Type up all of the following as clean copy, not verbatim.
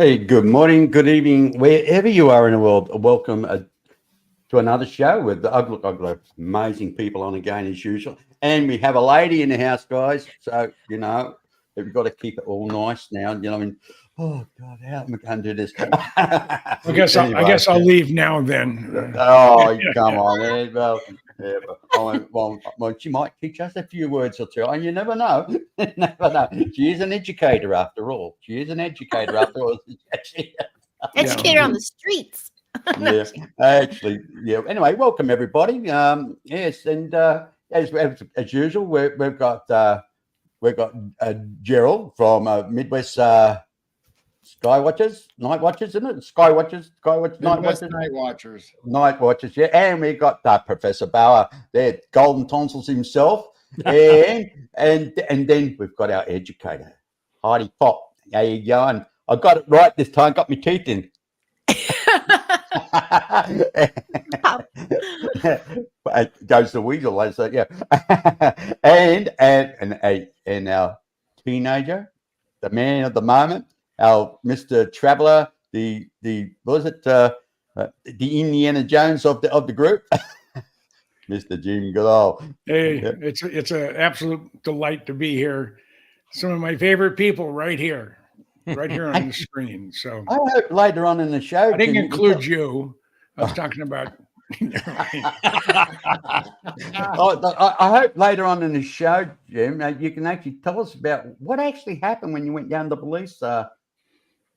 Hey, good morning, good evening, wherever you are in the world. Welcome to another show with the ugly, amazing people on again as usual. And we have a lady in the house, guys. So, we've got to keep it all nice now. I mean, oh God, how am I going to do this? I guess I'll leave now then. Oh, come on. Well, she might teach us a few words or two. And you never know. Never know. She is an educator after all. She is an educator after all. Educator on the streets. Yeah, actually, yeah. Anyway, welcome everybody. Yes, and as usual, we've got Gerald from Midwest Sky Watchers, Night Watchers, isn't it? Sky Watchers, Night Midwest Watchers, Night Watchers. Night Watchers. Yeah, and we got Professor Bauer there, Golden Tonsils himself, and then we've got our educator, Heidi Popp. How you going? I got it right this time. Got my teeth in. Goes the weasel, I say, yeah. and our teenager, the man of the moment, our Mr. Traveller, the Indiana Jones of the group, Mr. Jim Goodall. Hey, yeah. It's an absolute delight to be here. Some of my favorite people right here on the screen. So I hope later on in the show, I didn't include you. I was talking about. I hope later on in the show, Jim, you can actually tell us about what actually happened when you went down to the police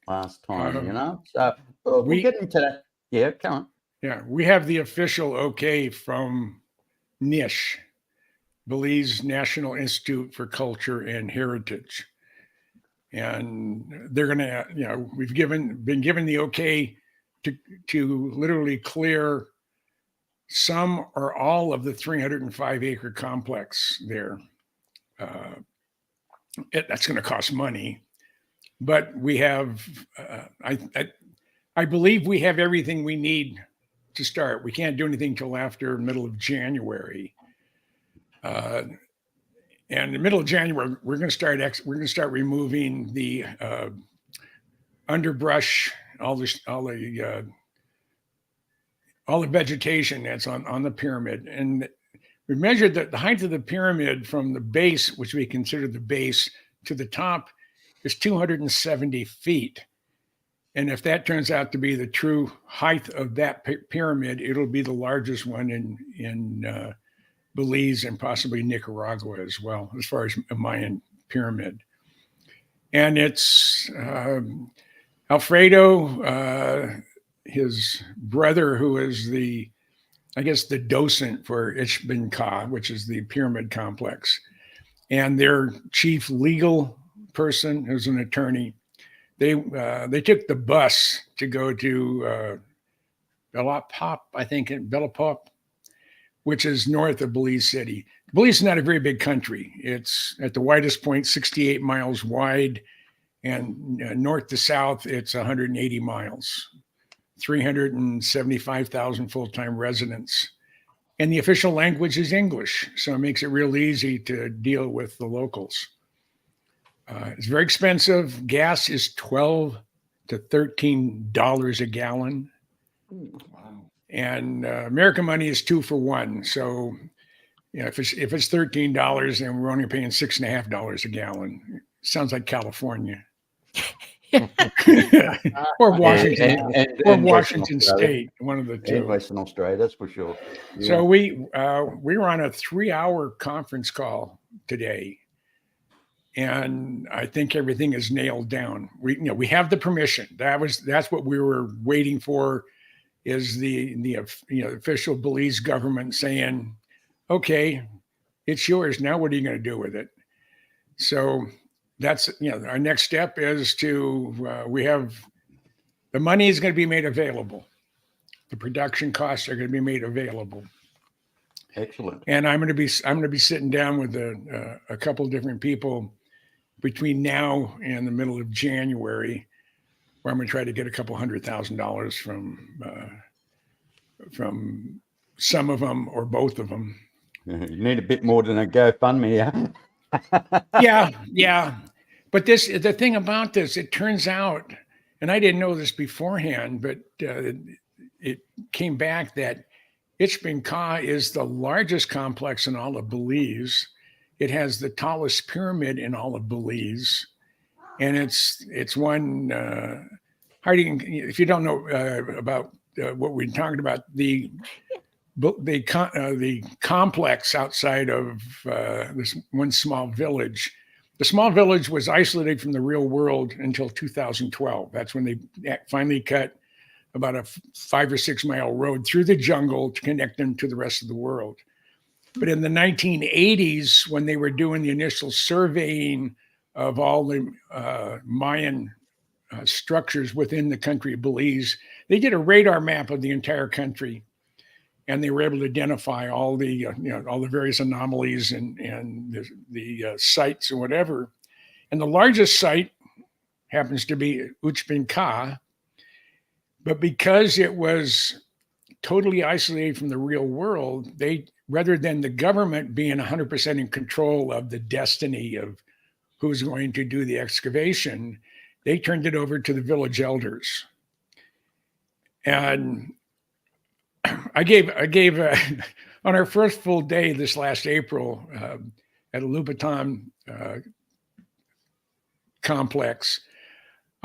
last time. So we'll get into that. Yeah, come on. Yeah, we have the official okay from NISH, Belize National Institute for Culture and Heritage. And they're going to, we've been given the okay to literally clear some or all of the 305-acre complex there. That's going to cost money, but we have, I believe we have everything we need to start. We can't do anything till after middle of January. And in the middle of January, we're going to start removing the underbrush, all the vegetation that's on the pyramid. And we measured the height of the pyramid from the base, which we consider the base, to the top is 270 feet. And if that turns out to be the true height of that pyramid, it'll be the largest one in Belize and possibly Nicaragua as well, as far as a Mayan pyramid. And it's Alfredo, his brother, who is the docent for Ishbin-Ka, which is the pyramid complex, and their chief legal person, who's an attorney. They took the bus to go to Popp, I think, in Popp, which is north of Belize City. Belize is not a very big country. It's at the widest point, 68 miles wide, and north to south, it's 180 miles, 375,000 full-time residents. And the official language is English, so it makes it real easy to deal with the locals. It's very expensive. Gas is $12 to $13 a gallon. Wow. And American money is 2 for 1. So if it's $13 and we're only paying $6.50 a gallon, sounds like California. Or Washington, or Washington State, one of the two. In Western Australia, that's for sure. Yeah. So we were on a 3-hour conference call today, and I think everything is nailed down. We have the permission. That's what we were waiting for, is the official Belize government saying, okay, it's yours. Now what are you going to do with it? So that's, our next step is to, we have, the money is going to be made available. The production costs are going to be made available. Excellent. And I'm going to be sitting down with a couple of different people between now and the middle of January, where I'm going to try to get a couple $100,000 from some of them or both of them. You need a bit more than a GoFundMe, yeah? Yeah. But the thing about this, it turns out, and I didn't know this beforehand, but it came back that Ka is the largest complex in all of Belize. It has the tallest pyramid in all of Belize, and it's one. Heidi, if you don't know about what we're talking about, the complex outside of this one small village. The small village was isolated from the real world until 2012. That's when they finally cut about a 5 or 6 mile road through the jungle to connect them to the rest of the world. But in the 1980s, when they were doing the initial surveying of all the Mayan structures within the country of Belize, they did a radar map of the entire country, and they were able to identify all the all the various anomalies and the sites and whatever. And the largest site happens to be Ka, but because it was totally isolated from the real world, they, rather than the government being 100% in control of the destiny of who's going to do the excavation, they turned it over to the village elders. And I gave on our first full day this last April at a Louboutin complex,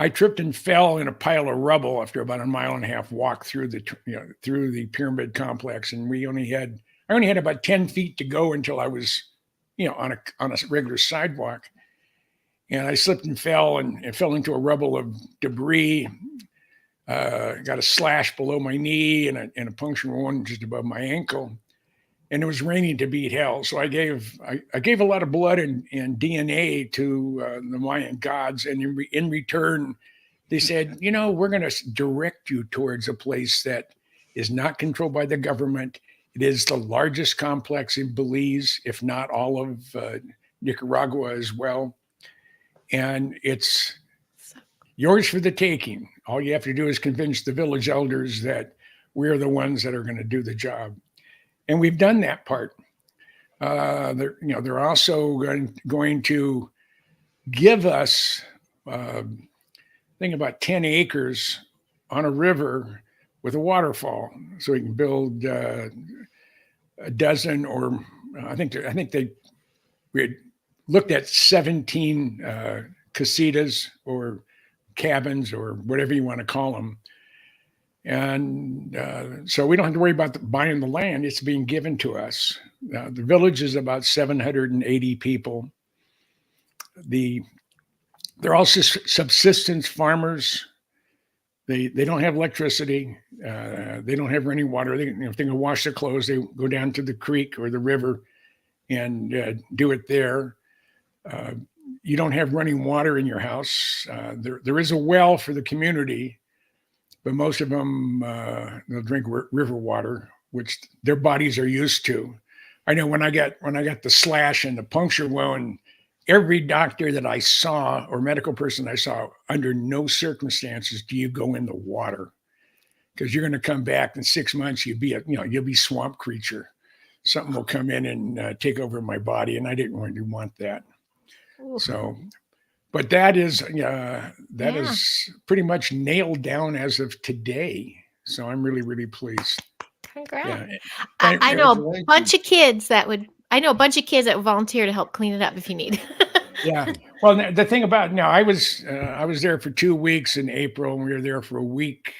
I tripped and fell in a pile of rubble after about a 1.5 mile walk through the pyramid complex, and I only had about 10 feet to go until I was on a regular sidewalk, and I slipped and fell and fell into a rubble of debris. Got a slash below my knee and a puncture wound just above my ankle, and it was raining to beat hell. So I gave a lot of blood and DNA to the Mayan gods, and in return, they said, we're going to direct you towards a place that is not controlled by the government. It is the largest complex in Belize, if not all of Nicaragua as well, and it's yours for the taking. All you have to do is convince the village elders that we're the ones that are going to do the job. And we've done that part. They're also going to give us, I think, about 10 acres on a river with a waterfall, so we can build a dozen, or I think we had looked at 17 casitas or cabins or whatever you want to call them. And so we don't have to worry about buying the land. It's being given to us. The village is about 780 people. They're also subsistence farmers. They don't have electricity. They don't have running water. If they can wash their clothes, they go down to the creek or the river and do it there. You don't have running water in your house. There is a well for the community, but most of them they'll drink river water, which their bodies are used to. I know when I got the slash and the puncture wound, every doctor that I saw or medical person I saw, under no circumstances do you go in the water, because you're going to come back in 6 months. You'll be swamp creature. Something will come in and take over my body, and I didn't really want that. Ooh. So, but that is is pretty much nailed down as of today. So I'm really, really pleased. Congrats. Yeah. I know a bunch of kids that would volunteer to help clean it up if you need. Yeah. Well, the thing about now, I was there for 2 weeks in April, and we were there for a week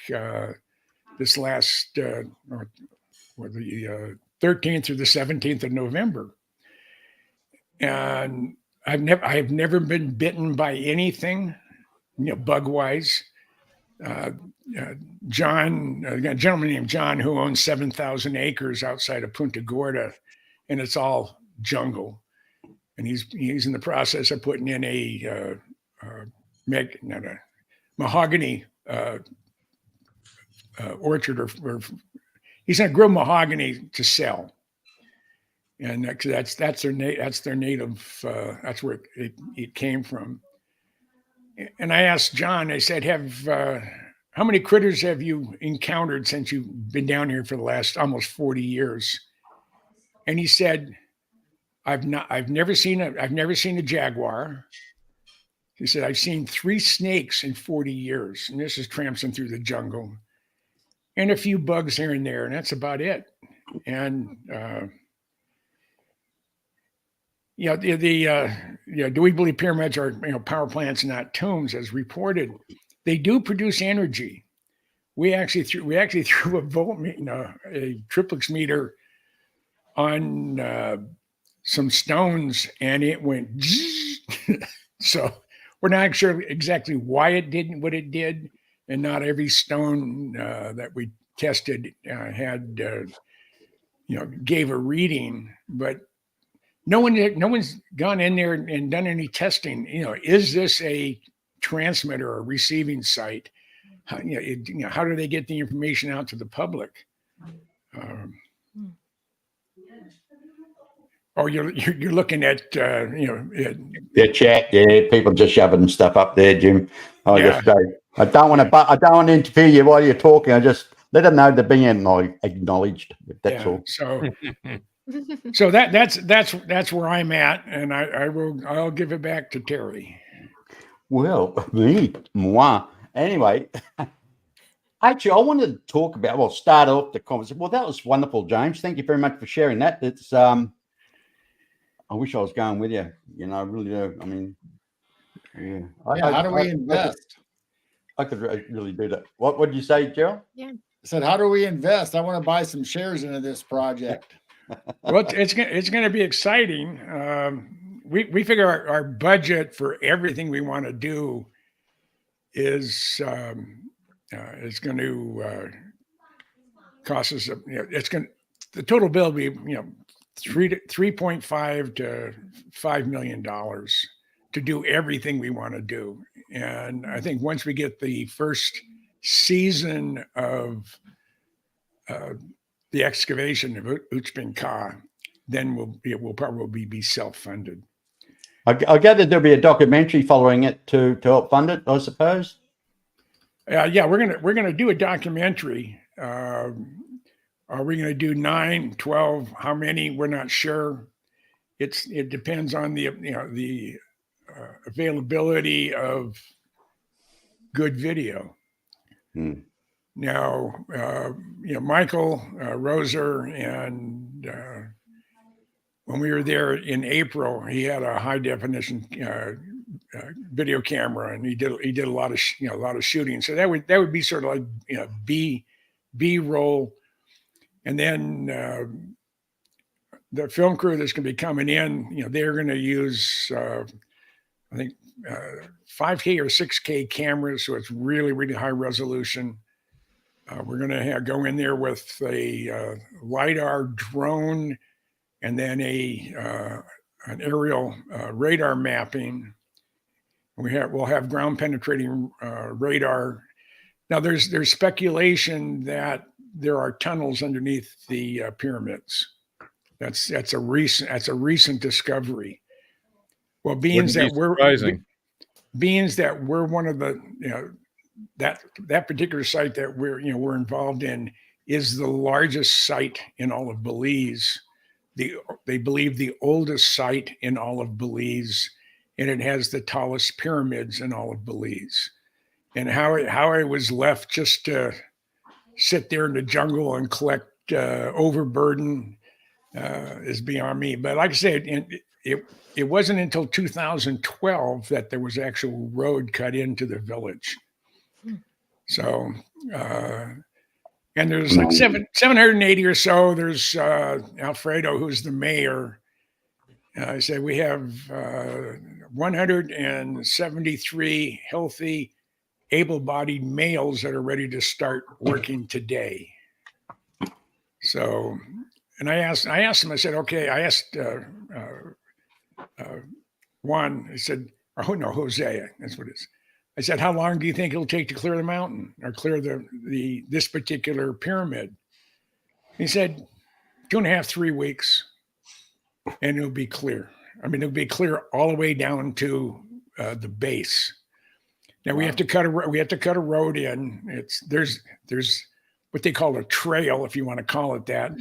this last the 13th through the 17th of November, and I've never been bitten by anything, bug wise. John, a gentleman named John, who owns 7,000 acres outside of Punta Gorda, and it's all jungle. And he's in the process of putting in a mahogany orchard, or he's going to grow mahogany to sell. And that's their native. That's where it came from. And I asked John. I said, how many critters have you encountered since you've been down here for the last almost 40 years? And he said, I've never seen a jaguar. He said, I've seen 3 snakes in 40 years, and this is tramping through the jungle, and a few bugs here and there, and that's about it. And do we believe pyramids are power plants, not tombs, as reported? They do produce energy. We actually threw a a triplex meter on some stones, and it went. So we're not sure exactly why it did what it did, and not every stone that we tested had gave a reading, but no one's gone in there and done any testing. Is this a transmitter or receiving site? How do they get the information out to the public? You're looking at the chat. Yeah, people just shoving stuff up there, Jim. Yeah. I don't want to interfere you while you're talking. I just let them know they're being acknowledged. That's all. So that's where I'm at, and I'll give it back to Terry. Well, moi. Anyway, actually, I wanted to talk about. Start off the conversation. Well, that was wonderful, James. Thank you very much for sharing that. It's I wish I was going with you. I really do. I mean, yeah. How do we invest? I could really do that. What would you say, Gerald? Yeah. I said, how do we invest? I want to buy some shares into this project. Well, it's going to be exciting. We figure our budget for everything we want to do is going to cost us. The total bill will be $3.5 to $5 million to do everything we want to do. And I think once we get the first season of the excavation of Ka, then we'll probably be self-funded. I gather there'll be a documentary following it to help fund it, I suppose. Yeah, we're gonna do a documentary. Are we gonna do 9, 12? How many? We're not sure. It depends on the availability of good video. Now, Michael Roser, and when we were there in April, he had a high definition video camera, and he did a lot of shooting. So that would be sort of like B roll, and then the film crew that's going to be coming in, they're going to use I think 5K or 6K cameras, so it's really, really high resolution. We're going to go in there with a LiDAR drone, and then an aerial radar mapping. We'll have ground penetrating radar. Now there's speculation that there are tunnels underneath the pyramids. That's a recent discovery. Well, being that we're one of the that particular site that we're involved in is the largest site in all of Belize. They believe the oldest site in all of Belize, and it has the tallest pyramids in all of Belize. And how I was left just to sit there in the jungle and collect overburden is beyond me. But like I said, it wasn't until 2012 that there was actual road cut into the village. So, and there's like 780 or so. There's Alfredo, who's the mayor. I said we have 173 healthy, able-bodied males that are ready to start working today. So, and I asked him. I said, okay. I asked Juan. I said, oh no, Jose. That's what it is. I said, how long do you think it'll take to clear the mountain or clear this particular pyramid? He said, 2.5, 3 weeks, and it'll be clear. I mean, it'll be clear all the way down to the base. Now we have to cut a road in. There's what they call a trail, if you want to call it that.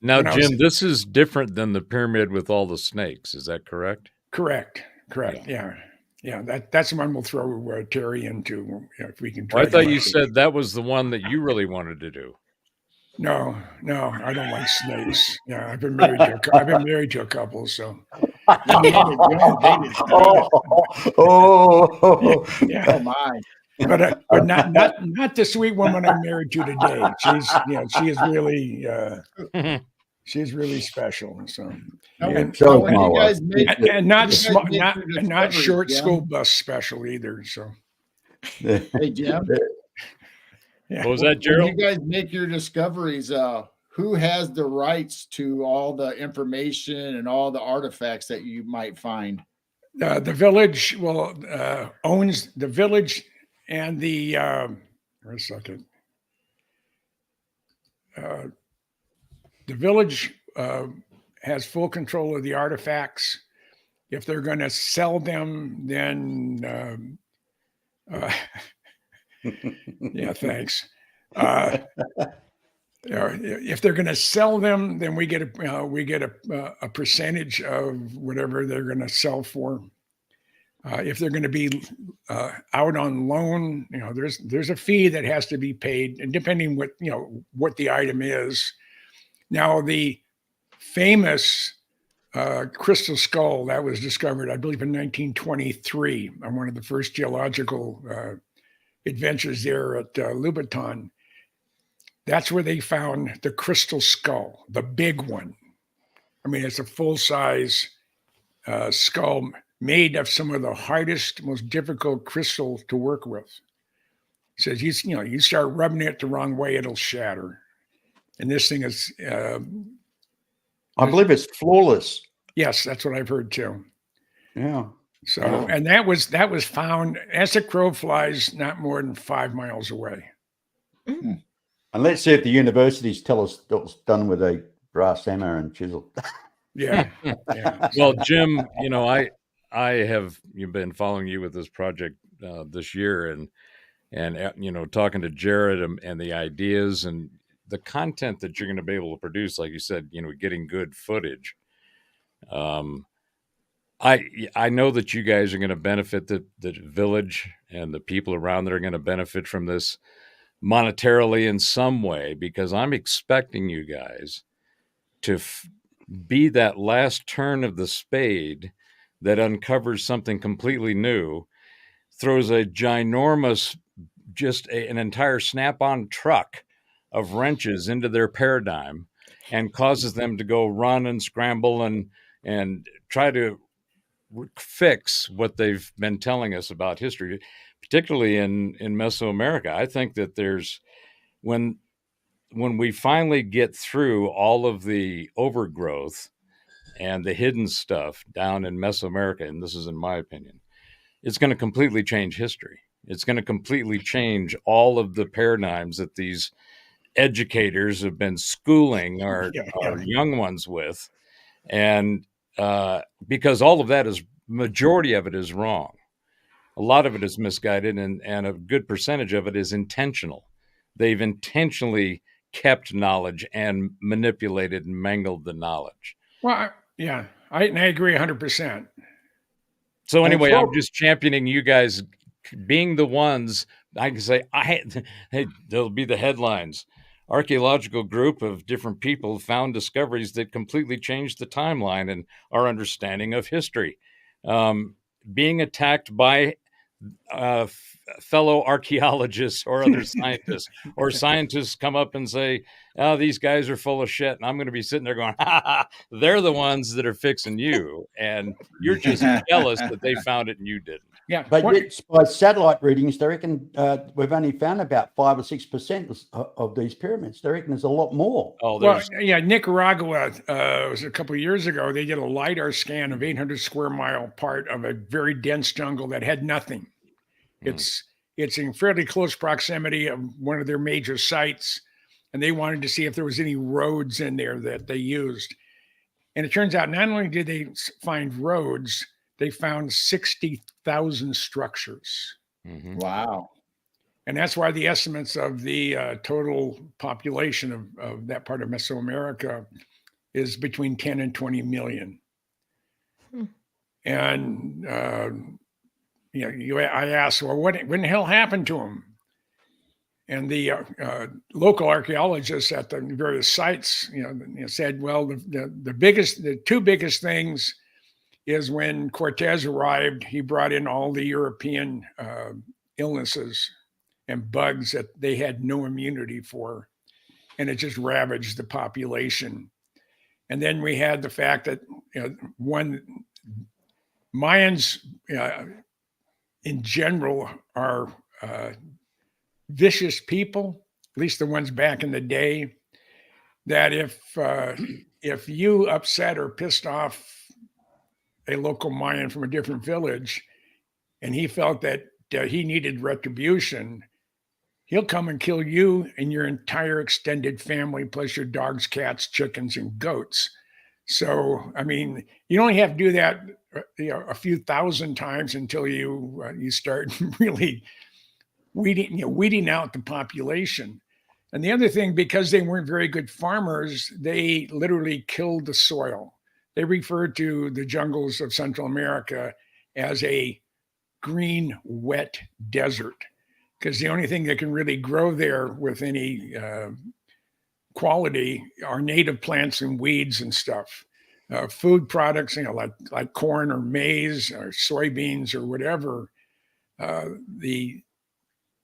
Now, Jim, this is different than the pyramid with all the snakes. Is that correct? Correct. Yeah. Yeah, that's the one we'll throw Terry into if we can. Well, I thought you said that was the one that you really wanted to do. No, I don't like snakes. Yeah, I've been married to a couple, so. Yeah. Oh my! But not the sweet woman I'm married to today. She is really she's really special. So and not short school bus special either. So hey Jim. Yeah. What was that, Gerald? When you guys make your discoveries, who has the rights to all the information and all the artifacts that you might find? The village owns the village and the wait a second. The village has full control of the artifacts. If they're going to sell them, then yeah, thanks. If they're going to sell them, then we get a percentage of whatever they're going to sell for. If they're going to be out on loan, there's a fee that has to be paid, and depending what the item is. Now, the famous crystal skull that was discovered, I believe, in 1923 on one of the first geological adventures there at Louboutin. That's where they found the crystal skull, the big one. I mean, it's a full-size skull made of some of the hardest, most difficult crystal to work with. It says, you start rubbing it the wrong way, it'll shatter. And this thing is... I believe it's flawless. Yes, that's what I've heard too. Yeah. So, and that was found as a crow flies, not more than 5 miles away. Mm-hmm. And let's see if the universities tell us that was done with a brass hammer and chisel. Yeah. Well, Jim, I have been following you with this project this year, and talking to Jared and the ideas and the content that you're going to be able to produce, like you said, getting good footage. I know that you guys are going to benefit the village and the people around that are going to benefit from this monetarily in some way, because I'm expecting you guys to be that last turn of the spade that uncovers something completely new, throws a ginormous, an entire snap-on truck of wrenches into their paradigm and causes them to go run and scramble and try to fix what they've been telling us about history, particularly in Mesoamerica. I think that there's, when we finally get through all of the overgrowth and the hidden stuff down in Mesoamerica, and this is in my opinion, it's going to completely change history. It's going to completely change all of the paradigms that these educators have been schooling our young ones with. And because all of that majority of it is wrong. A lot of it is misguided, and a good percentage of it is intentional. They've intentionally kept knowledge and manipulated and mangled the knowledge. Well, yeah, I agree 100%. So anyway, I'm just championing you guys being the ones. I can say, hey, there'll be the headlines. Archaeological group of different people found discoveries that completely changed the timeline and our understanding of history. Being attacked by fellow archaeologists or other scientists, or scientists come up and say, oh, these guys are full of shit. And I'm going to be sitting there going, they're the ones that are fixing you. And you're just jealous that they found it and you didn't. Yeah. But by satellite readings, they reckon we've only found about 5 or 6% of these pyramids. They reckon there's a lot more. Oh, Nicaragua was a couple of years ago. They did a LiDAR scan of 800 square mile part of a very dense jungle that had nothing. It's in fairly close proximity of one of their major sites, and they wanted to see if there was any roads in there that they used. And it turns out not only did they find roads, they found 60,000 structures. Mm-hmm. Wow. And that's why the estimates of the total population of that part of Mesoamerica is between 10 and 20 million. And I asked, well, what the hell happened to him? And the local archaeologists at the various sites, said, well, the two biggest things is when Cortez arrived, he brought in all the European illnesses and bugs that they had no immunity for, and it just ravaged the population. And then we had the fact that Mayans in general are vicious people, at least the ones back in the day, that if you upset or pissed off a local Mayan from a different village and he felt that he needed retribution, he'll come and kill you and your entire extended family, plus your dogs, cats, chickens, and goats. So, I mean, you only have to do that a few thousand times until you start really weeding out the population. And the other thing, because they weren't very good farmers, they literally killed the soil. They referred to the jungles of Central America as a green, wet desert, because the only thing that can really grow there with any quality are native plants and weeds and stuff. Food products, like corn or maize or soybeans or whatever,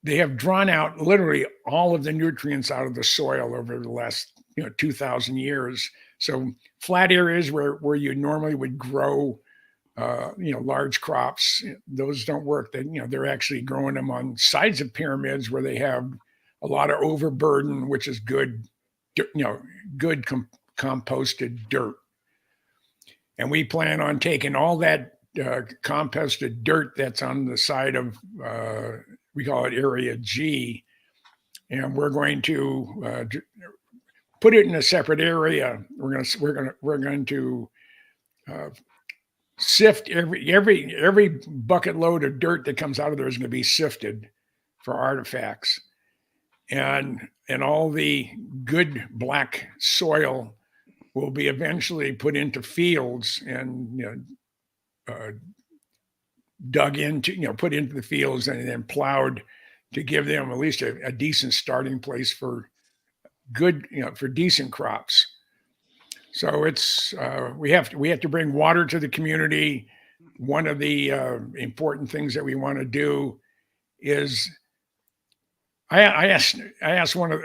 they have drawn out literally all of the nutrients out of the soil over the last 2,000 years. So flat areas where you normally would grow large crops, those don't work. They're actually growing them on sides of pyramids where they have a lot of overburden, which is good composted dirt. And we plan on taking all that composted dirt that's on the side of we call it Area G, and we're going to put it in a separate area. We're going to sift every bucket load of dirt that comes out of there is going to be sifted for artifacts, and all the good black soil will be eventually put into fields and dug into, put into the fields and then plowed to give them at least a decent starting place for good, for decent crops. So it's we have to bring water to the community. One of the important things that we want to do is I asked one of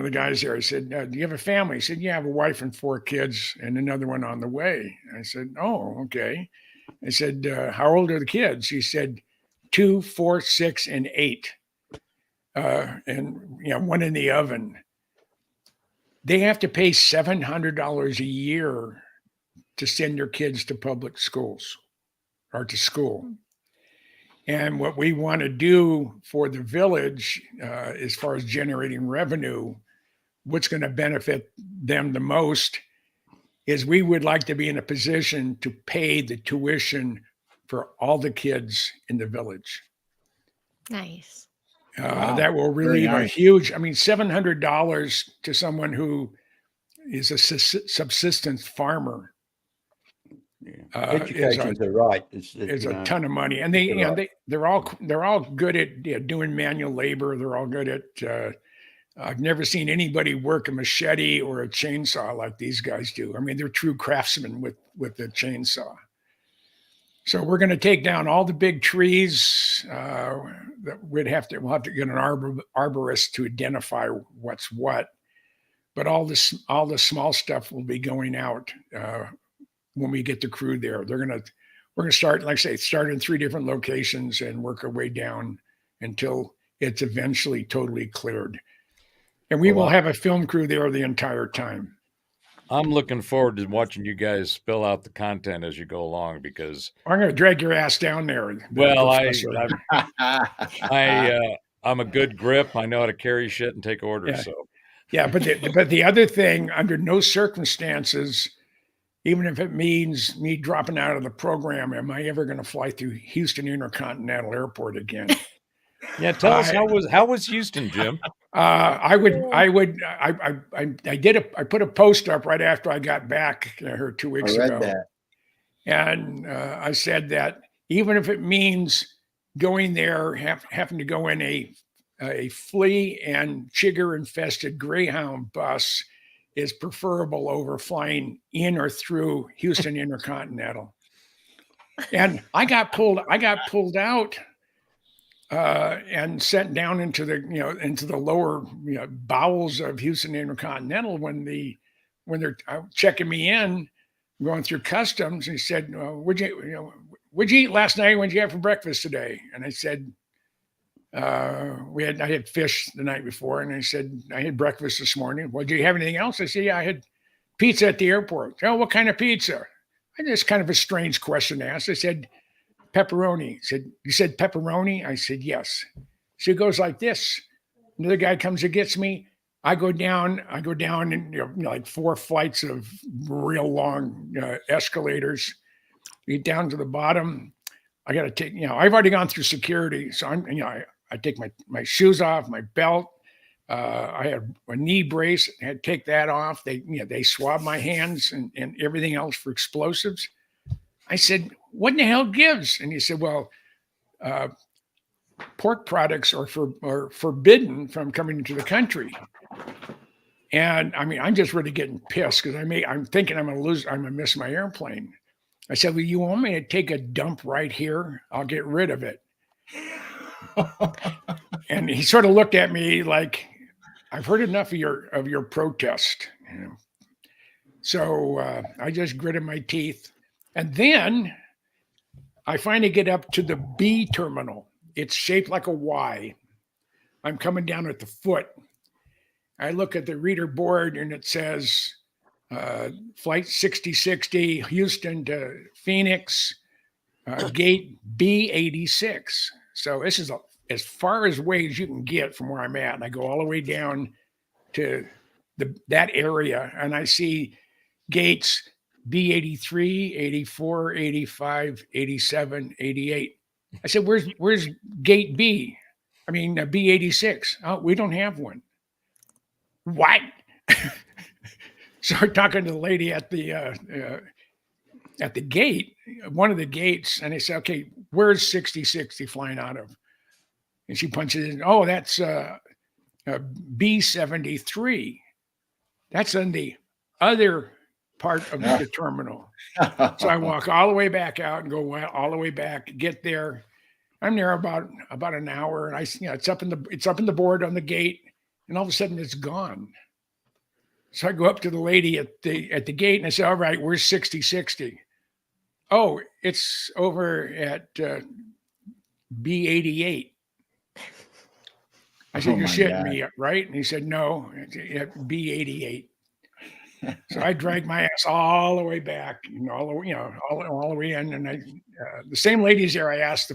the guys there. I said, "Do you have a family?" He said, "Yeah, I have a wife and 4 kids and another one on the way." I said, "Oh, okay." I said, "How old are the kids?" He said, 2, 4, 6, and 8, and one in the oven. They have to pay $700 a year to send their kids to public schools or to school. And what we want to do for the village, as far as generating revenue, what's going to benefit them the most is we would like to be in a position to pay the tuition for all the kids in the village. Nice. Wow. That will relieve a huge, $700 to someone who is a subsistence farmer. Education's right. It's a ton of money, and they're all good at doing manual labor. They're all good at. I've never seen anybody work a machete or a chainsaw like these guys do. They're true craftsmen with the chainsaw. So we're going to take down all the big trees. That we'll have to get an arborist to identify what's what. But all the small stuff will be going out when we get the crew there. We're going to start, like I say, start in 3 different locations and work our way down until it's eventually totally cleared. And we will have a film crew there the entire time. I'm looking forward to watching you guys spill out the content as you go along, because I'm going to drag your ass down there. Well, I'm a good grip. I know how to carry shit and take orders. Yeah. So yeah, but the other thing, under no circumstances, even if it means me dropping out of the program, am I ever going to fly through Houston Intercontinental Airport again? Yeah, tell us how was Houston, Jim? I put a post up right after I got back here 2 weeks ago. That. And I said that even if it means going there, having to go in a flea and chigger infested Greyhound bus is preferable over flying in or through Houston Intercontinental. And I got pulled out and sent down into the lower bowels of Houston Intercontinental when they're checking me in, going through customs. And he said, what'd you eat last night? What'd you have for breakfast today? And I said, I had fish the night before. And I said, I had breakfast this morning. Well, do you have anything else? I said, yeah, I had pizza at the airport. Oh, what kind of pizza? I just kind of a strange question to ask. I said, pepperoni. He said, you said pepperoni? I said, yes. So it goes like this. Another guy comes and gets me. I go down and like 4 flights of real long escalators. We get down to the bottom. I got to take, I've already gone through security. So I take my shoes off, my belt. I had a knee brace, had to take that off. They swab my hands and everything else for explosives. I said, what in the hell gives? And he said, well, pork products are forbidden from coming into the country. And I mean, I'm just really getting pissed because I'm thinking I'm going to miss my airplane. I said, well, you want me to take a dump right here? I'll get rid of it. And he sort of looked at me like, I've heard enough of your protest. So I just gritted my teeth. And then I finally get up to the B terminal. It's shaped like a Y. I'm coming down at the foot. I look at the reader board and it says flight 6060 Houston to Phoenix, gate B86. So this is as far as ways you can get from where I'm at. And I go all the way down to that area and I see gates B83, 84, 85, 87, 88. I said, where's gate B? I mean, B86. Oh, we don't have one. What? So I'm talking to the lady at the gate, one of the gates, and I said, okay, where's 6060 flying out of? And she punches in, oh, that's B73. That's in the other part of the terminal. So I walk all the way back out and go all the way back, get there. I'm there about an hour, and it's up in the board on the gate, and all of a sudden it's gone. So I go up to the lady at the gate and I say, all right, where's 6060? Oh, it's over at B88. I said, you're shitting me, right? And he said, no, at B88. So I dragged my ass all the way back, all the way in. And the same ladies there, I asked,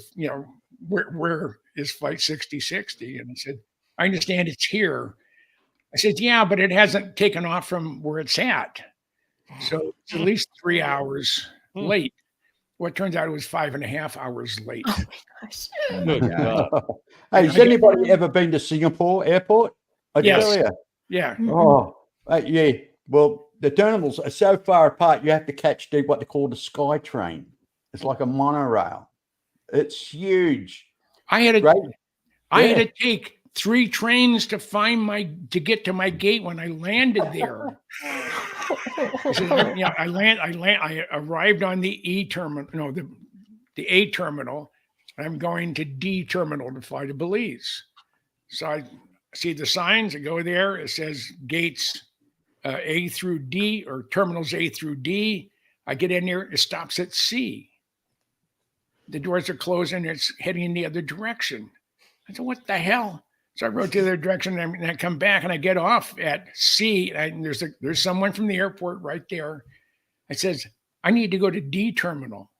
where is flight 6060? And he said, I understand it's here. I said, yeah, but it hasn't taken off from where it's at. So it's at least 3 hours late. Well, it turns out it was 5.5 hours late. Oh my gosh. Hey, has anybody ever been to Singapore airport? Yes. Yeah. Oh, yeah. Well, the terminals are so far apart, you have to catch what they call the Sky Train. It's like a monorail. It's huge. I had to take 3 trains to get to my gate when I landed there. I arrived on the E terminal, the A terminal. I'm going to D terminal to fly to Belize. So I see the signs. I go there. It says gates A through D, or terminals A through D. I get in there. It stops at C. The doors are closing. It's heading in the other direction. I said, what the hell? So I rode to the other direction, and I come back, and I get off at C. And there's someone from the airport right there. It says, I need to go to D terminal.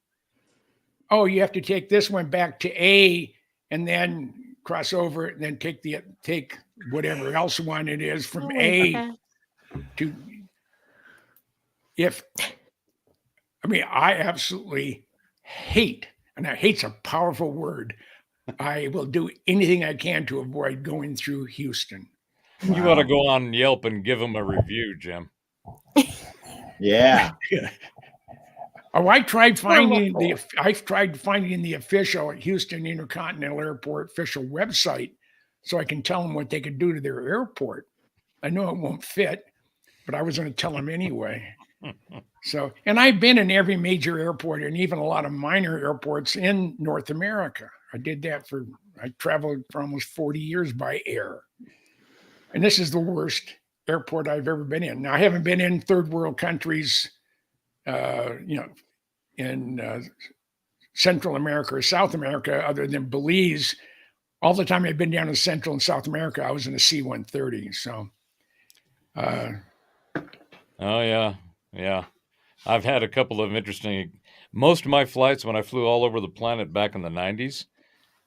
Oh, you have to take this one back to A, and then cross over, and then take whatever else one it is from A to. I absolutely hate, and hate's a powerful word. I will do anything I can to avoid going through Houston. You ought to go on Yelp and give them a review, Jim. Yeah. Oh, I tried finding the official Houston Intercontinental Airport official website so I can tell them what they could do to their airport. I know it won't fit, but I was going to tell them anyway. So, and I've been in every major airport and even a lot of minor airports in North America. I traveled for almost 40 years by air. And this is the worst airport I've ever been in. Now, I haven't been in third world countries, in Central America or South America, other than Belize. All the time I've been down in Central and South America, I was in a C-130. So, oh yeah. I've had a couple of interesting. Most of my flights, when I flew all over the planet back in the 90s,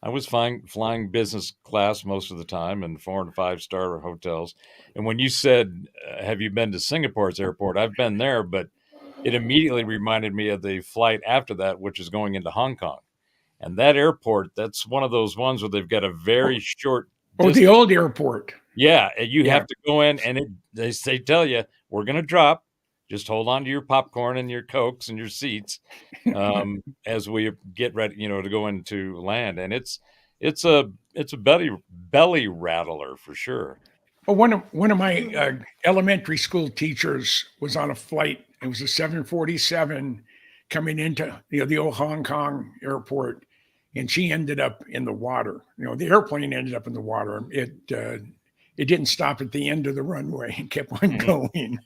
I was flying business class most of the time in 4 and 5 star hotels. And when you said, have you been to Singapore's airport? I've been there, but it immediately reminded me of the flight after that, which is going into Hong Kong. And that airport, that's one of those ones where they've got a very short distance. The old airport. Yeah, and you have to go in, and they tell you, we're going to drop. Just hold on to your popcorn and your Cokes and your seats as we get ready, to go into land. And it's a belly rattler for sure. Well, one of my elementary school teachers was on a flight. It was a 747 coming into the old Hong Kong airport, and she ended up in the water. The airplane ended up in the water. It didn't stop at the end of the runway; it kept on going.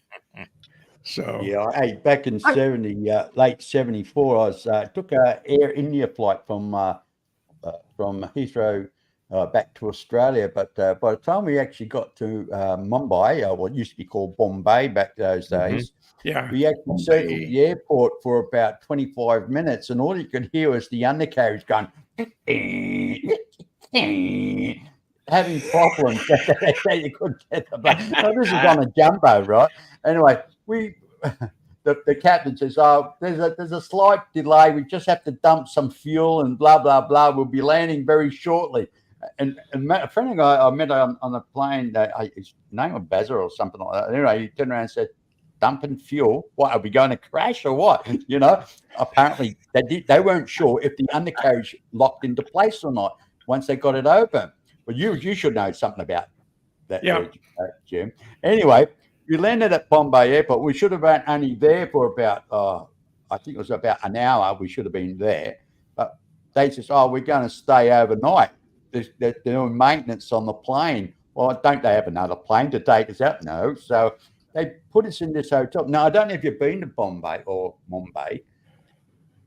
So yeah, hey, back in late '74, I took a Air India flight from Heathrow back to Australia. But by the time we actually got to Mumbai, what used to be called Bombay back those days, we actually circled the airport for about 25 minutes, and all you could hear was the undercarriage going, having problems. You couldn't get the bus. So this is on a jumbo, right? Anyway, the captain says, "Oh, there's a slight delay. We just have to dump some fuel and blah blah blah. We'll be landing very shortly." And a friend of mine I met on the plane, his name was Bazza or something like that. Anyway, he turned around and said, "Dumping fuel? What, are we going to crash or what?" Apparently they weren't sure if the undercarriage locked into place or not once they got it open. Well, you should know something about that, Jim. Anyway, we landed at Bombay Airport. We should have been only there for about, I think it was about an hour. We should have been there. But they said, "Oh, we're going to stay overnight. They're doing maintenance on the plane." Well, don't they have another plane to take us out? No. So they put us in this hotel. Now, I don't know if you've been to Bombay or Mumbai.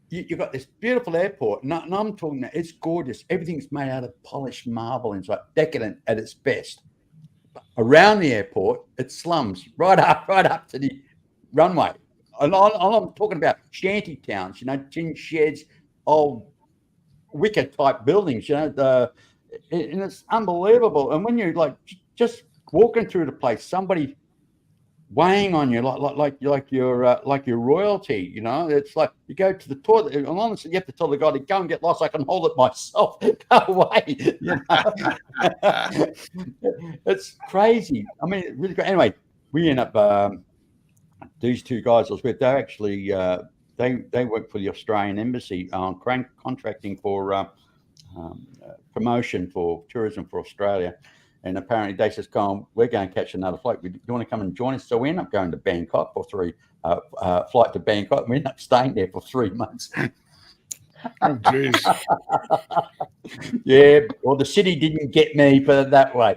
You've got this beautiful airport, and I'm talking, it's gorgeous. Everything's made out of polished marble and it's like decadent at its best. Around the airport, it's slums, right up to the runway. And I'm talking about shanty towns, tin sheds, old wicker type buildings, and it's unbelievable. And when you're like just walking through the place, somebody weighing on you like you're royalty, it's like you go to the toilet, and honestly, you have to tell the guy to go and get lost. I can hold it myself. Go away. It's crazy. I mean, really great. Anyway, we end up these two guys I was with. They actually they work for the Australian Embassy on contracting for promotion for tourism for Australia. And apparently they says, we're going to catch another flight. Do you want to come and join us? So we end up going to Bangkok for flight to Bangkok. And we end up staying there for 3 months. Oh, geez. Yeah, well, the city didn't get me, put it that way.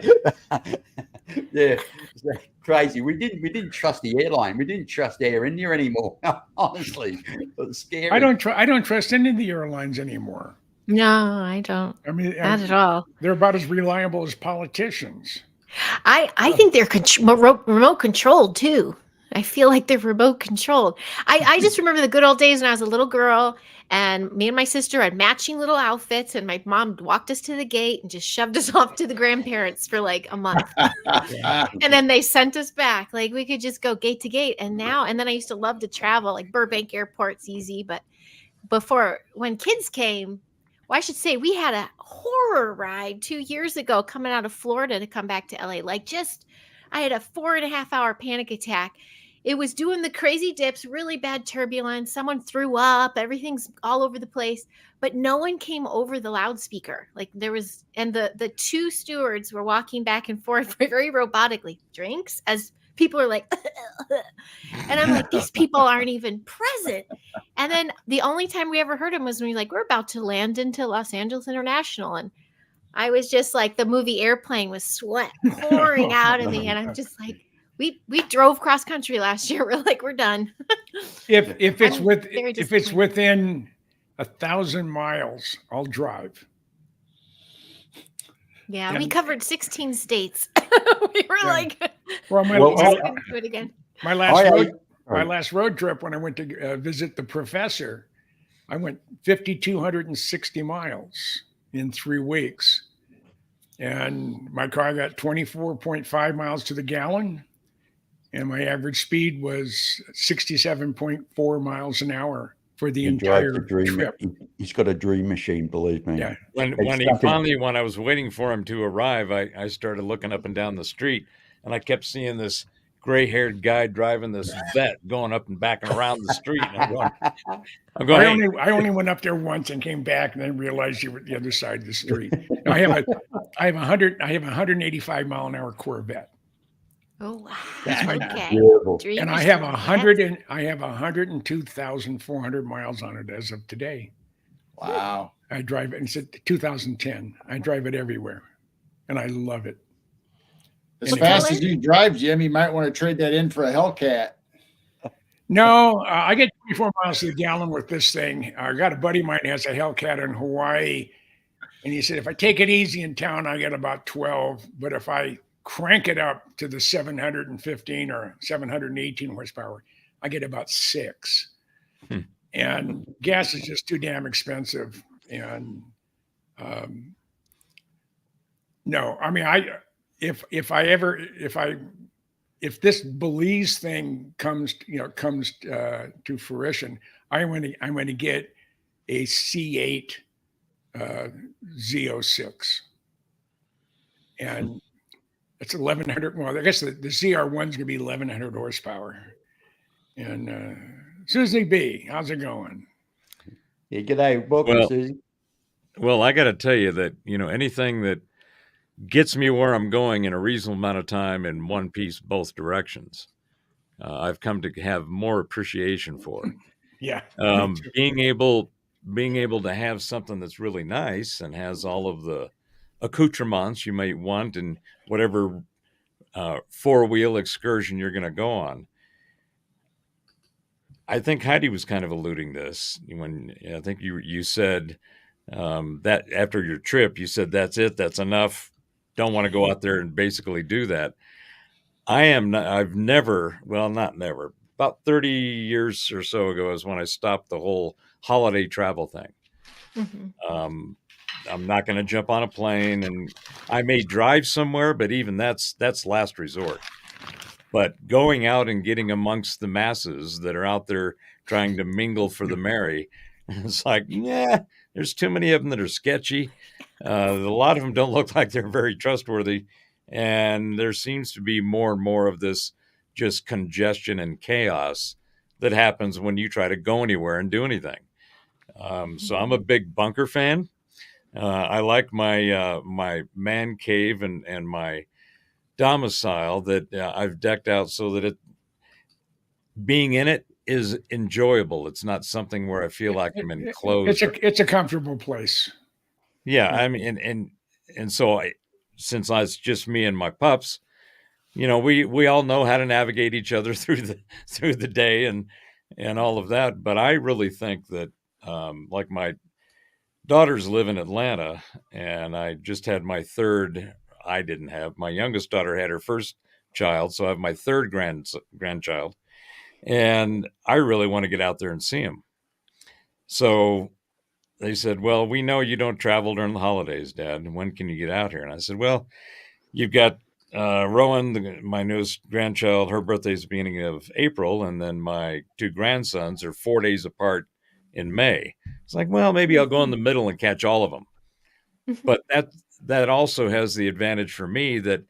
Yeah, it's crazy. We didn't trust the airline. We didn't trust Air India anymore. Honestly, it was scary. I don't trust any of the airlines anymore. No, I don't. I mean, not at all. They're about as reliable as politicians. I think they're remote controlled too. I feel like they're remote controlled. I just remember the good old days when I was a little girl, and me and my sister had matching little outfits, and my mom walked us to the gate and just shoved us off to the grandparents for like a month. And then they sent us back. Like we could just go gate to gate. And then I used to love to travel, like Burbank Airport's easy. But before, when kids came, well, I should say we had a horror ride 2 years ago coming out of Florida to come back to LA. I had a 4.5 hour panic attack. it was doing the crazy dips, really bad turbulence. Someone threw up, everything's all over the place, but no one came over the loudspeaker. Like there was, and the two stewards were walking back and forth very robotically, drinks, as people are like, and I'm like, these people aren't even present. And then the only time we ever heard him was when we like, we're about to land into Los Angeles International. And I was just like, the movie Airplane was sweat pouring out of me. And I'm just like, we drove cross country last year. We're like, we're done. If it's I'm with very if it's disappointed. within 1,000 miles, I'll drive. Yeah, we And- covered 16 states. We were Yeah. like, Well, my, Well, my, just couldn't do it again. my last I- road my Sorry. last road trip when I went to visit the professor, I went 5,260 miles in 3 weeks. And my car got 24.5 miles to the gallon. And my average speed was 67.4 miles an hour for the He drives entire a dream. trip. He's got a dream machine, believe me. Yeah. When I was waiting for him to arrive, I started looking up and down the street, and I kept seeing this gray-haired guy driving this vet going up and back and around the street. And I'm going, hey, I only went up there once and came back and then realized you were at the other side of the street. I have 185 mile an hour Corvette. Oh, wow. That's my Okay. Beautiful. Dream And I have machine. 102,400 miles on it as of today. Wow. I drive it. It's 2010. I drive it everywhere, and I love it. As What fast color? as you drive, Jim, you might want to trade that in for a Hellcat. No, I get 24 miles to the gallon with this thing. I got a buddy of mine who has a Hellcat in Hawaii, and he said if I take it easy in town, I get about 12. But if I crank it up to the 715 or 718 horsepower, I get about 6. And gas is just too damn expensive. And no, I mean, if this Belize thing comes to fruition, I'm going to get a C8 Z06, and it's 1,100. Well, I guess the ZR1's going to be 1,100 horsepower. And Susie B, how's it going? Yeah, g'day. Welcome, Well- Susie. well, I got to tell you that, anything that gets me where I'm going in a reasonable amount of time in one piece, both directions, I've come to have more appreciation for. Yeah. Being able to have something that's really nice and has all of the accoutrements you might want in whatever 4-wheel excursion you're going to go on. I think Heidi was kind of alluding this when I think you said that after your trip, you said, that's it, that's enough. Don't want to go out there and basically do that. I've never, well, not never, about 30 years or so ago is when I stopped the whole holiday travel thing. Mhm. I'm not going to jump on a plane, and I may drive somewhere, but even that's last resort. But going out and getting amongst the masses that are out there trying to mingle for the merry, it's like, yeah, there's too many of them that are sketchy. A lot of them don't look like they're very trustworthy. And there seems to be more and more of this just congestion and chaos that happens when you try to go anywhere and do anything. So I'm a big bunker fan. I like my my man cave and my domicile that I've decked out so that being in it is enjoyable. It's not something where I feel like I'm enclosed. It's a comfortable place. Yeah, I mean, and so since it's just me and my pups, we all know how to navigate each other through the day and all of that. But I really think that, like my daughters live in Atlanta, and I just had my third. I didn't have my youngest daughter had her first child, so I have my third grandchild, and I really want to get out there and see him. So they said, well, we know you don't travel during the holidays, Dad. When can you get out here? And I said, well, you've got Rowan, my newest grandchild, her birthday is the beginning of April, and then my 2 grandsons are 4 days apart in May. It's like, well, maybe I'll go in the middle and catch all of them. But that also has the advantage for me that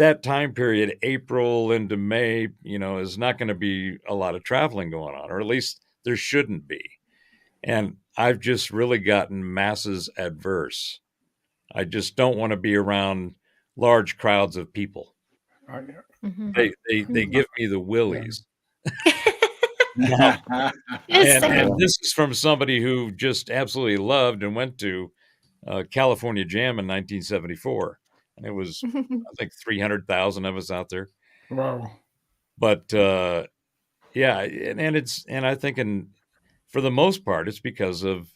that time period, April into May, is not going to be a lot of traveling going on, or at least there shouldn't be. And I've just really gotten masses adverse. I just don't want to be around large crowds of people. Mhm. They give me the willies. Now, Yes, and this is from somebody who just absolutely loved and went to California Jam in 1974. And it was, I think, 300,000 of us out there. Wow. But yeah, and I think for the most part, it's because of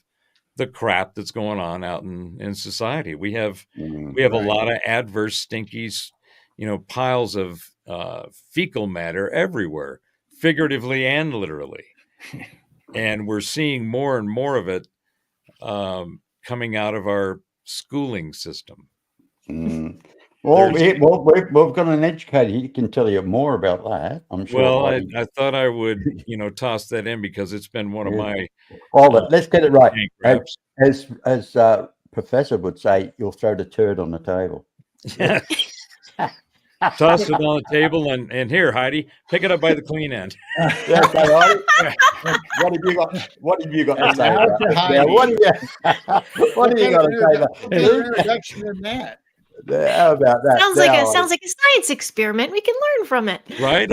the crap that's going on out in society. We have a lot of adverse, stinky, piles of fecal matter everywhere, figuratively and literally. And we're seeing more and more of it coming out of our schooling system. Well, we've got an educator. He can tell you more about that. I'm sure. Well, I thought I would, toss that in because it's been one of my. Let's get it right. grabs. As Professor would say, you'll throw the turd on the table. Toss it on the table and here, Heidi, pick it up by the clean end. Okay, Heidi. What have you got to say about this? Now, what do you got to say about introduction in that? How about that? Sounds like a science experiment. We can learn from it. Right?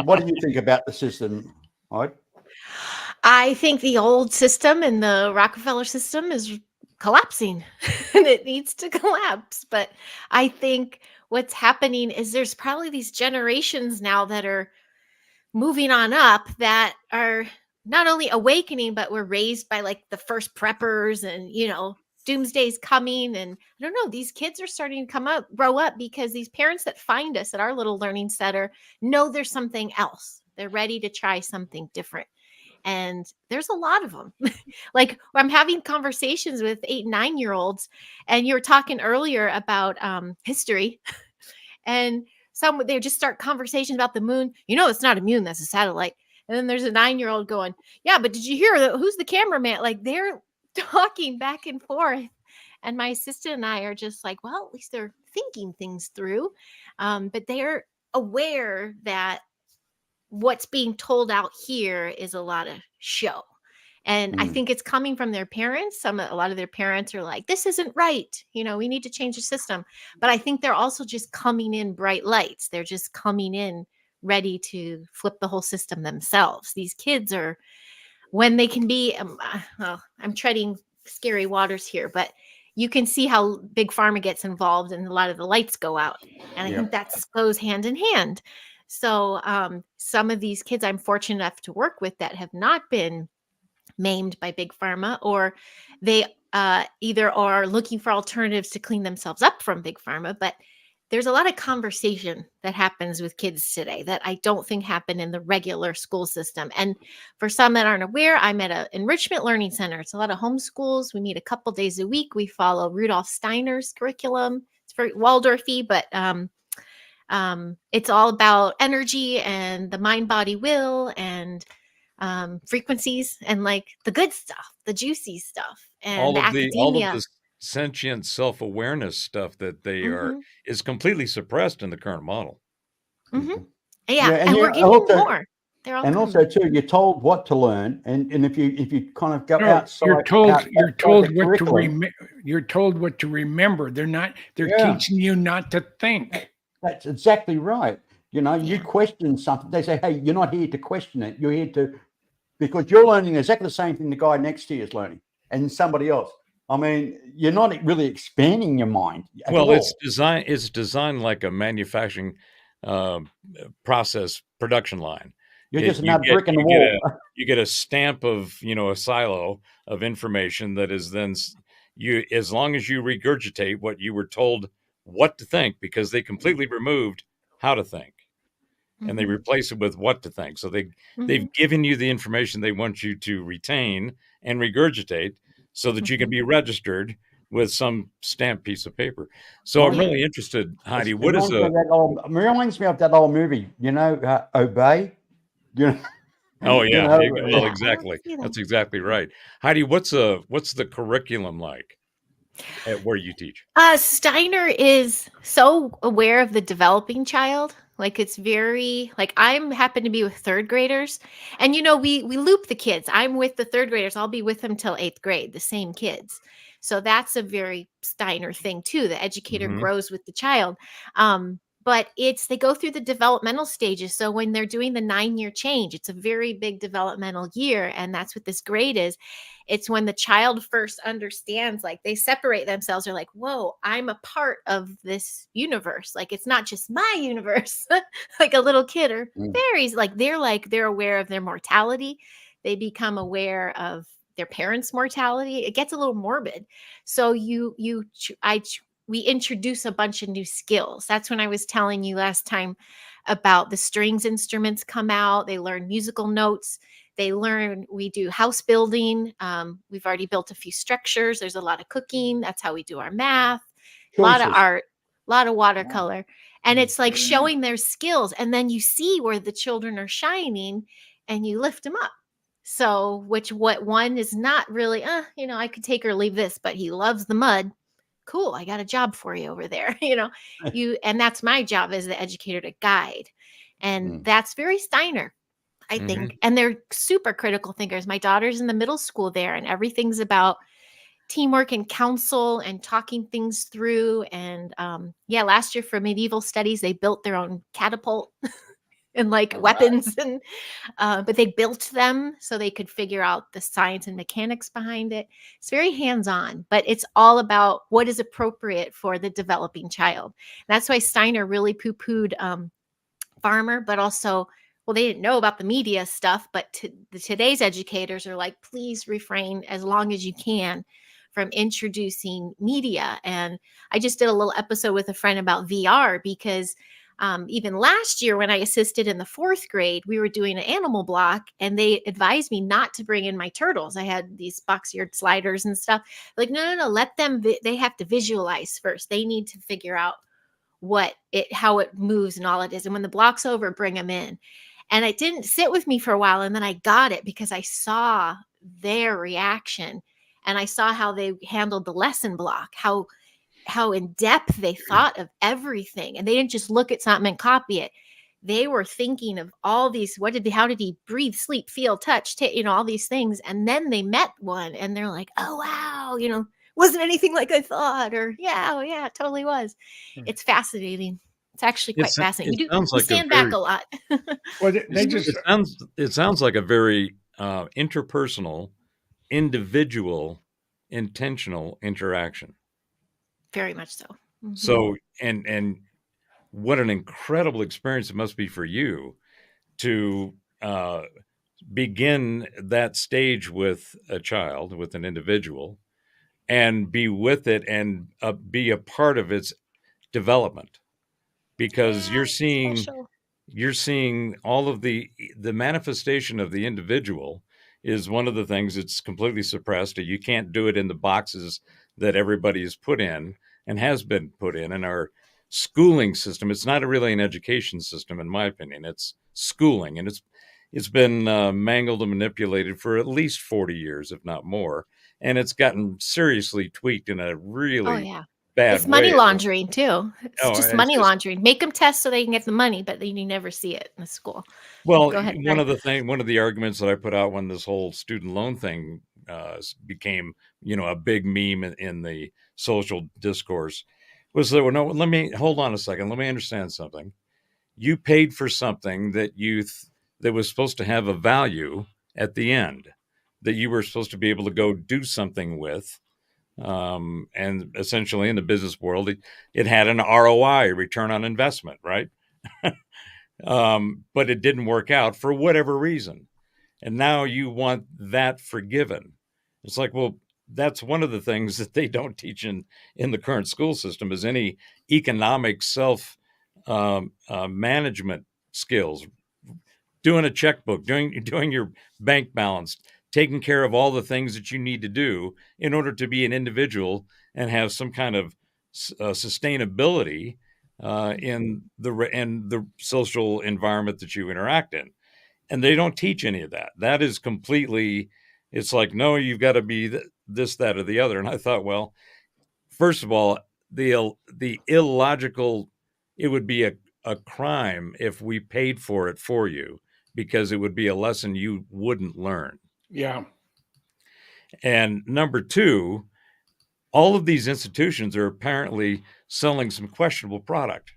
What do you think about the system, Heidi? I think the old system and the Rockefeller system is collapsing and it needs to collapse. But I think what's happening is there's probably these generations now that are moving on up that are not only awakening, but were raised by like the first preppers and, doomsday's coming. And I don't know, these kids are starting to grow up because these parents that find us at our little learning center know there's something else. They're ready to try something different. And there's a lot of them. Like I'm having conversations with 8 and 9-year-olds, and you were talking earlier about history, and they just start conversations about the moon. It's not a moon, that's a satellite. And then there's a 9-year-old going, yeah, but did you hear who's the cameraman? Like they're talking back and forth. And my assistant and I are just like, well, at least they're thinking things through. But they're aware that what's being told out here is a lot of show. And I think it's coming from their parents. A lot of their parents are like, this isn't right. We need to change the system. But I think they're also just coming in bright lights. They're just coming in ready to flip the whole system themselves. These kids are, when they can be, I'm treading scary waters here, but you can see how Big Pharma gets involved and a lot of the lights go out. And I think that goes hand in hand. So some of these kids I'm fortunate enough to work with that have not been maimed by Big Pharma, or they either are looking for alternatives to clean themselves up from Big Pharma. But there's a lot of conversation that happens with kids today that I don't think happen in the regular school system. And for some that aren't aware, I'm at an enrichment learning center. It's a lot of homeschools. We meet a couple days a week. We follow Rudolf Steiner's curriculum. It's very Waldorfy, but it's all about energy and the mind, body, will, and frequencies, and like the good stuff, the juicy stuff, and all of academia. the sentient self-awareness stuff that they is completely suppressed in the current model. Yeah, and we're getting more. And also too, you're told what to learn, and if you kind of go outside, you're told what to remember. They're teaching you not to think. That's exactly right. You question something, they say, hey, you're not here to question it. You're here because you're learning exactly the same thing the guy next to you is learning, and somebody else. I mean, you're not really expanding your mind. Well, it's designed like a manufacturing process production line. You're just another brick in the wall. You get a stamp of, a silo of information that is then as long as you regurgitate what you were told what to think, because they completely removed how to think. And they replace it with what to think. So they've given you the information they want you to retain and regurgitate so that you can be registered with some stamped piece of paper. So I'm really interested, Heidi. Reminds me of that old movie, Obey. Oh yeah. Well, exactly. That's exactly right. Heidi, what's the curriculum like? at where you teach? Steiner is so aware of the developing child. Like it's very like I'm happen to be with third graders, and we loop the kids. I'm with the third graders. I'll be with them till 8th grade, the same kids. So that's a very Steiner thing too. The educator Mhm. grows with the child. But they go through the developmental stages. So when they're doing the 9-year change, it's a very big developmental year, and that's what this grade is. It's when the child first understands, like they separate themselves. They're like, whoa, I'm a part of this universe. Like it's not just my universe, like a little kid or fairies. They're aware of their mortality. They become aware of their parents' mortality. It gets a little morbid. So we introduce a bunch of new skills. That's when I was telling you last time about the strings instruments come out. They learn musical notes. We do house building. We've already built a few structures. There's a lot of cooking. That's how we do our math. A lot of Choices. art, a lot of watercolor. And it's like Very showing their skills. And then you see where the children are shining and you lift them up. So, what one is not really, I could take or leave this, but he loves the mud. Cool, I got a job for you over there. And that's my job as the educator to guide. And that's very Steiner, I think. And they're super critical thinkers. My daughter's in the middle school there, and everything's about teamwork and counsel and talking things through. And last year for medieval studies, they built their own catapult and weapons, and but they built them so they could figure out the science and mechanics behind it. It's very hands-on, but it's all about what is appropriate for the developing child. And that's why Steiner really poo-pooed Farmer, but also, well, they didn't know about the media stuff, but today's educators are like, please refrain as long as you can from introducing media. And I just did a little episode with a friend about VR because even last year when I assisted in the 4th grade, we were doing an animal block and they advised me not to bring in my turtles. I had these box-eared sliders and stuff. Like, no, let them, they have to visualize first. They need to figure out how it moves and all it is. And when the block's over, bring them in. And it didn't sit with me for a while. And then I got it because I saw their reaction and I saw how they handled the lesson block, how in depth they thought of everything. And they didn't just look at something and copy it. They were thinking of all these, how did he breathe, sleep, feel, touch, all these things. And then they met one and they're like, oh, wow, wasn't anything like I thought, or yeah, it totally was. It's fascinating. It's actually quite fascinating. You stand back a lot. Well, they just It sounds like a very interpersonal, individual, intentional interaction. Very much so. Mm-hmm. So, and what an incredible experience it must be for you to begin that stage with a child, with an individual, and be with it and be a part of its development, because you're seeing all of the manifestation of the individual is one of the things that's completely suppressed. You can't do it in the boxes that everybody is put in and has been put in our schooling system. It's not really an education system, in my opinion. It's schooling, and it's been mangled and manipulated for at least 40 years, if not more. And it's gotten seriously tweaked in a really bad it's money way. Laundering too. It's money laundering. Make them test so they can get the money, but then you never see it in the school. Well, go ahead. One of the arguments that I put out when this whole student loan thing became, a big meme in the social discourse was that, no, let me hold on a second. Let me understand something. You paid for something that that was supposed to have a value at the end, that you were supposed to be able to go do something with. And essentially in the business world, it had an ROI, return on investment, right? But it didn't work out for whatever reason. And now you want that forgiven. It's like, well, that's one of the things that they don't teach in the current school system is any economic self management skills, doing a checkbook, doing your bank balance, taking care of all the things that you need to do in order to be an individual and have some kind of sustainability in the social environment that you interact in. And they don't teach any of that. That is completely, it's like, no, you've got to be this, that, or the other. And I thought, well, first of all, the illogical, it would be a crime if we paid for it for you, because it would be a lesson you wouldn't learn. Yeah. And number two, all of these institutions are apparently selling some questionable product.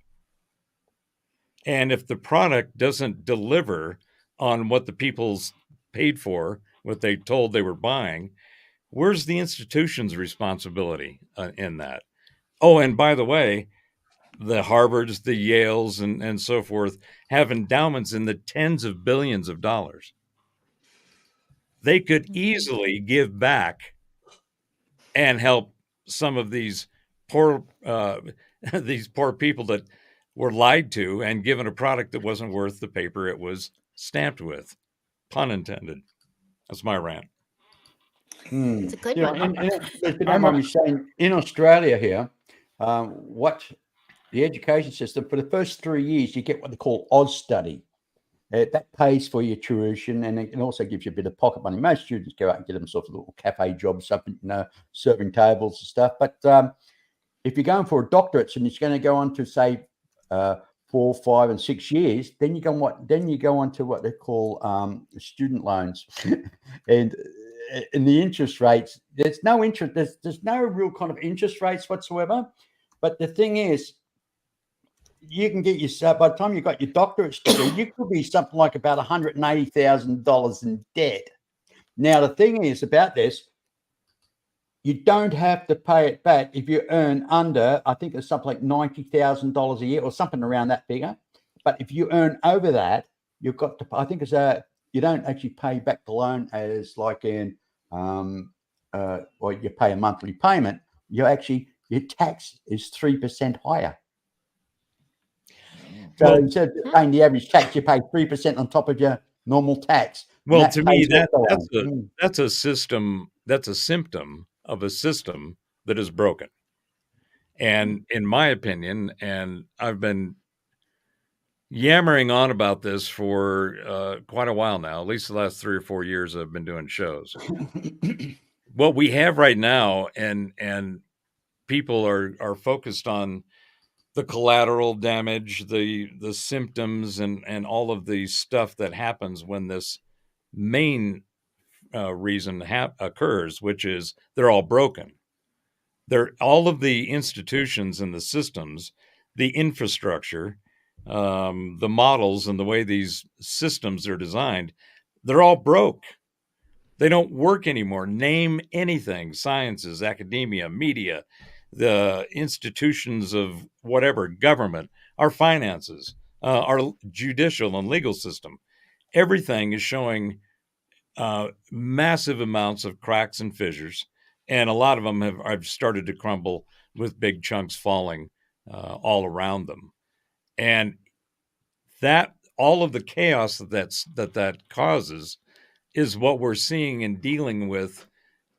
And if the product doesn't deliver on what the people's paid for, what they told they were buying, where's the institution's responsibility in that? Oh, and by the way, the Harvards, the Yales, and so forth have endowments in the tens of billions of dollars. They could easily give back and help some of these poor these poor people that were lied to and given a product that wasn't worth the paper it was stamped with. Pun intended. That's my rant. It's a good You know, one. if you don't mind me saying, in Australia here, what the education system, for the first 3 years, you get what they call Oz Study. That pays for your tuition, and it also gives you a bit of pocket money. Most students go out and get themselves a little cafe job, something, serving tables and stuff. But if you're going for a doctorate and it's going to go on to say 4, 5, and 6 years, then you go on to what they call student loans, and the interest rates. There's no interest. There's no real kind of interest rates whatsoever. But the thing is, you can get yourself, by the time you've got your doctorate degree, you could be something like about $180,000 in debt. Now, the thing is about this, you don't have to pay it back if you earn under, I think it's something like $90,000 a year or something around that figure. But if you earn over that, you've got to, I think it's you don't actually pay back the loan as like in, or you pay a monthly payment. Your tax is 3% higher. So instead of paying the average tax, you pay 3% on top of your normal tax. Well, to me, that's a system. That's a symptom of a system that is broken. And in my opinion, and I've been yammering on about this for quite a while now, at least the last 3 or 4 years I've been doing shows. What we have right now, and people are focused on the collateral damage, the symptoms, and all of the stuff that happens when this main reason occurs, which is they're all broken. They're all of the institutions and the systems, the infrastructure, the models, and the way these systems are designed, they're all broke. They don't work anymore. Name anything: sciences, academia, media, the institutions of whatever, government, our finances, our judicial and legal system. Everything is showing massive amounts of cracks and fissures, and a lot of them have started to crumble with big chunks falling all around them. And that all of the chaos that causes is what we're seeing and dealing with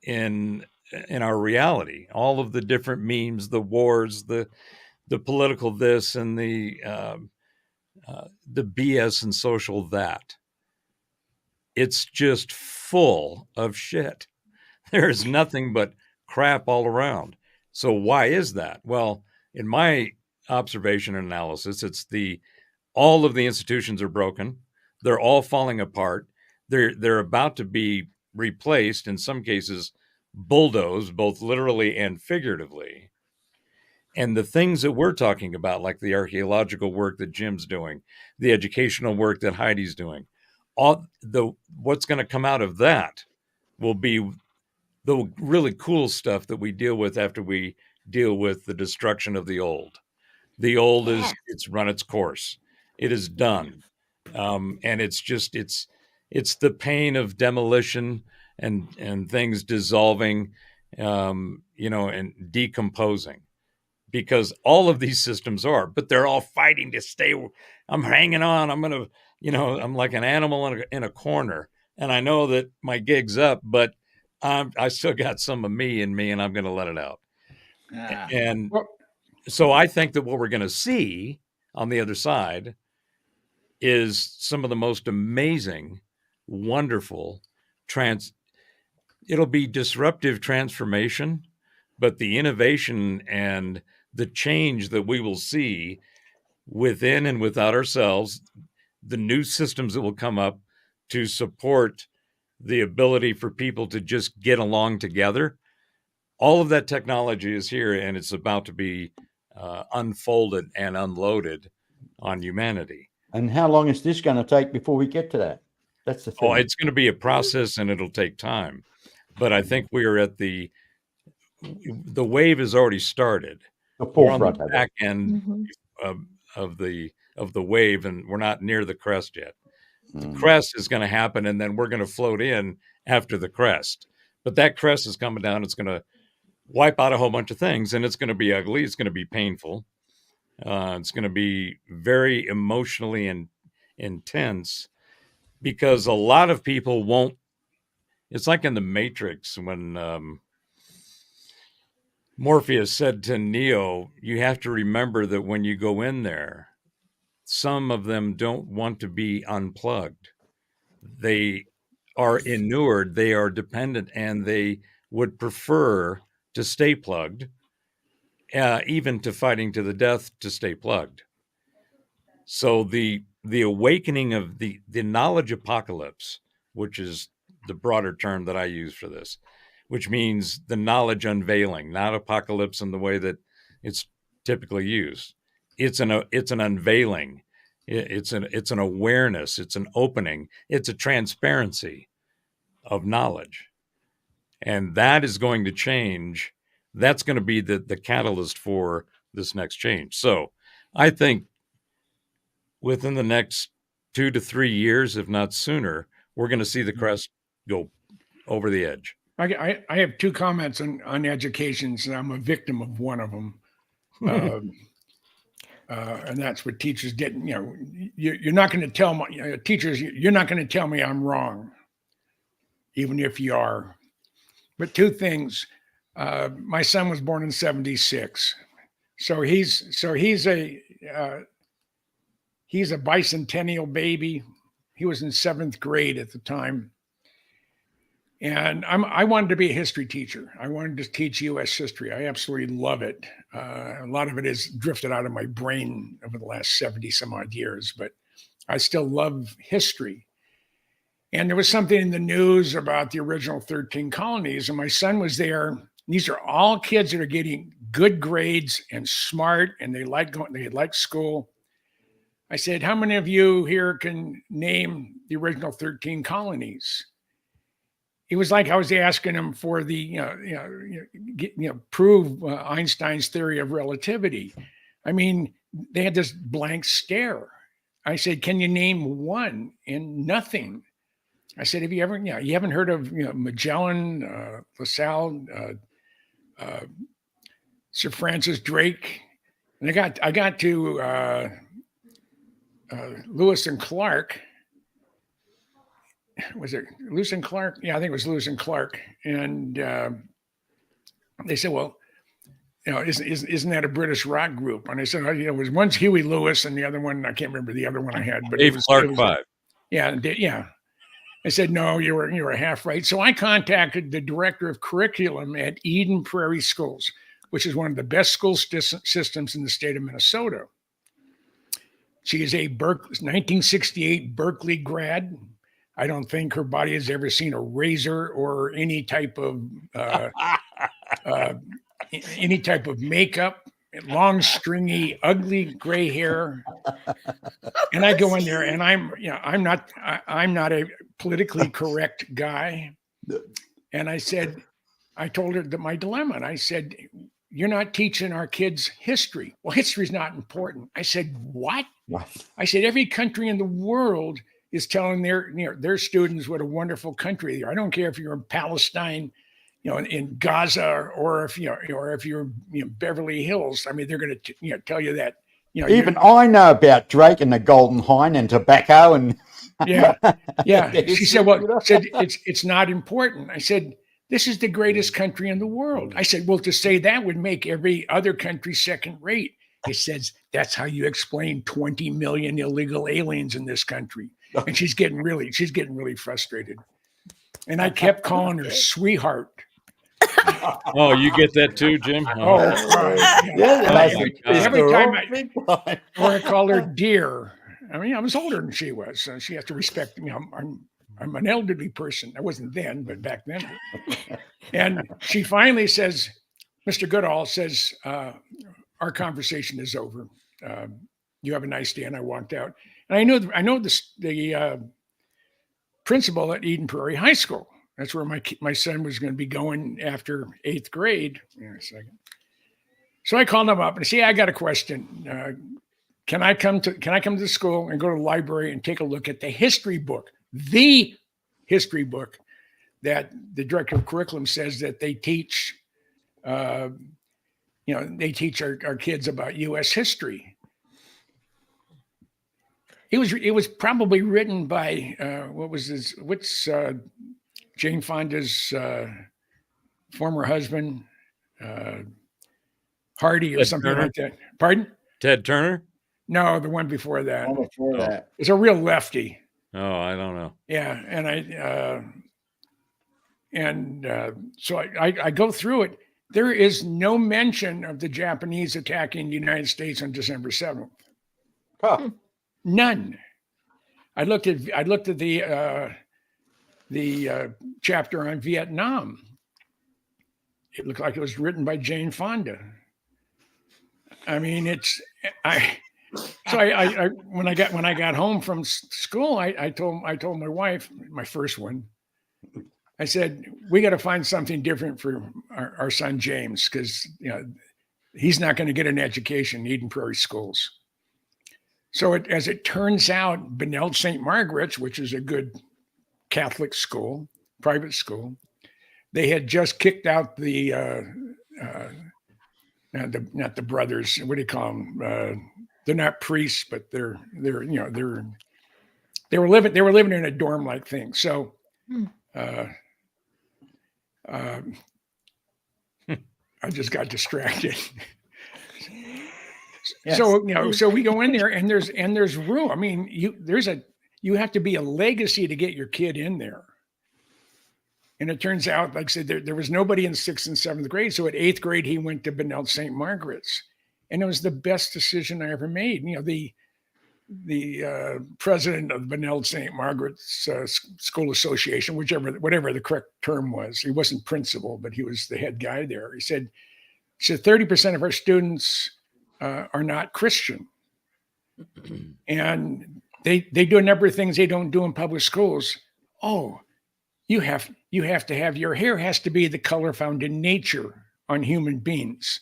in our reality. All of the different memes, the wars, the political this, and the BS and social that. It's just full of shit. There's nothing but crap all around. So why is that? Well, in my observation and analysis, it's all of the institutions are broken. They're all falling apart. They're about to be replaced, in some cases bulldozed, both literally and figuratively. And the things that we're talking about, like the archaeological work that Jim's doing, the educational work that Heidi's doing, what's going to come out of that will be the really cool stuff that we deal with after we deal with the destruction of the old. The old it's run its course. It is done. And it's the pain of demolition and things dissolving, and decomposing, because all of these systems but they're all fighting to stay. I'm hanging on. I'm going to, I'm like an animal in a corner, and I know that my gig's up, but I still got some of me in me, and I'm going to let it out. And so I think that what we're going to see on the other side is some of the most amazing, wonderful it'll be disruptive transformation, but the innovation and the change that we will see within and without ourselves, the new systems that will come up to support the ability for people to just get along together. All of that technology is here, and it's about to be unfolded and unloaded on humanity. And how long is this going to take before we get to that? That's the thing. Oh, it's going to be a process, and it'll take time. But I think we are at the wave has already started. The We're on the forefront of it. back end Mhm. of the wave, and we're not near the crest yet. The Mm. crest is going to happen, and then we're going to float in after the crest. But that crest is coming down. It's going to wipe out a whole bunch of things, and it's going to be ugly. It's going to be painful. It's going to be very emotionally and intense, because a lot of people won't. It's like in the Matrix when Morpheus said to Neo, you have to remember that when you go in there, some of them don't want to be unplugged. They are inured, they are dependent, and they would prefer to stay plugged, even to fighting to the death to stay plugged. So the awakening of the knowledge apocalypse, which is the broader term that I use for this, which means the knowledge unveiling, not apocalypse in the way that it's typically used. It's an unveiling. It's an awareness. It's an opening. It's a transparency of knowledge, and that is going to change. That's going to be the catalyst for this next change. So, I think within the next 2 to 3 years, if not sooner, we're going to see the crest go over the edge. I have two comments on education, and I'm a victim of one of them. And that's what teachers get. You know, you're not going to tell my teachers, you're not going to tell me I'm wrong, even if you are. But two things. My son was born in '76, so he's a bicentennial baby. He was in 7th grade at the time. And I wanted to be a history teacher. I wanted to teach U.S. history. I absolutely love it. A lot of it has drifted out of my brain over the last 70 some odd years, but I still love history. And there was something in the news about the original 13 colonies, and my son was there. These are all kids that are getting good grades and smart, and they like school. I said, how many of you here can name the original 13 colonies? It was like I was asking him for the, prove Einstein's theory of relativity. I mean, they had this blank stare. I said, can you name one? And nothing. I said, have you ever, you haven't heard of Magellan, LaSalle, Sir Francis Drake? And I got to Lewis and Clark. Was it Lewis and Clark? Yeah, I think it was Lewis and Clark. And they said, well, isn't that a British rock group? And I said, it was one's Huey Lewis and the other one, I can't remember the other one I had, but Dave Clark 5. Yeah, yeah. I said, no, you were half right. So I contacted the director of curriculum at Eden Prairie Schools, which is one of the best school systems in the state of Minnesota. She is a 1968 Berkeley grad. I don't think her body has ever seen a razor or any type of makeup. Long, stringy, ugly gray hair. And I go in there, and I'm not a politically correct guy. And I told her that my dilemma, and I said, you're not teaching our kids history. Well, history is not important. I said, what? I said, every country in the world is telling their students what a wonderful country they are. I don't care if you're in Palestine, in Gaza, or if you're Beverly Hills. I mean, they're going to tell you that. Even I know about Drake and the Golden Hind and tobacco and yeah. She said, well, it's not important. I said, this is the greatest country in the world. I said, well, to say that would make every other country second rate. It says that's how you explain 20 million illegal aliens in this country. And she's getting really frustrated. And I kept calling her sweetheart. Oh, you get that too, Jim? Oh, that's my a God. Every pissed her time off big time. or I call her dear. I mean, I was older than she was, so she has to respect me. I'm an elderly person. I wasn't then, but back then. And she finally says, Mr. Goodall says, our conversation is over. You have a nice day. And I walked out. And I know the principal at Eden Prairie High School. That's where my son was going to be going after 8th grade. Hang on a second. So I called him up and I said, I got a question. Can I come to the school and go to the library and take a look at the history book that the director of curriculum says that they teach, they teach our kids about U.S. history. It was probably written by what's Jane Fonda's former husband, Hardy or Ted something Turner? like that. Pardon? Ted Turner? No, the one before that. All before that. It's a real lefty. Oh, I don't know. Yeah, so I go through it. There is no mention of the Japanese attacking the United States on December 7th. Huh. None. I looked at the chapter on Vietnam. It looked like it was written by Jane Fonda. I mean, when I got home from school, I told my wife, my first one, I said, we got to find something different for our son James, because he's not going to get an education in Eden Prairie schools. So as it turns out, Benilde St. Margaret's, which is a good Catholic school, private school, they had just kicked out not the brothers. What do you call them? They're not priests, but they were living in a dorm like thing. So, I just got distracted. Yes. So we go in there and there's room. I mean, you have to be a legacy to get your kid in there. And it turns out, like I said, there was nobody in 6th and 7th grade. So at 8th grade, he went to Benilde St. Margaret's, and it was the best decision I ever made. The president of Benilde St. Margaret's School Association, whatever the correct term was, he wasn't principal, but he was the head guy there. He said 30% of our students are not Christian, and they do a number of things they don't do in public schools. Oh, you have to have your hair has to be the color found in nature on human beings.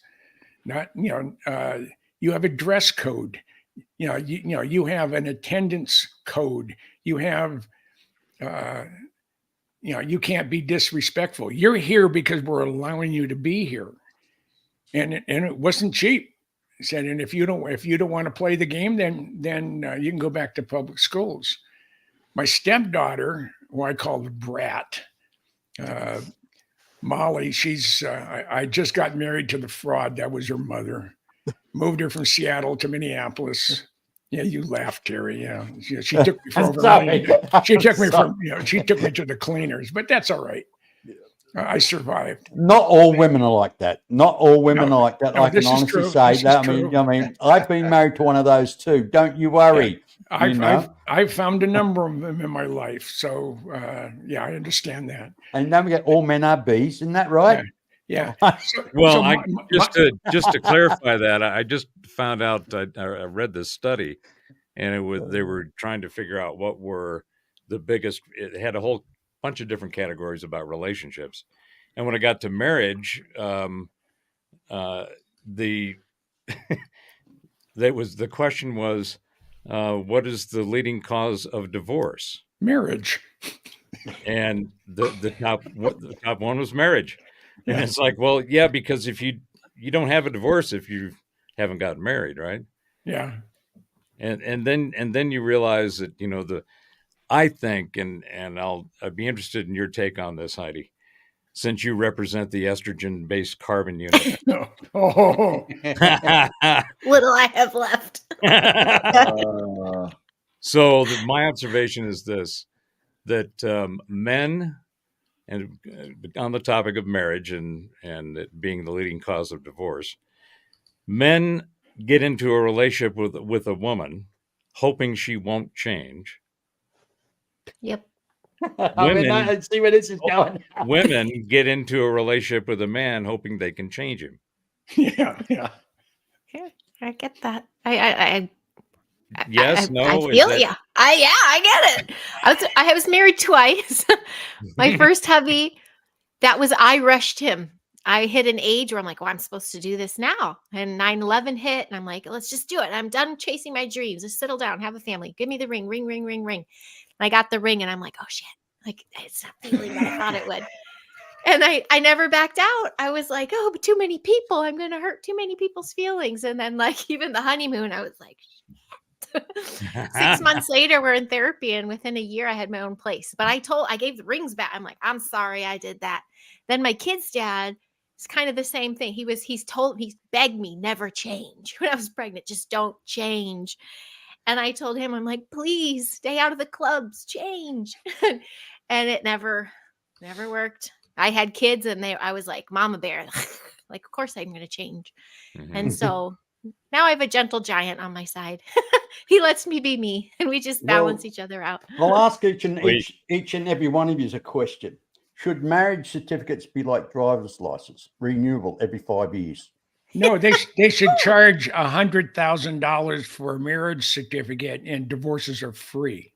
Not, you have a dress code. You have an attendance code. You have, you can't be disrespectful. You're here because we're allowing you to be here. And it wasn't cheap. He said, and if you don't want to play the game, then you can go back to public schools. My stepdaughter, who I call the brat, Molly, I just got married to the fraud. That was her mother. Moved her from Seattle to Minneapolis. Yeah, you laughed, Terry. Yeah, she took me for she took me to the cleaners, but that's all right. I survived. Not all women are like that. Not all women are like that. No, I can honestly say that. I mean, I've been married to one of those too. Don't you worry. Yeah. I've found a number of them in my life. So I understand that. And don't forget, all men are bees, isn't that right? Yeah. Well, just to clarify that, I just found out. I read this study, and they were trying to figure out what were the biggest. It had a whole bunch of different categories about relationships, and when I got to marriage, the question was, what is the leading cause of divorce? Marriage. And the top one was marriage. And it's like, well, yeah, because if you don't have a divorce if you haven't gotten married, right? Yeah. And then you realize that I think, and I'd be interested in your take on this, Heidi, since you represent the estrogen-based carbon unit. Oh. Little I have left. So my observation is this, that men and on the topic of marriage and it being the leading cause of divorce, men get into a relationship with a woman hoping she won't change. Yep. I mean, let's see where this is going. Women get into a relationship with a man hoping they can change him. Yeah. Yeah, I get that. I Yes, no, I is feel that- yeah. I get it. I was married twice. My first hubby, I rushed him. I hit an age where I'm like, well, I'm supposed to do this now. And 9/11 hit, and I'm like, let's just do it. I'm done chasing my dreams. Just settle down, have a family. Give me the ring, ring, ring, ring, ring. And I got the ring, and I'm like, oh shit, like it's not feeling what I thought it would. And I never backed out. I was like, oh, but too many people. I'm going to hurt too many people's feelings. And then like even the honeymoon, I was like, 6 months later, we're in therapy, and within a year, I had my own place. But I gave the rings back. I'm like, I'm sorry, I did that. Then my kid's dad is kind of the same thing. He's begged me never change when I was pregnant. Just don't change. And I told him, I'm like, please stay out of the clubs, change. And it never worked. I had kids, and I was like, Mama Bear, like, of course I'm going to change. Mhm. And so now I have a gentle giant on my side. He lets me be me, and we just balance each other out. I'll ask each and every one of you a question. Should marriage certificates be like driver's license, renewable every 5 years? No, they should charge $100,000 for a marriage certificate, and divorces are free.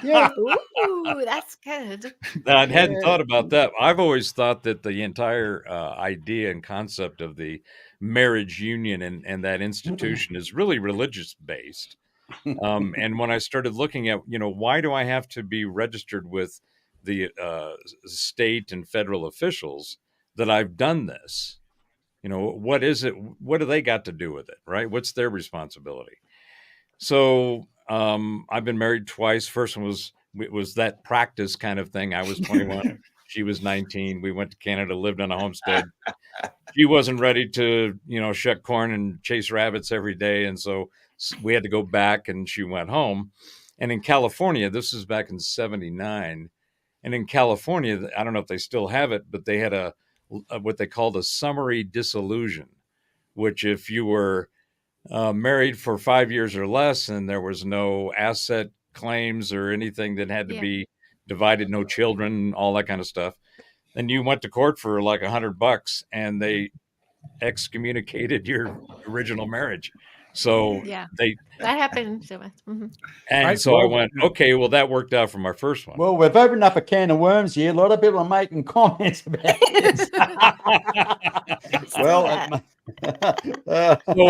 Yeah. Ooh, that's good. I hadn't thought about that. I've always thought that the entire idea and concept of the marriage union and that institution is really religious based. And when I started looking at, why do I have to be registered with the state and federal officials that I've done this? What is it? What do they got to do with it? Right? What's their responsibility? So I've been married twice. First one was that practice kind of thing. I was 21. She was 19. We went to Canada, lived on a homestead. She wasn't ready to, shuck corn and chase rabbits every day. And so we had to go back, and she went home. And in California, this is back in 79. And in California, I don't know if they still have it, but they had what they called a summary dissolution, which if you were married for 5 years or less and there was no asset claims or anything that had to be divided, no children, all that kind of stuff, then you went to court for like $100 and they excommunicated your original marriage. So that happened to us. Mm-hmm. And so I went, okay, well, that worked out from our first one. Well, we've opened up a can of worms here. A lot of people are making comments about this. So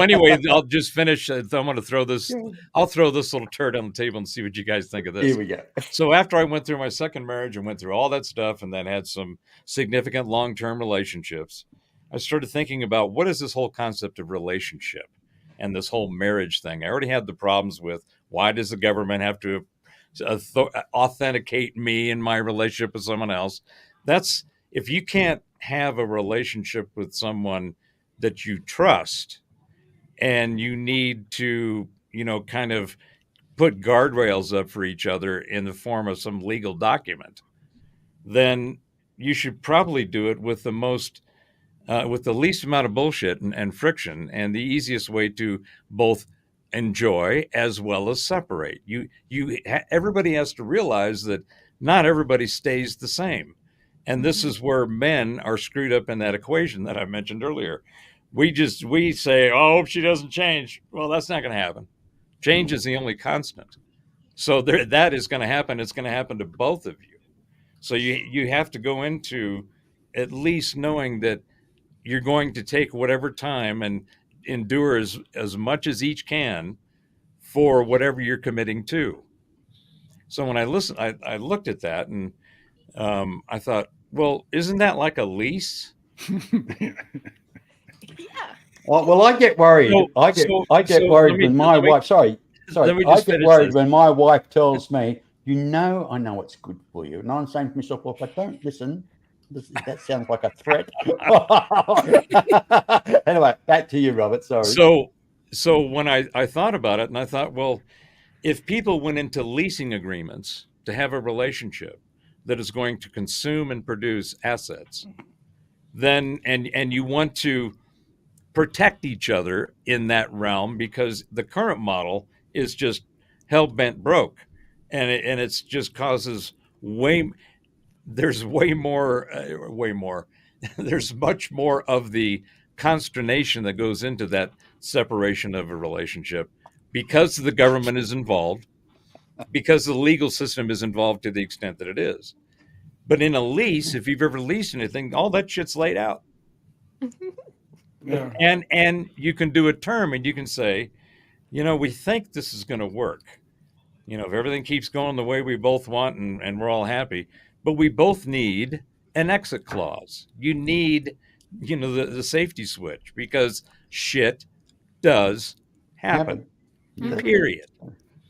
anyway, I'll just finish. I'm going to throw this. I'll throw this little turd on the table and see what you guys think of this. Here we go. So after I went through my second marriage and went through all that stuff and then had some significant long-term relationships, I started thinking about what is this whole concept of relationship and this whole marriage thing. I already had the problems with why does the government have to authenticate me in my relationship with someone else? That's if you can't have a relationship with someone that you trust and you need to, kind of put guardrails up for each other in the form of some legal document, then you should probably do it with the least amount of bullshit and friction, and the easiest way to both enjoy as well as separate. Everybody has to realize that not everybody stays the same. And this is where men are screwed up in that equation that I mentioned earlier. We say, oh, she doesn't change. Well, that's not going to happen. Change is the only constant. So that is going to happen. It's going to happen to both of you. So you have to go into at least knowing that you're going to take whatever time and endure as much as each can for whatever you're committing to. So when I listened, I looked at that and I thought, well, isn't that like a lease? Well, I get worried. I get worried when my wife. Sorry. I get worried when my wife tells me, I know it's good for you, and I'm saying to myself, well, if I don't listen, that sounds like a threat. Anyway, back to you, Robert. Sorry. So when I thought about it, and I thought, well, if people went into leasing agreements to have a relationship, that is going to consume and produce assets, then and you want to protect each other in that realm, because the current model is just hell bent broke, and it's just causes there's way more there's much more of the consternation that goes into that separation of a relationship, because the government is involved, because the legal system is involved to the extent that it is. But in a lease, if you've ever leased anything, all that shit's laid out. Yeah. And you can do a term and you can say, we think this is going to work. If everything keeps going the way we both want and we're all happy, but we both need an exit clause. You need, the safety switch, because shit does happen. Yeah. Period.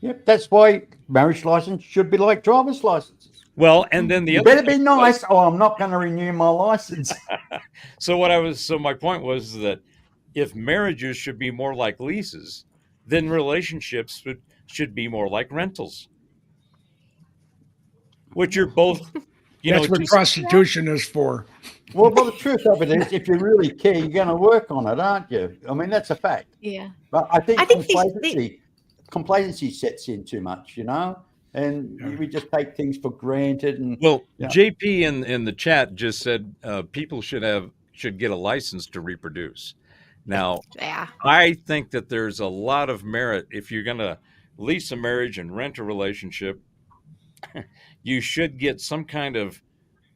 Yep. That's why marriage license should be like driver's licenses. Well, and then the You other better be thing nice. I'm not going to renew my license. So my point was that if marriages should be more like leases, then relationships should be more like rentals, which are both, That's what prostitution is for. Well, the truth of it is, if you really care, you're going to work on it, aren't you? I mean, that's a fact. Yeah. But I think they- complacency sets in too much, and we just take things for granted. And JP in the chat just said people should get a license to reproduce. Now, Yeah. I think that there's a lot of merit if you're going to lease a marriage and rent a relationship. You should get some kind of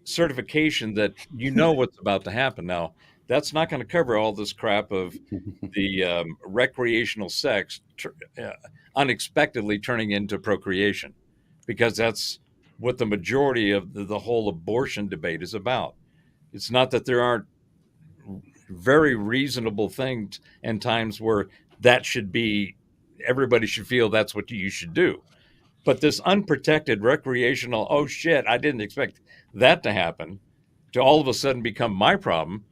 certification that what's about to happen. Now, that's not going to cover all this crap of the recreational sex unexpectedly turning into procreation, because that's what the majority of the whole abortion debate is about. It's not that there aren't very reasonable things and times where everybody should feel that's what you should do. But this unprotected recreational, oh shit, I didn't expect that to happen, to all of a sudden become my problem.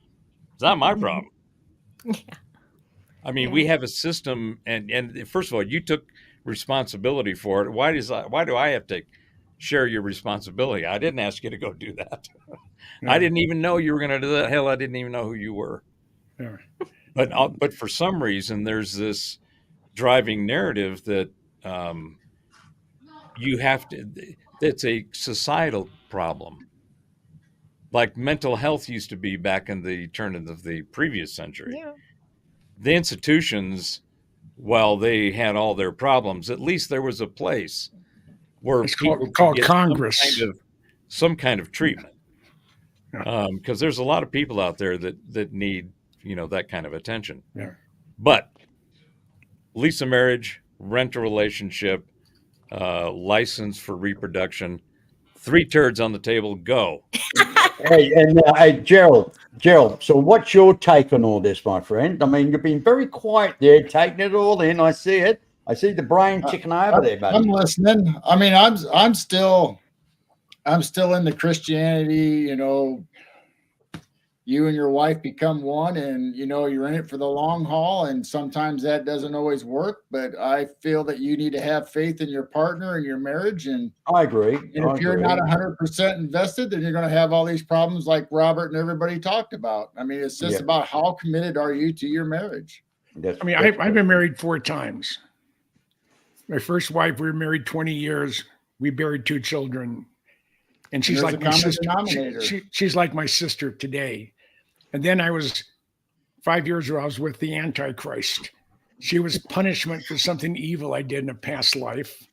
It's not my problem. Yeah. I mean, we have a system, and first of all, you took responsibility for it. Why do I have to share your responsibility? I didn't ask you to go do that. Yeah. I didn't even know you were going to do that. Hell, I didn't even know who you were. Yeah. But for some reason, there's this driving narrative that you have to. It's a societal problem, like mental health used to be back in the turn of the previous century. Yeah. The institutions, while they had all their problems, at least there was a place where It's people called could get Congress. some kind of treatment. Because there's a lot of people out there that need that kind of attention. Yeah. But lease a marriage, rent a relationship, license for reproduction, 3 turds on the table, go. Hey, Gerald. So, what's your take on all this, my friend? I mean, you've been very quiet there, taking it all in. I see it. I see the brain ticking over there, buddy. I'm listening. I mean, I'm still into Christianity. You and your wife become one, and you're in it for the long haul, and sometimes that doesn't always work, but I feel that you need to have faith in your partner and your marriage. And I agree. And if you're not 100% invested, then you're going to have all these problems like Robert and everybody talked about. I mean, it's just about how committed are you to your marriage. I've been married 4 times. My first wife, we were married 20 years. We buried 2 children. And she's like my sister. She's like my sister today. And then I was 5 years ago, I was with the Antichrist. She was punishment for something evil I did in a past life.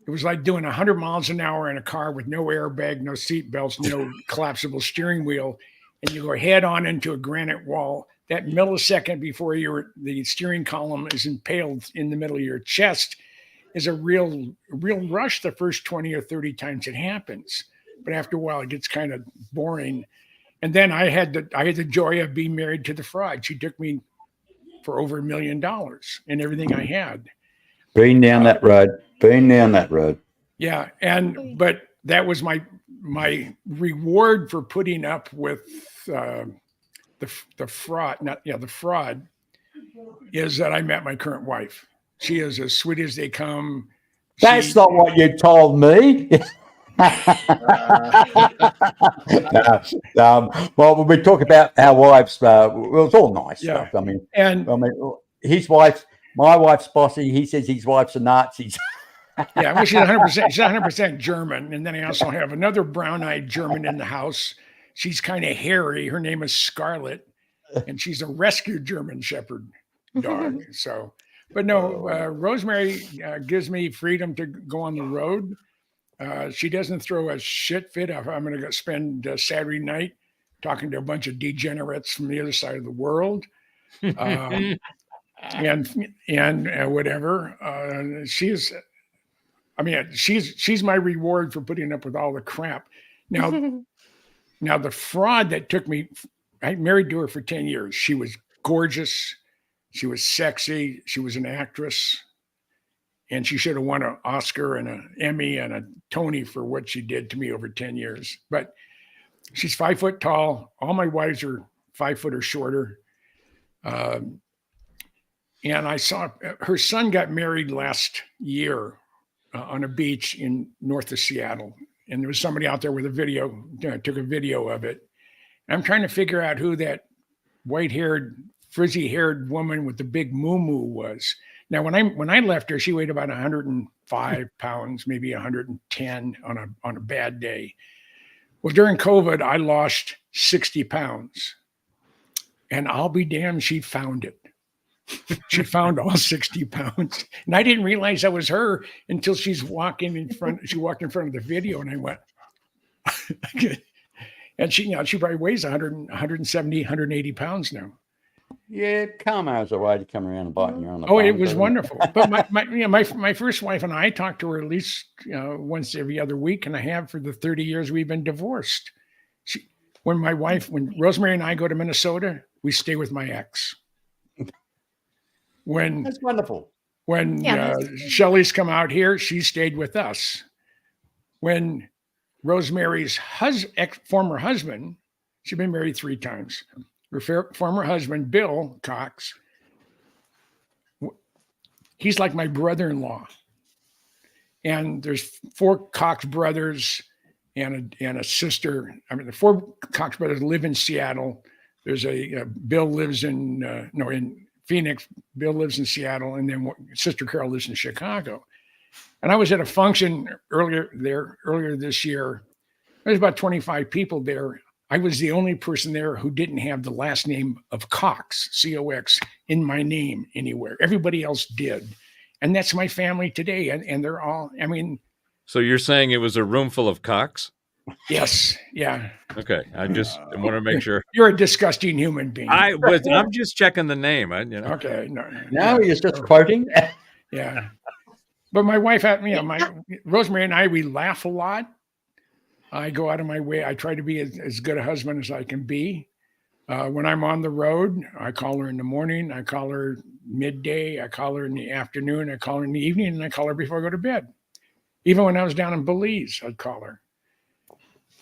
It was like doing 100 miles an hour in a car with no airbag, no seat belts, no collapsible steering wheel. And you go head on into a granite wall. That millisecond before the steering column is impaled in the middle of your chest is a real rush the first 20 or 30 times it happens. But after a while, it gets kind of boring. And then I had the joy of being married to the fraud. She took me for over $1 million and everything I had. Been down that road. Yeah, but that was my reward for putting up with the fraud. The fraud is that I met my current wife. She is as sweet as they come. That's not what you told me. Well, we talk about our wives. Well, it's all nice Yeah. stuff. And His wife, my wife's bossy. He says his wife's a Nazi. yeah, well, she's 100%. She's 100% German, and then I also have another brown-eyed German in the house. She's kind of hairy. Her name is Scarlet, and she's a rescue German Shepherd dog. So, but no, Rosemary gives me freedom to go on the road. She doesn't throw a shit fit if I'm going to go spend Saturday night talking to a bunch of degenerates from the other side of the world. And whatever. She's my reward for putting up with all the crap. Now the fraud that took me, I married to her for 10 years. She was gorgeous. She was sexy. She was an actress. And she should have won an Oscar and an Emmy and a Tony for what she did to me over 10 years. But she's 5 foot tall. All my wives are 5 foot or shorter. And I saw her son got married last year on a beach in north of Seattle. And there was somebody out there with a video, took a video of it. And I'm trying to figure out who that white-haired, frizzy-haired woman with the big moo-moo was. Now, when I left her, she weighed about 105 pounds, maybe 110 on a bad day. Well, during COVID, I lost 60 pounds. And I'll be damned, she found it. She found all 60 pounds. And I didn't realize that was her until she walked in front of the video, and I went, and she probably weighs 170, 180 pounds now. Yeah, karma's a way to come around and bite you on the Oh, bum, it was doesn't wonderful. But my first wife and I talk to her at least once every other week, and I have for the 30 years we've been divorced. When Rosemary and I go to Minnesota, we stay with my ex. That's wonderful. When Shelley's come out here, she stayed with us. When Rosemary's former husband, she'd been married 3 times. Her former husband, Bill Cox, he's like my brother-in-law. And there's 4 Cox brothers and a sister. I mean, the 4 Cox brothers live in Seattle. There's Bill lives in Phoenix. Bill lives in Seattle, and then Sister Carol lives in Chicago. And I was at a function earlier this year. There's about 25 people there. I was the only person there who didn't have the last name of Cox, C-O-X, in my name anywhere. Everybody else did. And that's my family today. And they're all, So you're saying it was a room full of cocks? Yes. Yeah. Okay. I just want to make sure. You're a disgusting human being. I'm just checking the name. Okay. No, you're just quoting. Yeah. But my wife, Rosemary and I, we laugh a lot. I go out of my way. I try to be as good a husband as I can be. When I'm on the road, I call her in the morning. I call her midday. I call her in the afternoon. I call her in the evening, and I call her before I go to bed. Even when I was down in Belize, I'd call her.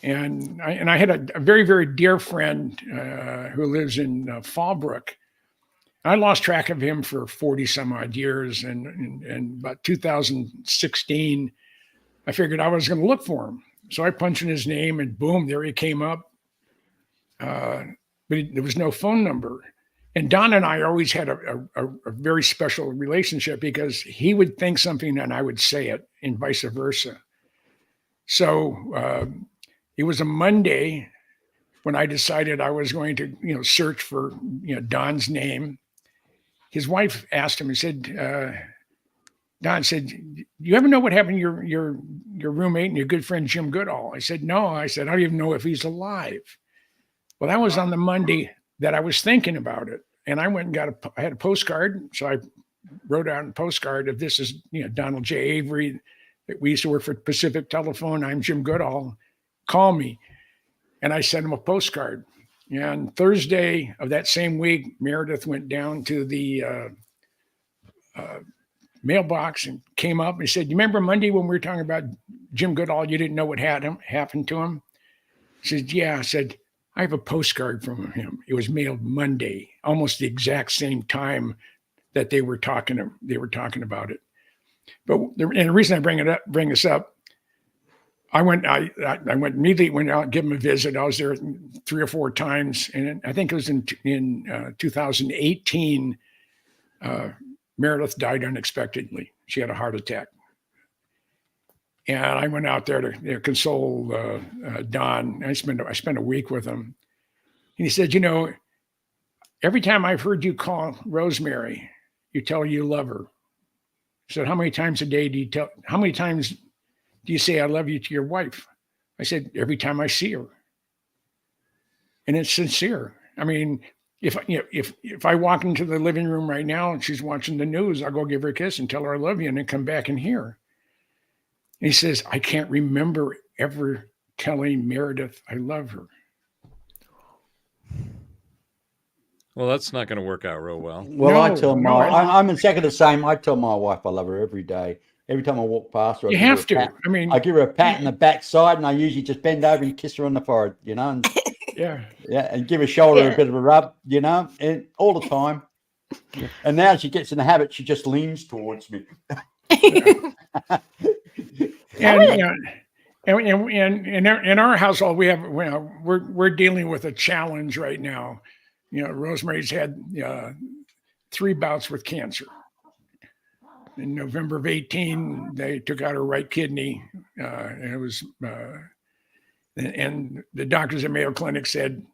And I had a very, very dear friend who lives in Fallbrook. I lost track of him for 40 some odd years. And about 2016, I figured I was going to look for him. So I punched in his name, and boom, there he came up. But there was no phone number. And Don and I always had a very special relationship because he would think something and I would say it, and vice versa. So it was a Monday when I decided I was going to, search for, Don's name. His wife asked him and said, Don said, "Do you ever know what happened to your roommate and your good friend Jim Goodall?" I said, "No." I said, "I don't even know if he's alive." Well, that was on the Monday that I was thinking about it. And I went and I had a postcard. So I wrote out a postcard of this is, Donald J. Avery. We used to work for Pacific Telephone. I'm Jim Goodall. Call me. And I sent him a postcard. And Thursday of that same week, Meredith went down to the mailbox and came up and said, "You remember Monday when we were talking about Jim Goodall? You didn't know what happened to him?" She said, "Yeah." I said, "I have a postcard from him. It was mailed Monday, almost the exact same time that they were talking about it." But the reason I bring this up, I went immediately, went out, give him a visit. I was there 3 or 4 times. And I think it was in 2018, Meredith died unexpectedly. She had a heart attack. And I went out there to console Don. I spent a week with him. And he said, every time I've heard you call Rosemary, you tell her you love her. He said, how many times a day how many times do you say I love you to your wife? I said, every time I see her. And it's sincere. I mean, if I walk into the living room right now and she's watching the news, I'll go give her a kiss and tell her I love you and then come back in here. And he says, I can't remember ever telling Meredith I love her. Well, that's not going to work out real well. Well, I tell No, I'm exactly the same. I tell my wife I love her every day. Every time I walk past her, You have to. I mean, I give her a pat in the backside, and I usually just bend over and kiss her on the forehead, and yeah, and give her shoulder a bit of a rub, and all the time. And now she gets in the habit; she just leans towards me. And in our household, we're dealing with a challenge right now. Rosemary's had 3 bouts with cancer. In November of 18, they took out her right kidney, and it was, and the doctors at Mayo Clinic said,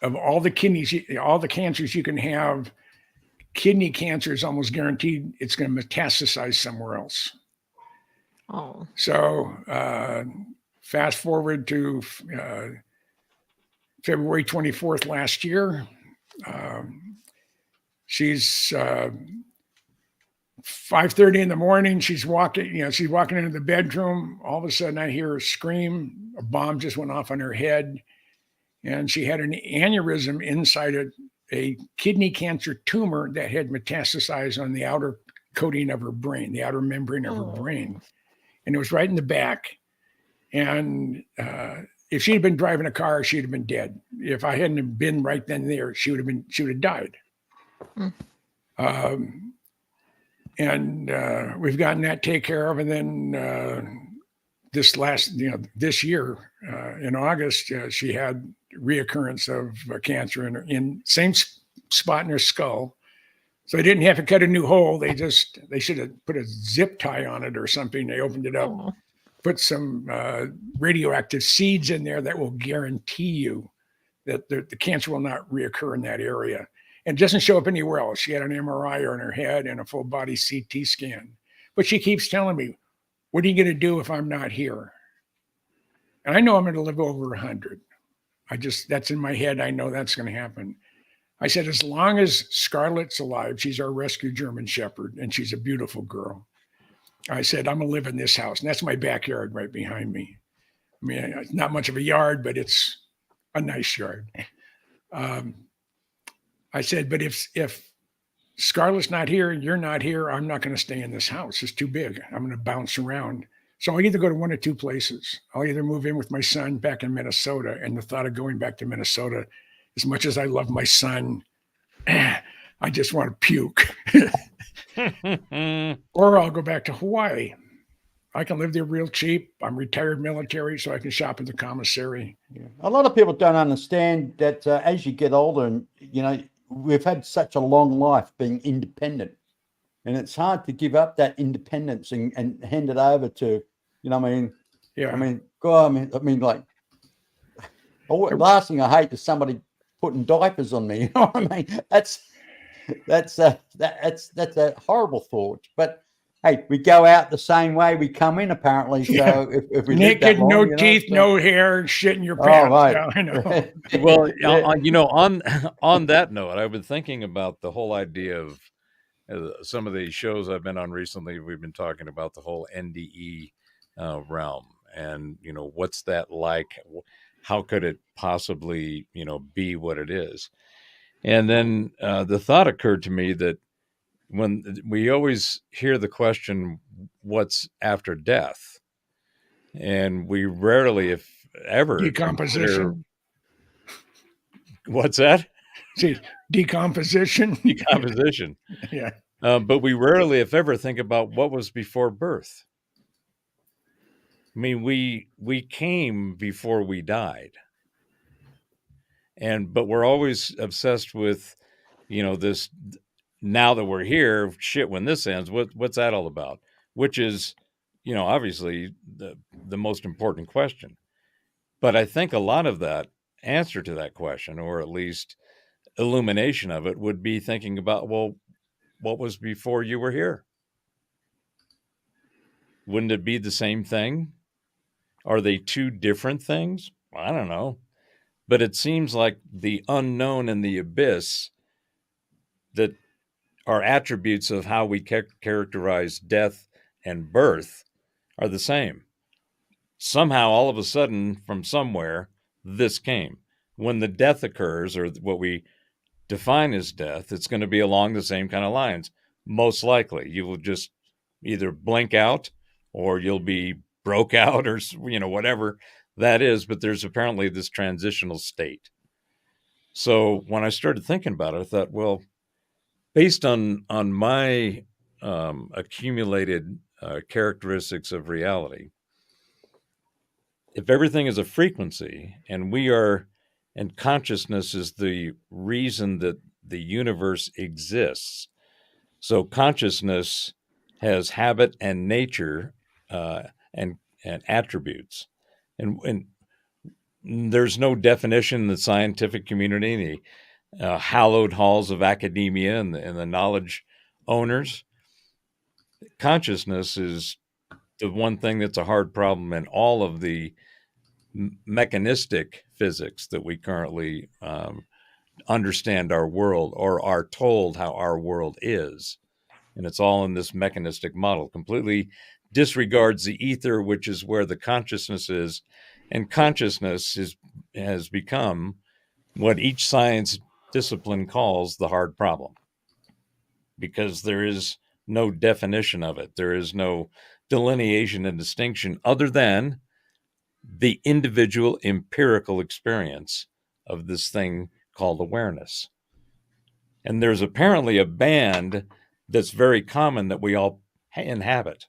of all the cancers you can have, kidney cancer is almost guaranteed it's going to metastasize somewhere else. Oh. So fast forward to February 24th last year. She's 5:30 in the morning. She's walking into the bedroom. All of a sudden I hear her scream. A bomb just went off on her head. And she had an aneurysm inside a kidney cancer tumor that had metastasized on the outer coating of her brain, the outer membrane of her brain. And it was right in the back. And if she had been driving a car, she'd have been dead. If I hadn't been right then and there, she would have died. And we've gotten that taken care of. And then this year in August, she had reoccurrence of cancer in same spot in her skull. So they didn't have to cut a new hole. They should have put a zip tie on it or something. They opened it up, put some radioactive seeds in there that will guarantee you that the cancer will not reoccur in that area. And it doesn't show up anywhere else. She had an MRI on her head and a full body CT scan. But she keeps telling me, what are you going to do if I'm not here? And I know I'm going to live over 100. That's in my head. I know that's going to happen. I said, as long as Scarlett's alive, she's our rescue German Shepherd, and she's a beautiful girl. I said, I'm going to live in this house. And that's my backyard right behind me. I mean, it's not much of a yard, but it's a nice yard. I said, but if Scarlett's not here and you're not here, I'm not going to stay in this house. It's too big. I'm going to bounce around. So I'll either go to one of 2 places. I'll either move in with my son back in Minnesota, and the thought of going back to Minnesota, as much as I love my son, I just want to puke. Or I'll go back to Hawaii. I can live there real cheap. I'm retired military, so I can shop at the commissary. Yeah. A lot of people don't understand that as you get older, and we've had such a long life being independent, and it's hard to give up that independence and hand it over to, Yeah. The last thing I hate is somebody putting diapers on me. You know what I mean? That's a horrible thought. But hey, we go out the same way we come in, apparently. So if we naked, no teeth, no hair, shit in your pants. Right. Yeah, I know. Well, on that note, I've been thinking about the whole idea of some of the shows I've been on recently. We've been talking about the whole NDE realm, and what's that like? How could it possibly be what it is? And then the thought occurred to me that when we always hear the question, what's after death? And we rarely, if ever, decomposition. What's that? See, decomposition. Decomposition. Yeah. But we rarely, if ever, think about what was before birth. I mean, we came before we died. But we're always obsessed with, this, now that we're here, shit, when this ends, what's that all about? Which is, obviously the most important question. But I think a lot of that answer to that question, or at least illumination of it, would be thinking about, well, what was before you were here? Wouldn't it be the same thing? Are they two different things? I don't know. But it seems like the unknown and the abyss that are attributes of how we characterize death and birth are the same. Somehow, all of a sudden, from somewhere, this came. When the death occurs, or what we define as death, it's going to be along the same kind of lines. Most likely, you will just either blink out, or you'll be broke out, or whatever that is. But there's apparently this transitional state. So when I started thinking about it, I thought, well, based on my accumulated characteristics of reality, if everything is a frequency, and consciousness is the reason that the universe exists. So consciousness has habit and nature, and attributes, and there's no definition in the scientific community, the hallowed halls of academia and the knowledge owners. Consciousness is the one thing that's a hard problem in all of the mechanistic physics that we currently understand our world, or are told how our world is. And it's all in this mechanistic model, completely disregards the ether, which is where the consciousness is. And consciousness has become what each science discipline calls the hard problem, because there is no definition of it. There is no delineation and distinction other than the individual empirical experience of this thing called awareness. And there's apparently a band that's very common that we all inhabit.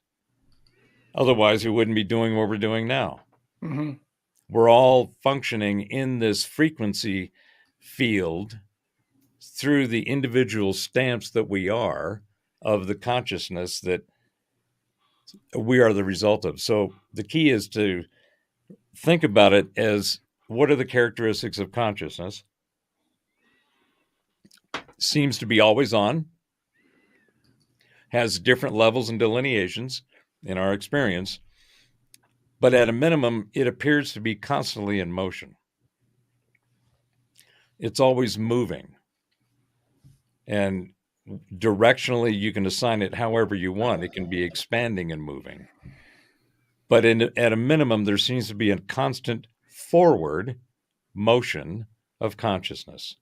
Otherwise, we wouldn't be doing what we're doing now. Mm-hmm. We're all functioning in this frequency field through the individual stamps that we are of the consciousness that we are the result of. So the key is to think about it as, what are the characteristics of consciousness? Seems to be always on, has different levels and delineations in our experience, but at a minimum, it appears to be constantly in motion. It's always moving. And directionally, you can assign it however you want. It can be expanding and moving. But at a minimum, there seems to be a constant forward motion of consciousness.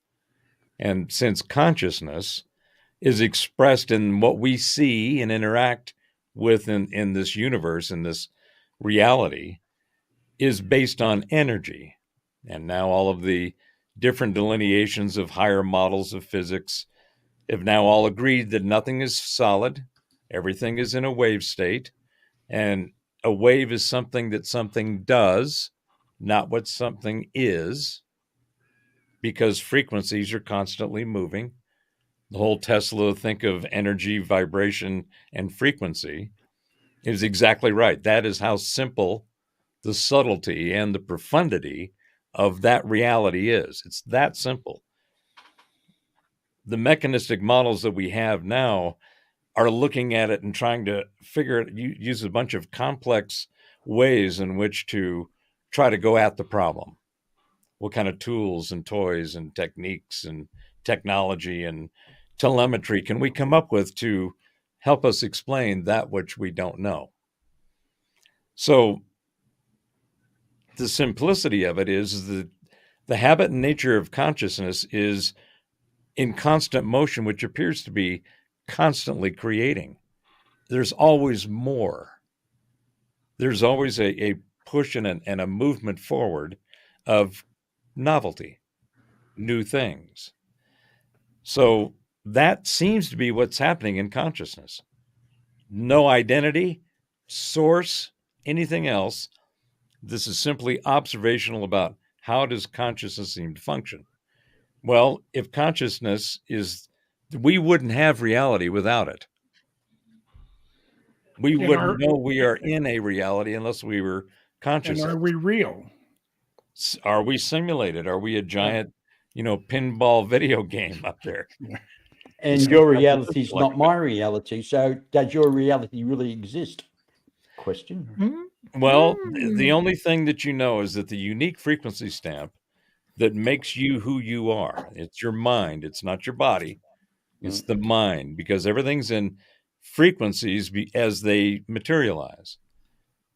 And since consciousness is expressed in what we see and interact with in this universe, in this reality, is based on energy. And now all of the different delineations of higher models of physics have now all agreed that nothing is solid. Everything is in a wave state. And a wave is something that something does, not what something is, because frequencies are constantly moving. The whole Tesla think of energy, vibration, and frequency is exactly right. That is how simple the subtlety and the profundity of that reality is. It's that simple. The mechanistic models that we have now are looking at it and trying to figure it, use a bunch of complex ways in which to try to go at the problem. What kind of tools and toys and techniques and technology and telemetry can we come up with to help us explain that which we don't know? So the simplicity of it is that the habit and nature of consciousness is in constant motion, which appears to be constantly creating. There's always more. There's always a push and a movement forward of novelty, new things. So that seems to be what's happening in consciousness. No identity, source, anything else. This is simply observational about how does consciousness seem to function. Well, if consciousness is, we wouldn't have reality without it. We wouldn't know we are in a reality unless we were conscious. And are we real? Are we simulated? Are we a giant, pinball video game up there? And your reality is not my reality. So does your reality really exist? Question. Well, the only thing that you know is that the unique frequency stamp that makes you who you are, it's your mind. It's not your body. It's the mind, because everything's in frequencies as they materialize.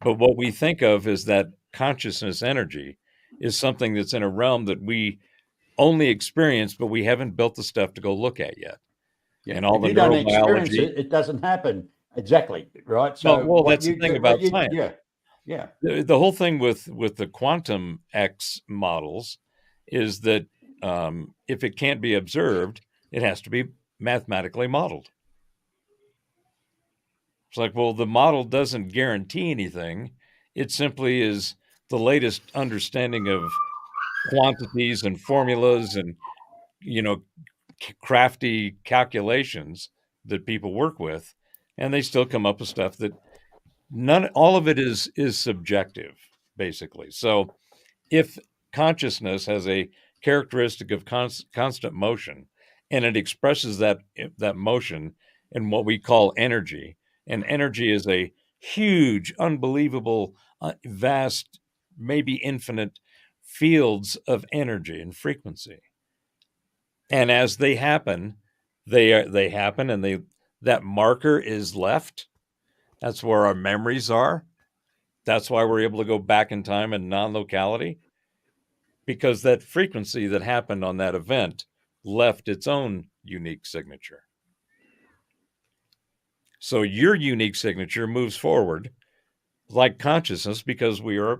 But what we think of is that consciousness energy is something that's in a realm that we only experience, but we haven't built the stuff to go look at yet. Yeah. And all if the you don't experience neurobiology, it doesn't happen. Exactly. Right. So well, that's the thing about science. Yeah. The whole thing with the quantum X models is that if it can't be observed, it has to be mathematically modeled. It's like, well, the model doesn't guarantee anything. It simply is the latest understanding of quantities and formulas and, crafty calculations that people work with. And they still come up with stuff that all of it is subjective, basically. So if consciousness has a characteristic of constant motion, and it expresses that motion in what we call energy, and energy is a huge, unbelievable, vast, maybe infinite fields of energy and frequency. And as they happen, they happen, and that marker is left. That's where our memories are. That's why we're able to go back in time and non-locality, because that frequency that happened on that event left its own unique signature. So your unique signature moves forward like consciousness, because we are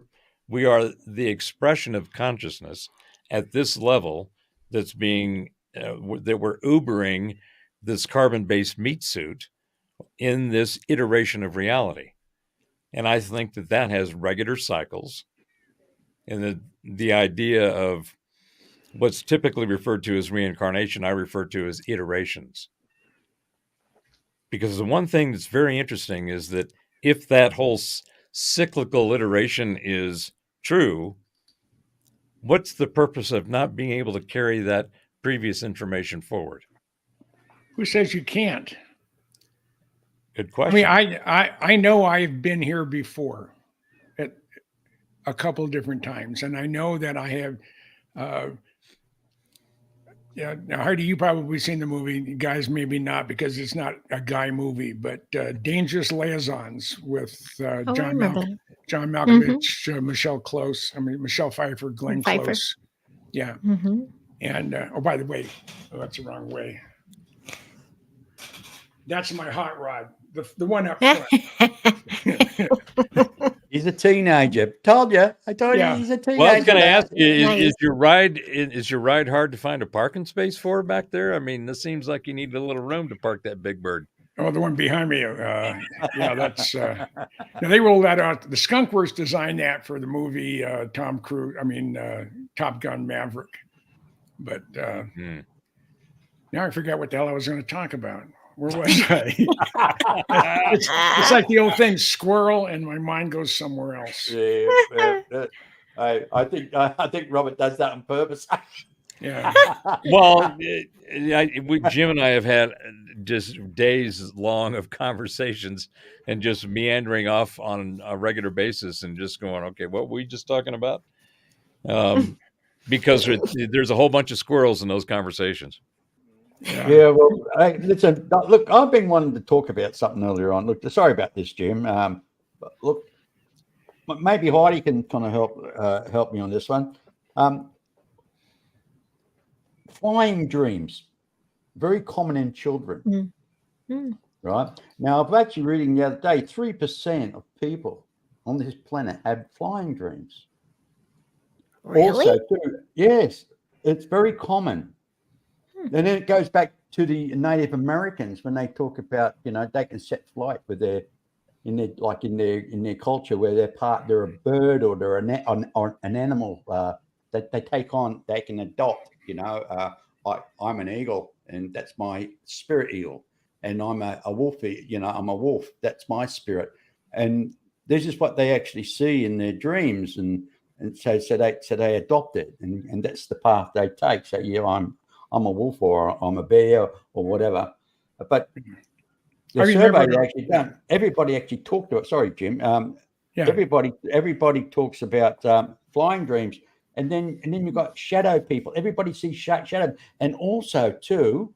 the expression of consciousness at this level that's being that we're Ubering this carbon-based meat suit in this iteration of reality. And I think that has regular cycles. And the idea of what's typically referred to as reincarnation, I refer to as iterations. Because the one thing that's very interesting is that if that whole cyclical iteration is true, what's the purpose of not being able to carry that previous information forward? Who says you can't? Good question. I mean, I know I've been here before at a couple of different times, and I know that I have. Yeah, now Heidi, you probably seen the movie. You guys, maybe not, because it's not a guy movie, but Dangerous Liaisons with John Malkovich, Michelle Pfeiffer, Glenn Close. Yeah. Mm-hmm. And by the way, that's the wrong way. That's my hot rod, the one up front. He's a teenager. I told you he's a teenager. Well, I was going to ask you, Nice. is your ride hard to find a parking space for back there? I mean, this seems like you need a little room to park that big bird. Oh, the one behind me. That's. They rolled that out. The Skunkworks designed that for the movie Top Gun Maverick. But now I forgot what the hell I was going to talk about. Where was I? it's like the old thing, squirrel, and my mind goes somewhere else. Yeah. I think Robert does that on purpose. Yeah. Well, Jim and I have had just days long of conversations and just meandering off on a regular basis and just going, okay, what were we just talking about? Because there's a whole bunch of squirrels in those conversations. Yeah, well, listen, look, I've been wanting to talk about something earlier on. Look, sorry about this, Jim. But look, maybe Heidi can kind of help me on this one. Flying dreams, very common in children, right? Now, I've actually reading the other day, 3% of people on this planet have flying dreams. Really? Also, too, yes, it's very common. And then it goes back to the Native Americans when they talk about, they can set flight with their in their culture where they're a bird or they're or an animal that they can adopt. I'm an eagle and that's my spirit eagle, and I'm a wolf. I'm a wolf. That's my spirit, and this is what they actually see in their dreams, and so they adopt it, and that's the path they take. So yeah, I'm a wolf or I'm a bear or whatever, but I the remember. survey they actually done, everybody actually talked about. Sorry, Jim. Yeah. Everybody talks about flying dreams, and then you've got shadow people. Everybody sees shadow, and also too,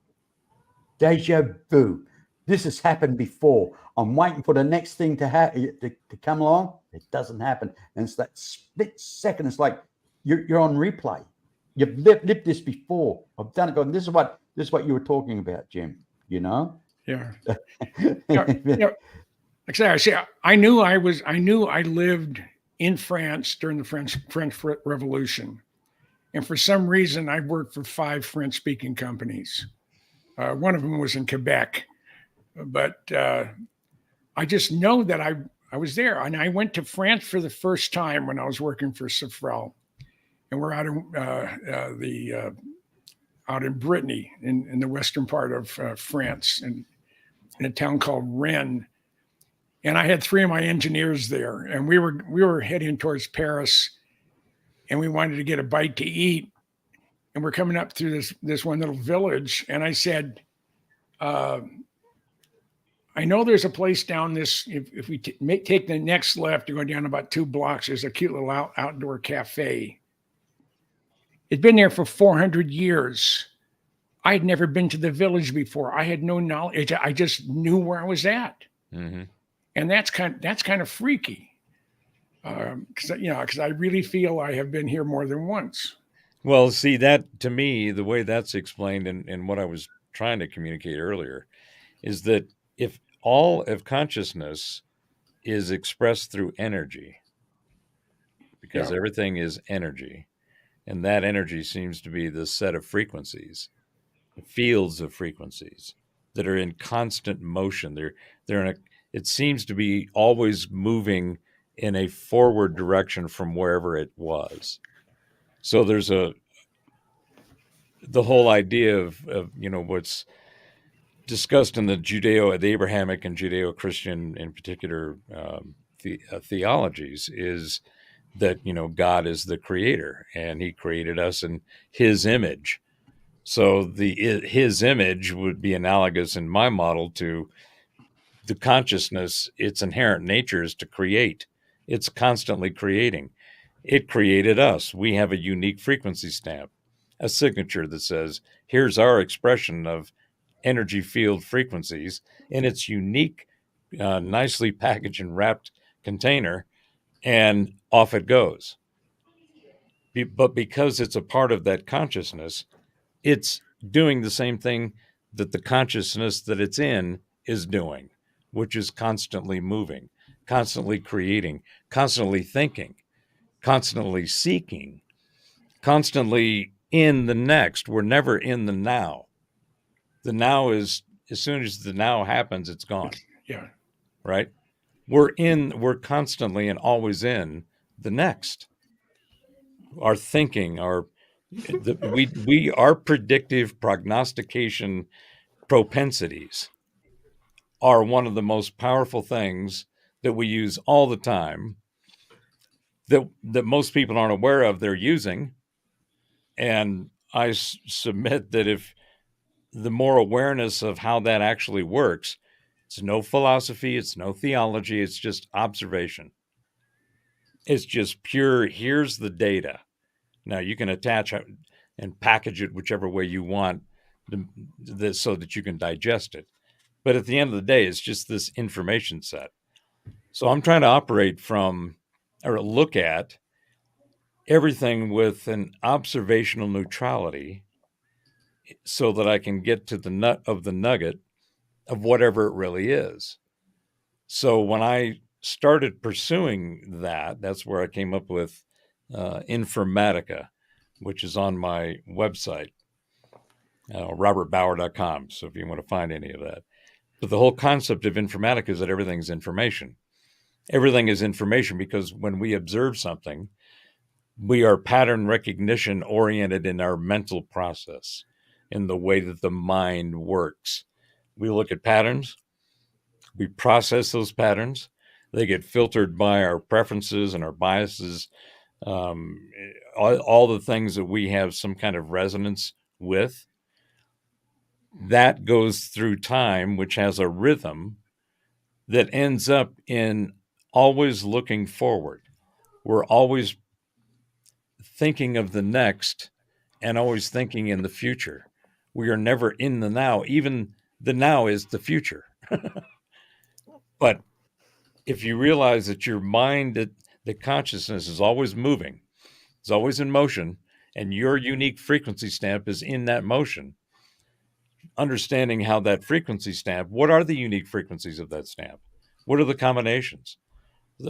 deja vu. This has happened before. I'm waiting for the next thing to come along. It doesn't happen, and it's that split second. It's like you're on replay. You've lived this before. I've done it. And this is what you were talking about, Jim. Yeah. Like I say, I knew I lived in France during the French Revolution, and for some reason, I worked for 5 French-speaking companies. One of them was in Quebec, but I just know that I was there, and I went to France for the first time when I was working for Safrel, and we're out in out in Brittany, in the western part of France, and in a town called Rennes. And I had 3 of my engineers there, and we were heading towards Paris, and we wanted to get a bite to eat. And we're coming up through this one little village, and I said, I know there's a place down this. If we take the next left, you're going down about 2 blocks. There's a cute little outdoor cafe. It'd been there for 400 years. I had never been to the village before. I had no knowledge. I just knew where I was at. Mm-hmm. And that's kind of freaky, because I really feel I have been here more than once. Well, see, that to me, the way that's explained and what I was trying to communicate earlier is that if all of consciousness is expressed through energy, because everything is energy, and that energy seems to be the set of frequencies, fields of frequencies that are in constant motion. They're in a, it seems to be always moving in a forward direction from wherever it was. So there's the whole idea of what's discussed in the Abrahamic and Judeo-Christian in particular theologies is that God is the creator and he created us in his image. So his image would be analogous in my model to the consciousness. Its inherent nature is to create. It's constantly creating. It created us. We have a unique frequency stamp, a signature that says, here's our expression of energy field frequencies in its unique, nicely packaged and wrapped container, and off it goes. But because it's a part of that consciousness, it's doing the same thing that the consciousness that it's in is doing, which is constantly moving, constantly creating, constantly thinking, constantly seeking, constantly in the next. We're never in the now. The now is, as soon as the now happens, it's gone. Yeah. Right? We're constantly and always in the next. Our thinking, our predictive prognostication propensities are one of the most powerful things that we use all the time that most people aren't aware of they're using. And I submit that if the more awareness of how that actually works, it's no philosophy, it's no theology, it's just observation. It's just pure, here's the data. Now you can attach and package it whichever way you want so that you can digest it. But at the end of the day, it's just this information set. So I'm trying to operate from, or look at everything with an observational neutrality so that I can get to the nut of the nugget of whatever it really is. So when I started pursuing that, that's where I came up with Informatica, which is on my website, robertbauer.com. So if you want to find any of that. But the whole concept of informatica is that everything's information. Everything is information because when we observe something, we are pattern recognition oriented in our mental process, in the way that the mind works. We look at patterns, we process those patterns, they get filtered by our preferences and our biases, all the things that we have some kind of resonance with. That goes through time, which has a rhythm that ends up in always looking forward. We're always thinking of the next and always thinking in the future. We are never in the now. Even the now is the future. But if you realize that your mind, the consciousness is always moving, it's always in motion, and your unique frequency stamp is in that motion, understanding how that frequency stamp, what are the unique frequencies of that stamp? What are the combinations?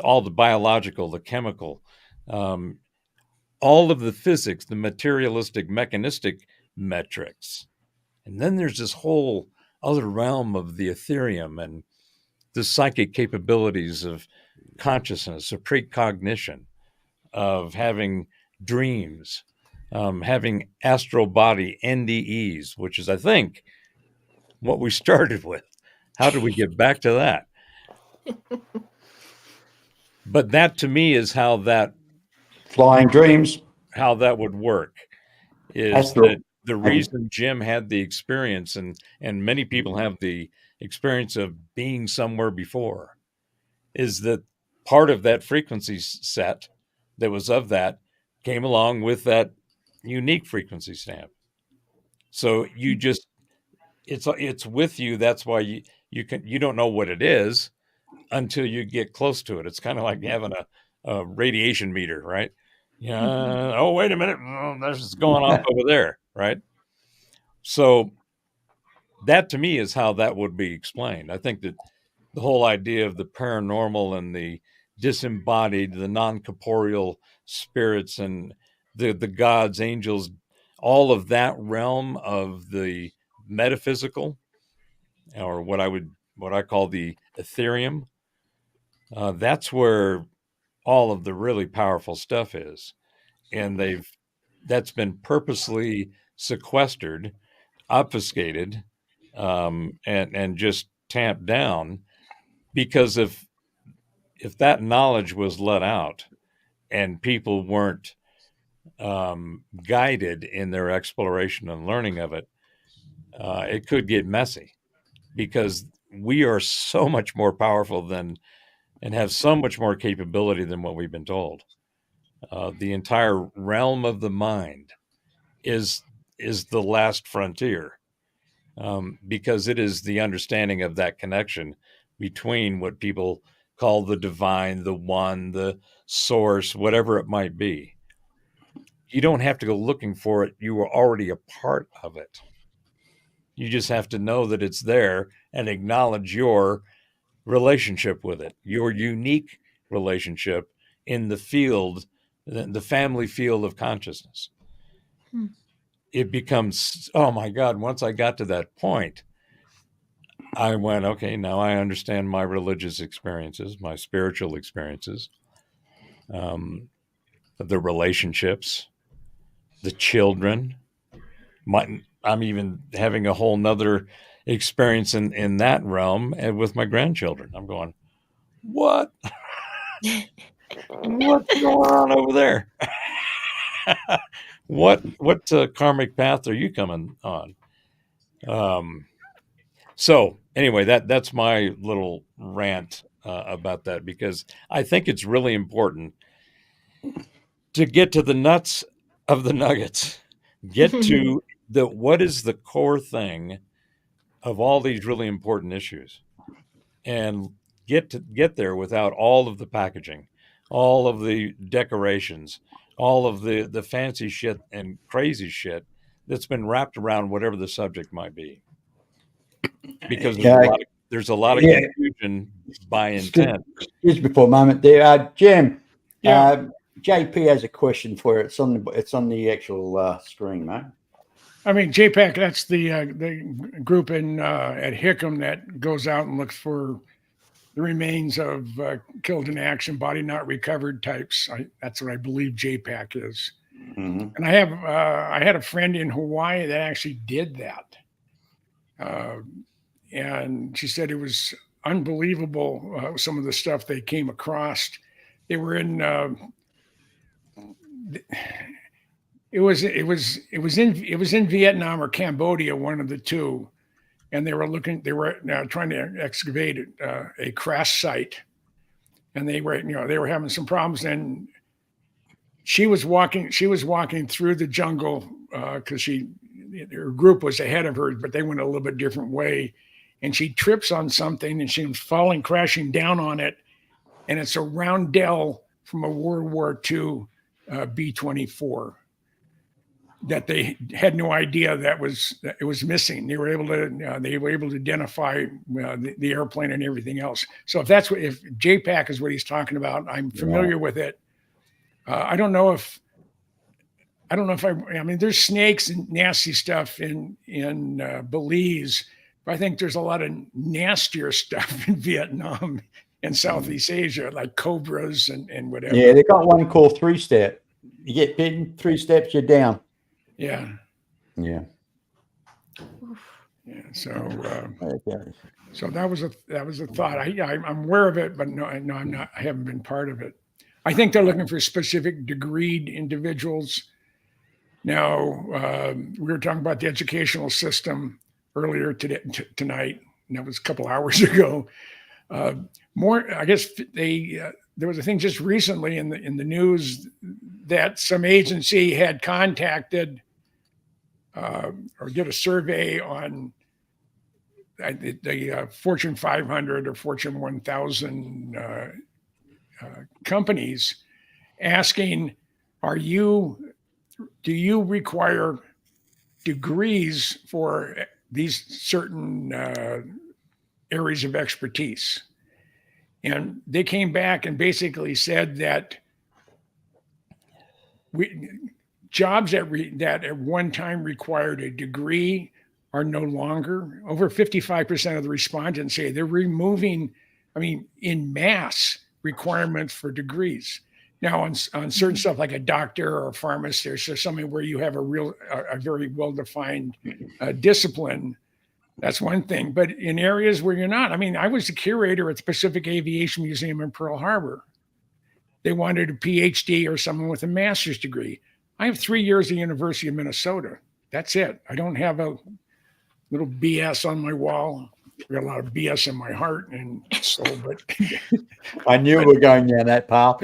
All the biological, the chemical, all of the physics, the materialistic, mechanistic metrics. And then there's this whole other realm of the ethereum and the psychic capabilities of consciousness, of precognition, of having dreams, having astral body NDEs, which is, I think, what we started with. How do we get back to that? But that to me is how that Flying dreams. how that would work. Is Astral. that the reason Jim had the experience, and many people have the experience of being somewhere before, is that part of that frequency set that was of that came along with that unique frequency stamp. So you just, it's with you. That's why you don't know what it is until you get close to it. It's kind of like having a radiation meter, right? Yeah. Oh, wait a minute. There's what's going on over there, right? So that to me is how that would be explained. I think that the whole idea of the paranormal and the disembodied, the non-corporeal spirits and the gods, angels, all of that realm of the metaphysical, or what I call the ethereum, that's where all of the really powerful stuff is. And that's been purposely sequestered, obfuscated, and just tamped down, because if that knowledge was let out and people weren't guided in their exploration and learning of it, it could get messy, because we are so much more powerful than, and have so much more capability than what we've been told. The entire realm of the mind is the last frontier, because it is the understanding of that connection between what people call the divine, the one, the source, whatever it might be. You don't have to go looking for it. You are already a part of it. You just have to know that it's there and acknowledge your relationship with it, your unique relationship in the field, the family field of consciousness. It becomes, oh my God, once I got to that point, I went, okay, now I understand my religious experiences, my spiritual experiences, the relationships, the children. I'm even having a whole nother experience in that realm with my grandchildren. I'm going, what? What's going on over there? What karmic path are you coming on? So anyway, that's my little rant about that, because I think it's really important to get to the nuts of the nuggets, get to what is the core thing of all these really important issues, and get there without all of the packaging, all of the decorations, all of the fancy shit and crazy shit that's been wrapped around whatever the subject might be. Because there's a lot of confusion by intent. Excuse me for a moment there, Jim. Yeah. JP has a question for you. It's on the actual screen, mate. I mean, JPAC, that's the group in at Hickam that goes out and looks for the remains of killed in action, body not recovered types. That's what I believe JPAC is. Mhm. And I had a friend in Hawaii that actually did that. And she said it was unbelievable, some of the stuff they came across. They were in it was in Vietnam or Cambodia, one of the two, and they were trying to excavate a crash site, and they were having some problems. And she was walking through the jungle because her group was ahead of her, but they went a little bit different way, and she trips on something and she was crashing down on it, and it's a roundel from a World War II B-24 that they had no idea it was missing. They were able to identify the airplane and everything else. So if JPAC is what he's talking about, I'm familiar with it. I don't know if I mean, there's snakes and nasty stuff in Belize, but I think there's a lot of nastier stuff in Vietnam and Southeast Asia, like cobras and whatever. Yeah, they got one called 3-step. You get bitten, 3 steps, you're down. Yeah. Yeah. Yeah. So Okay. so that was a thought. I'm aware of it, but no, I'm not. I haven't been part of it. I think they're looking for specific degreed individuals. Now, we were talking about the educational system earlier tonight, and that was a couple hours ago. I guess there was a thing just recently in the news that some agency had contacted or did a survey on the Fortune 500 or Fortune 1000 companies, asking, do you require degrees for these certain areas of expertise? And they came back and basically said that jobs that at one time required a degree are no longer. Over 55% of the respondents say they're removing, in mass, requirements for degrees. Now, on certain stuff like a doctor or a pharmacist, there's something where you have a very well-defined discipline. That's one thing. But in areas where you're not, I was the curator at the Pacific Aviation Museum in Pearl Harbor. They wanted a PhD or someone with a master's degree. I have 3 years at the University of Minnesota. That's it. I don't have a little BS on my wall. I got a lot of BS in my heart and soul, but I knew we were going down that path.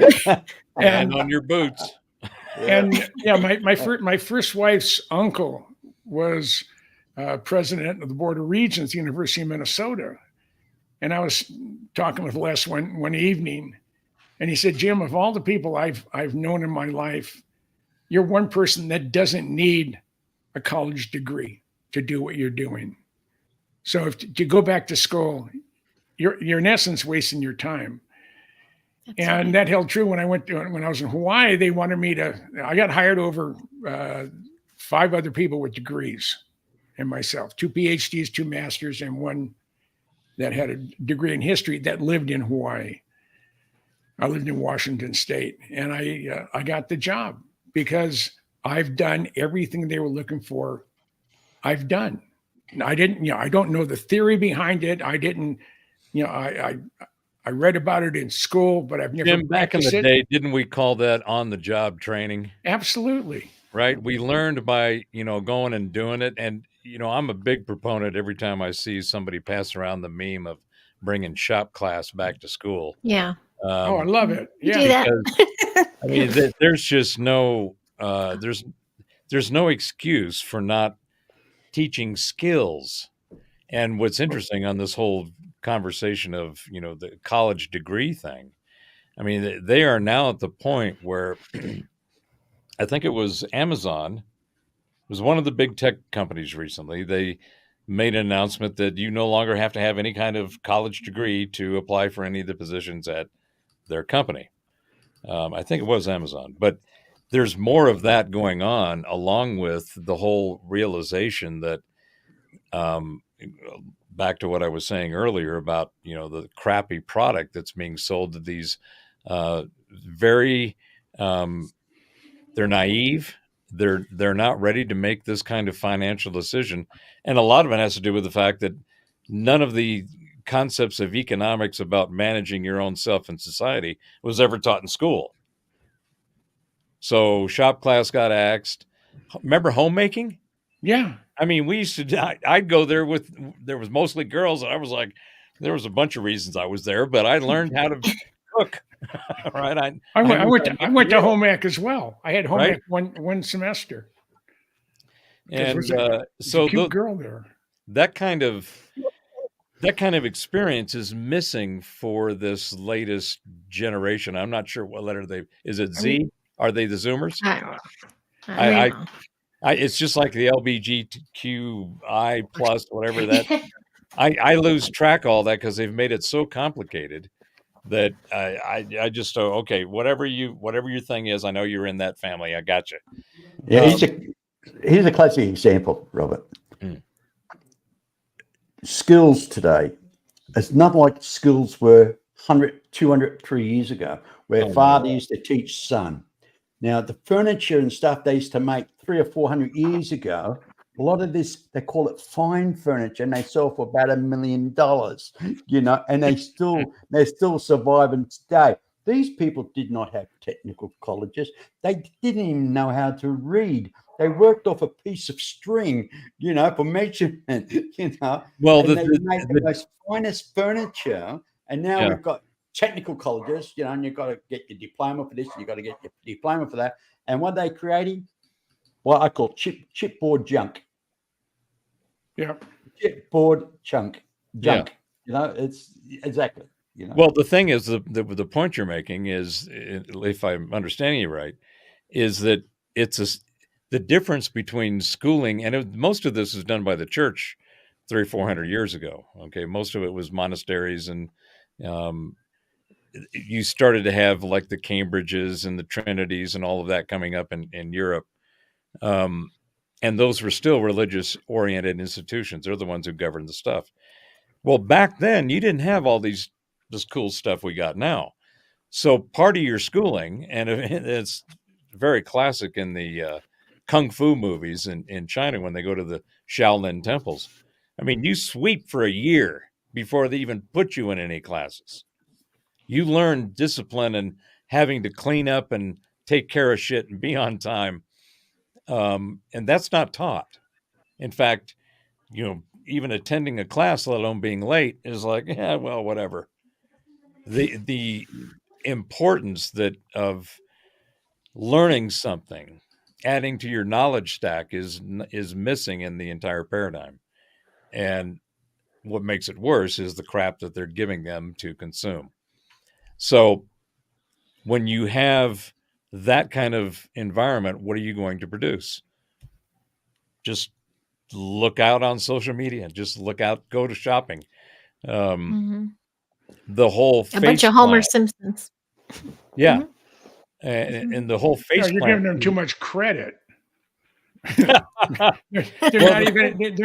And on your boots. And yeah, my first wife's uncle was president of the Board of Regents at the University of Minnesota. And I was talking with Les one evening, and he said, "Jim, of all the people I've known in my life, you're one person that doesn't need a college degree to do what you're doing. So if to go back to school, you're in essence wasting your time." And that held true when I was in Hawaii. They wanted me I got hired over 5 other people with degrees and myself, 2 PhDs, 2 masters, and one that had a degree in history that lived in Hawaii. I lived in Washington State, and I got the job because I've done everything they were looking for. I've done. I didn't, I don't know the theory behind it. I didn't, I read about it in school, but I've never. Jim, back in the day, didn't we call that on-the-job training? Absolutely. Right. We learned by, going and doing it. And, I'm a big proponent every time I see somebody pass around the meme of bringing shop class back to school. Yeah. I love it. You Yeah. do that. There's just no, there's no excuse for not teaching skills. And what's interesting on this whole conversation of, the college degree thing, they are now at the point where I think it was Amazon, was one of the big tech companies recently. They made an announcement that you no longer have to have any kind of college degree to apply for any of the positions at their company. I think it was Amazon, but there's more of that going on, along with the whole realization that, back to what I was saying earlier about, the crappy product that's being sold to these very, they're naive. They're not ready to make this kind of financial decision. And a lot of it has to do with the fact that none of the concepts of economics about managing your own self in society was ever taught in school. So shop class got axed. Remember homemaking? Yeah. I mean, we used to, I'd go there there was mostly girls. And I was like, there was a bunch of reasons I was there, but I learned how to cook. Right. I knew how went to to, I make went a to meal. home ec as well. I had home Right. ec one semester. And was a so cute girl there. that kind of experience is missing for this latest generation. I'm not sure what letter is it Z? Are they the Zoomers? I don't know. I don't know. it's just like the LBGTQI plus, whatever that. I lose track of all that because they've made it so complicated that I just okay, whatever your thing is, I know you're in that family. I got you. Yeah, here's a classic example, Robert. Mm. Skills today, it's not like skills were 100, 200, 3 years ago, where father used to teach son. Now, the furniture and stuff they used to make 300 or 400 years ago, a lot of this, they call it fine furniture, and they sell for about $1 million, and they're still surviving today. These people did not have technical colleges. They didn't even know how to read. They worked off a piece of string, for measurement, Well, and they made the most finest furniture. And now we've got technical colleges, and you've got to get your diploma for this, you've got to get your diploma for that. And what they're creating, what I call chipboard junk. Yeah. Chipboard junk. Yeah. It's exactly. Well, the thing is, the point you're making is, if I'm understanding you right, is that the difference between schooling, and most of this is done by the church 300 or 400 years ago. Okay, most of it was monasteries, and you started to have like the Cambridges and the Trinities and all of that coming up in Europe. And those were still religious oriented institutions. They're the ones who governed the stuff. Well, back then you didn't have all this cool stuff we got now. So part of your schooling, and it's very classic in the kung fu movies in China when they go to the Shaolin temples. I mean, you sweep for a year before they even put you in any classes. You learn discipline and having to clean up and take care of shit and be on time. And that's not taught. In fact, even attending a class, let alone being late, is like, yeah, well, whatever. The importance of learning something, adding to your knowledge stack is missing in the entire paradigm. And what makes it worse is the crap that they're giving them to consume. So when you have that kind of environment, what are you going to produce? Just look out on social media. Just look out, go to shopping. The whole a bunch of Homer Simpsons. Yeah. And the whole face you're giving them too much credit. They're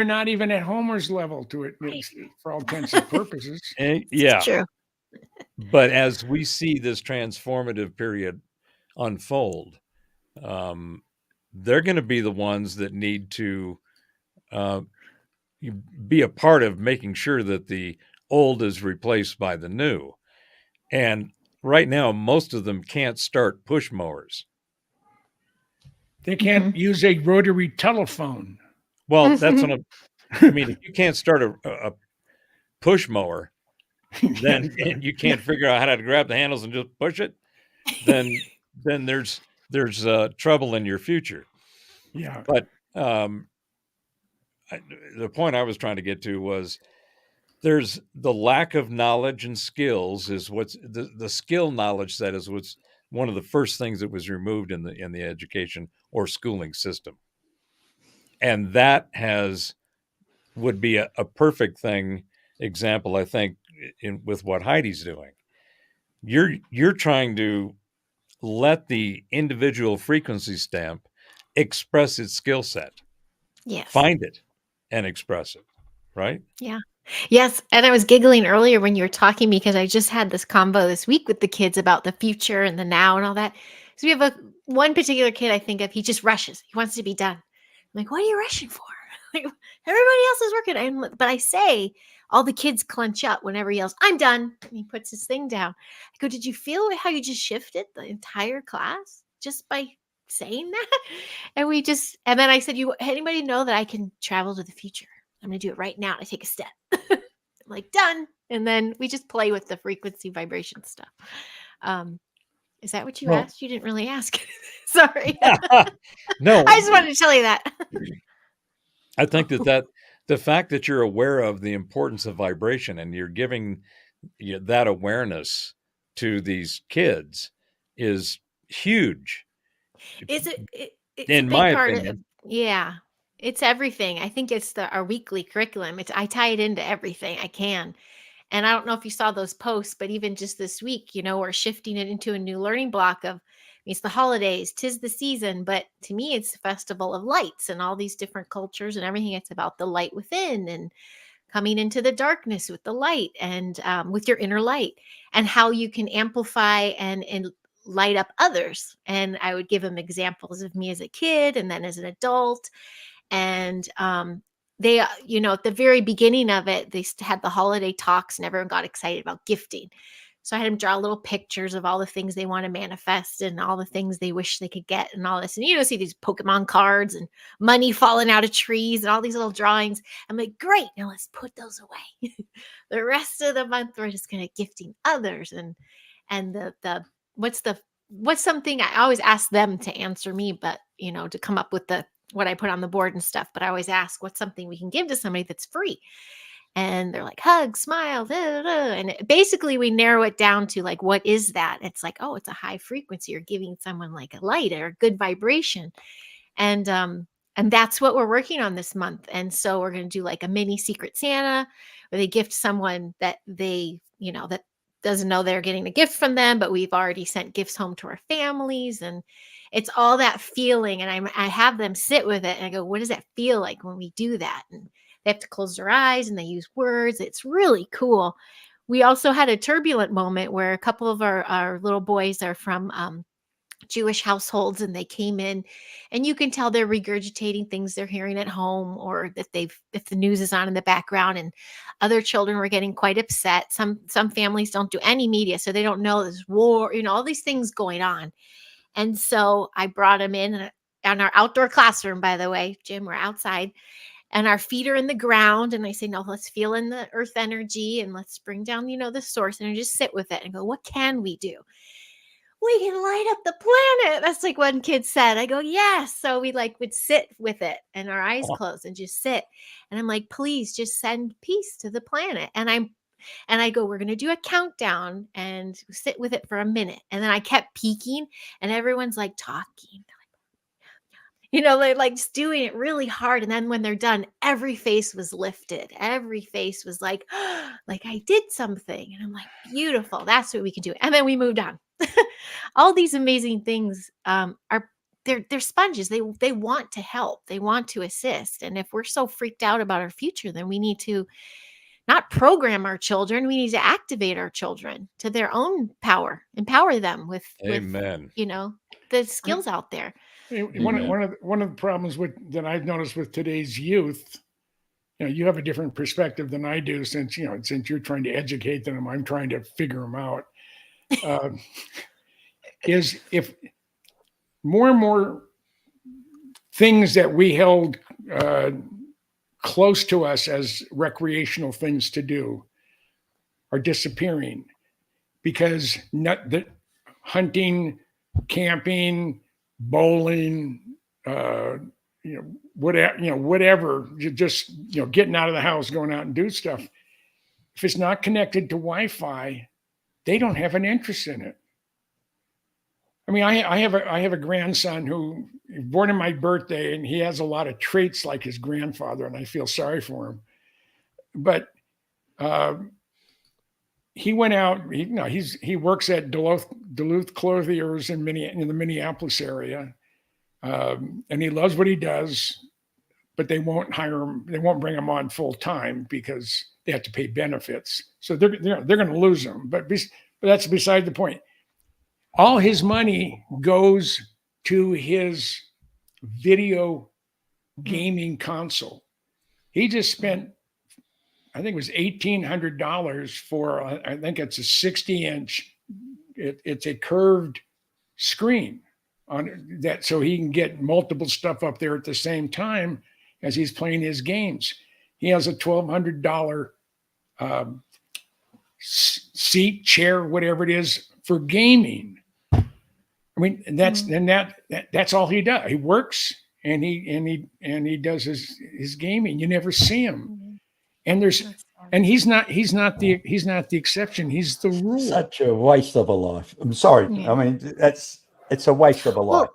not even at Homer's level to it for all intents and purposes. Yeah. It's true. But as we see this transformative period unfold, they're going to be the ones that need to be a part of making sure that the old is replaced by the new. And right now, most of them can't start push mowers. They can't use a rotary telephone. Well, that's I mean, if you can't start a push mower, then and you can't figure out how to grab the handles and just push it, then there's trouble in your future. Yeah. But the point I was trying to get to was there's the lack of knowledge and skills is what's the skill knowledge set is what's one of the first things that was removed in the education or schooling system. And that would be a perfect example, I think, with what Heidi's doing. You're trying to let the individual frequency stamp express its skill set. Yes. Find it and express it, right? Yeah. Yes. And I was giggling earlier when you were talking because I just had this convo this week with the kids about the future and the now and all that. So we have one particular kid I think of, he just rushes. He wants to be done. I'm like, what are you rushing for? Like, everybody else is working. But I say, all the kids clench up whenever he yells, I'm done. And he puts his thing down. I go, did you feel how you just shifted the entire class just by saying that? And then I said, anybody know that I can travel to the future? I'm going to do it right now. And I take a step. I'm like, done. And then we just play with the frequency vibration stuff. Is that what you Well- asked? You didn't really ask. Sorry. No, I just wanted to tell you that. I think that the fact that you're aware of the importance of vibration and you're giving that awareness to these kids is huge. It's In a big my part opinion. of, yeah, it's everything. I think it's our weekly curriculum. I tie it into everything I can. And I don't know if you saw those posts, but even just this week, we're shifting it into a new learning block of, it's the holidays, 'tis the season. But to me, it's the festival of lights and all these different cultures and everything. It's about the light within and coming into the darkness with the light and with your inner light and how you can amplify and light up others. And I would give them examples of me as a kid and then as an adult. And they, at the very beginning of it, they had the holiday talks and everyone got excited about gifting. So I had them draw little pictures of all the things they want to manifest and all the things they wish they could get and all this. And see these Pokemon cards and money falling out of trees and all these little drawings. I'm like, great, now let's put those away. The rest of the month, we're just going to gifting others. And what's something I always ask them to answer me, but to come up with what I put on the board and stuff. But I always ask, what's something we can give to somebody that's free? And they're like, hug, smile, da, da, da. And basically we narrow it down to like, what is that? It's like, oh, it's a high frequency. You're giving someone like a light or a good vibration. And that's what we're working on this month. And so we're going to do like a mini Secret Santa where they gift someone that they, that doesn't know they're getting a gift from them, but we've already sent gifts home to our families. And it's all that feeling. And I have them sit with it and I go, what does that feel like when we do that? And they have to close their eyes and they use words. It's really cool. We also had a turbulent moment where a couple of our little boys are from Jewish households and they came in and you can tell they're regurgitating things they're hearing at home or that if the news is on in the background, and other children were getting quite upset. Some families don't do any media, so they don't know this war, all these things going on. And so I brought them in our outdoor classroom, by the way, Jim, we're outside and our feet are in the ground. And I say, no, let's feel in the earth energy and let's bring down, the source and just sit with it and go, what can we do? We can light up the planet. That's like one kid said. I go, yes. So we would sit with it and our eyes closed and just sit. And I'm like, please just send peace to the planet. And I go, we're going to do a countdown and sit with it for a minute. And then I kept peeking and everyone's like talking. They're like just doing it really hard. And then when they're done, every face was lifted. Every face was like, like I did something. And I'm like, beautiful. That's what we can do. And then we moved on. All these amazing things they're sponges. They want to help. They want to assist. And if we're so freaked out about our future, then we need to not program our children. We need to activate our children to their own power, empower them with Amen. the skills out there. One of the problems that I've noticed with today's youth, you have a different perspective than I do since you're trying to educate them, I'm trying to figure them out. Is if more and more things that we held close to us as recreational things to do are disappearing because hunting, camping, bowling, whatever, just getting out of the house, going out and do stuff. If it's not connected to Wi-Fi, they don't have an interest in it. I mean, I have a grandson who was born on my birthday, and he has a lot of traits like his grandfather, and I feel sorry for him. But he went out. He works at Duluth Clothiers in the Minneapolis area, and he loves what he does. But they won't hire him. They won't bring him on full time because they have to pay benefits. So they're going to lose him. But that's beside the point. All his money goes to his video gaming console. He just spent, I think it was $1,800 for, I think it's a 60-inch. It's a curved screen on that, so he can get multiple stuff up there at the same time as he's playing his games. He has a $1,200 seat, chair, whatever it is, for gaming. I mean, that's all he does. He works and he does his gaming. You never see him. And he's not the exception. He's the rule. Such a waste of a life. I'm sorry. Yeah. I mean, it's a waste of a life.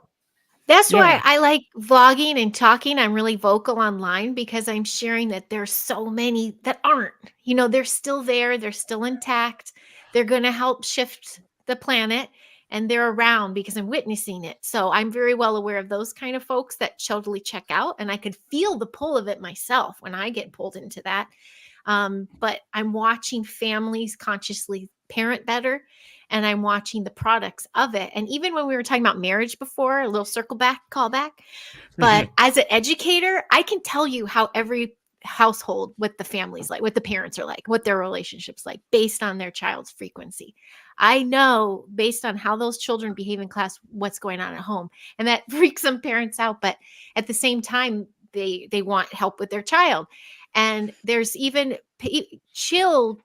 That's why I like vlogging and talking. I'm really vocal online because I'm sharing that there's so many that aren't. They're still there. They're still intact. They're going to help shift the planet, and they're around because I'm witnessing it. So I'm very well aware of those kind of folks that totally check out, and I could feel the pull of it myself when I get pulled into that. But I'm watching families consciously parent better, and I'm watching the products of it. And even when we were talking about marriage before, a little call back. But as an educator, I can tell you how every household, what the family's like, what the parents are like, what their relationships like, based on their child's frequency. I know based on how those children behave in class, what's going on at home. And that freaks some parents out. But at the same time, they want help with their child. And there's even chill,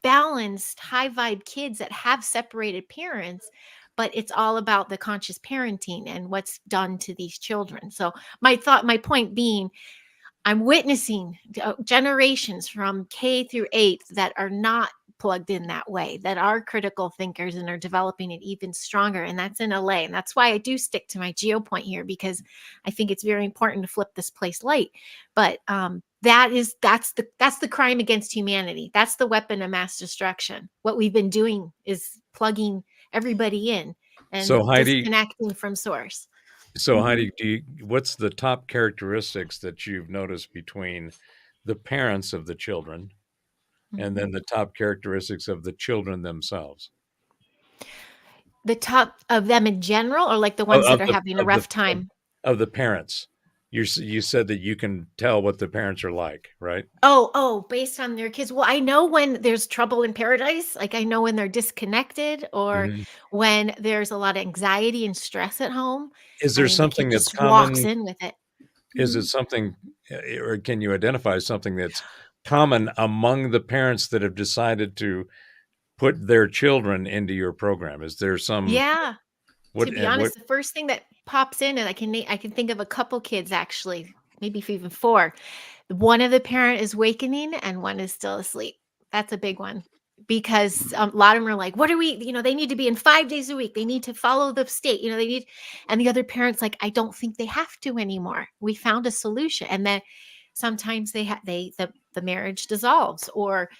balanced, high vibe kids that have separated parents, but it's all about the conscious parenting and what's done to these children. So my point being, I'm witnessing generations from K through 8 that are not plugged in that way, that are critical thinkers and are developing it even stronger. And that's in LA. And that's why I do stick to my geo point here, because I think it's very important to flip this place light. But that's the crime against humanity. That's the weapon of mass destruction. What we've been doing is plugging everybody in and disconnecting from source. So Heidi, what's the top characteristics that you've noticed between the parents of the children and then the top characteristics of the children themselves? The top of them in general, or like the ones that are having a rough time? Of the parents. You said that you can tell what the parents are like, right? Oh, based on their kids. Well, I know when there's trouble in paradise. Like I know when they're disconnected, or when there's a lot of anxiety and stress at home. Is there something the kid that's just common? walks in with it. Is it something, or can you identify something that's common among the parents that have decided to put their children into your program? Is there some? Yeah. To be honest, the first thing that pops in, and I can think of a couple kids actually, maybe even 4. One of the parent is wakening and one is still asleep. That's a big one, because a lot of them are like, what are we, they need to be in 5 days a week. They need to follow the state, they need, and the other parent's like, I don't think they have to anymore. We found a solution. And then sometimes the marriage dissolves, or,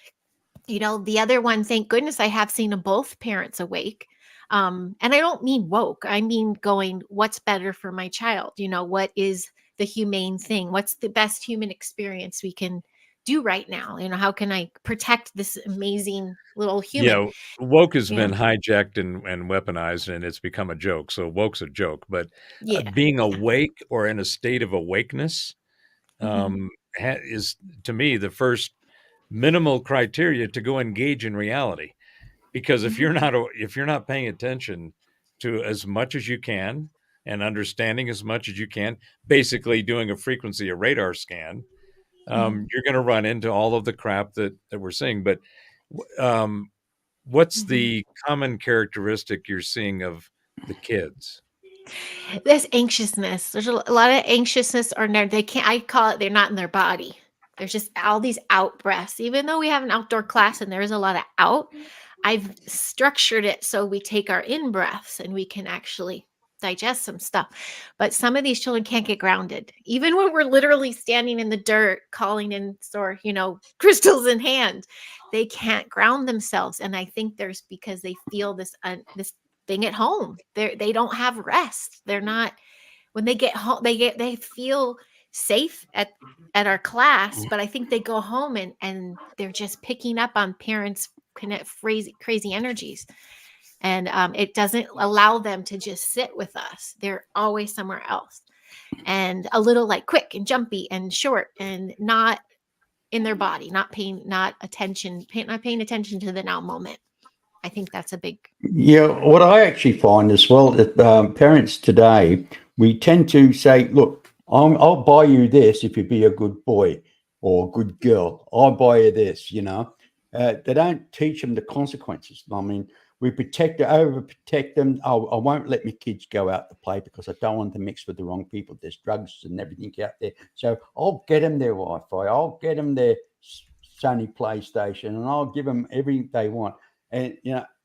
the other one, thank goodness I have seen both parents awake. And I don't mean woke. I mean going, what's better for my child? What is the humane thing? What's the best human experience we can do right now? How can I protect this amazing little human? Yeah, woke has been hijacked and weaponized, and it's become a joke. So woke's a joke, but being awake or in a state of awakeness is, to me, the first minimal criteria to go engage in reality. Because if you're not paying attention to as much as you can and understanding as much as you can, basically doing a radar scan, you're going to run into all of the crap that we're seeing. But what's the common characteristic you're seeing of the kids? There's anxiousness. There's a lot of anxiousness, or I call it, they're not in their body. There's just all these out breaths. Even though we have an outdoor class and there is a lot of out, I've structured it so we take our in breaths and we can actually digest some stuff. But some of these children can't get grounded. Even when we're literally standing in the dirt, calling in, or, crystals in hand, they can't ground themselves. And I think there's because they feel this thing at home. They don't have rest. They're not, when they get home, they feel safe at our class, but I think they go home and they're just picking up on parents' crazy energies. And it doesn't allow them to just sit with us. They're always somewhere else, and a little like quick and jumpy and short, and not in their body, not paying attention to the now moment. I think that's a big. Yeah, what I actually find as well that parents today, we tend to say, "Look, I'll buy you this if you be a good boy or a good girl. I'll buy you this." They don't teach them the consequences. I mean, we overprotect them. I won't let my kids go out to play because I don't want them to mix with the wrong people. There's drugs and everything out there. So I'll get them their Wi-Fi. I'll get them their Sony PlayStation, and I'll give them everything they want. And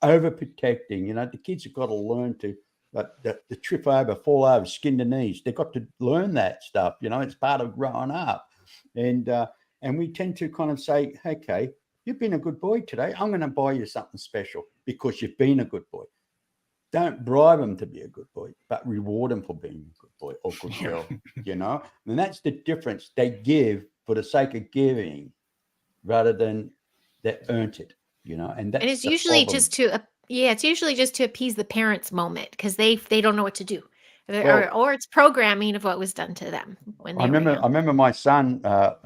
overprotecting. The kids have got to learn to the trip over, fall over, skin the knees. They've got to learn that stuff. It's part of growing up. And we tend to kind of say, okay, you've been a good boy today. I'm going to buy you something special because you've been a good boy. Don't bribe them to be a good boy, but reward them for being a good boy or good girl. And that's the difference. They give for the sake of giving rather than they earned it. And it's usually just to appease the parents' moment, because they don't know what to do, or it's programming of what was done to them when they were young. I remember my son. I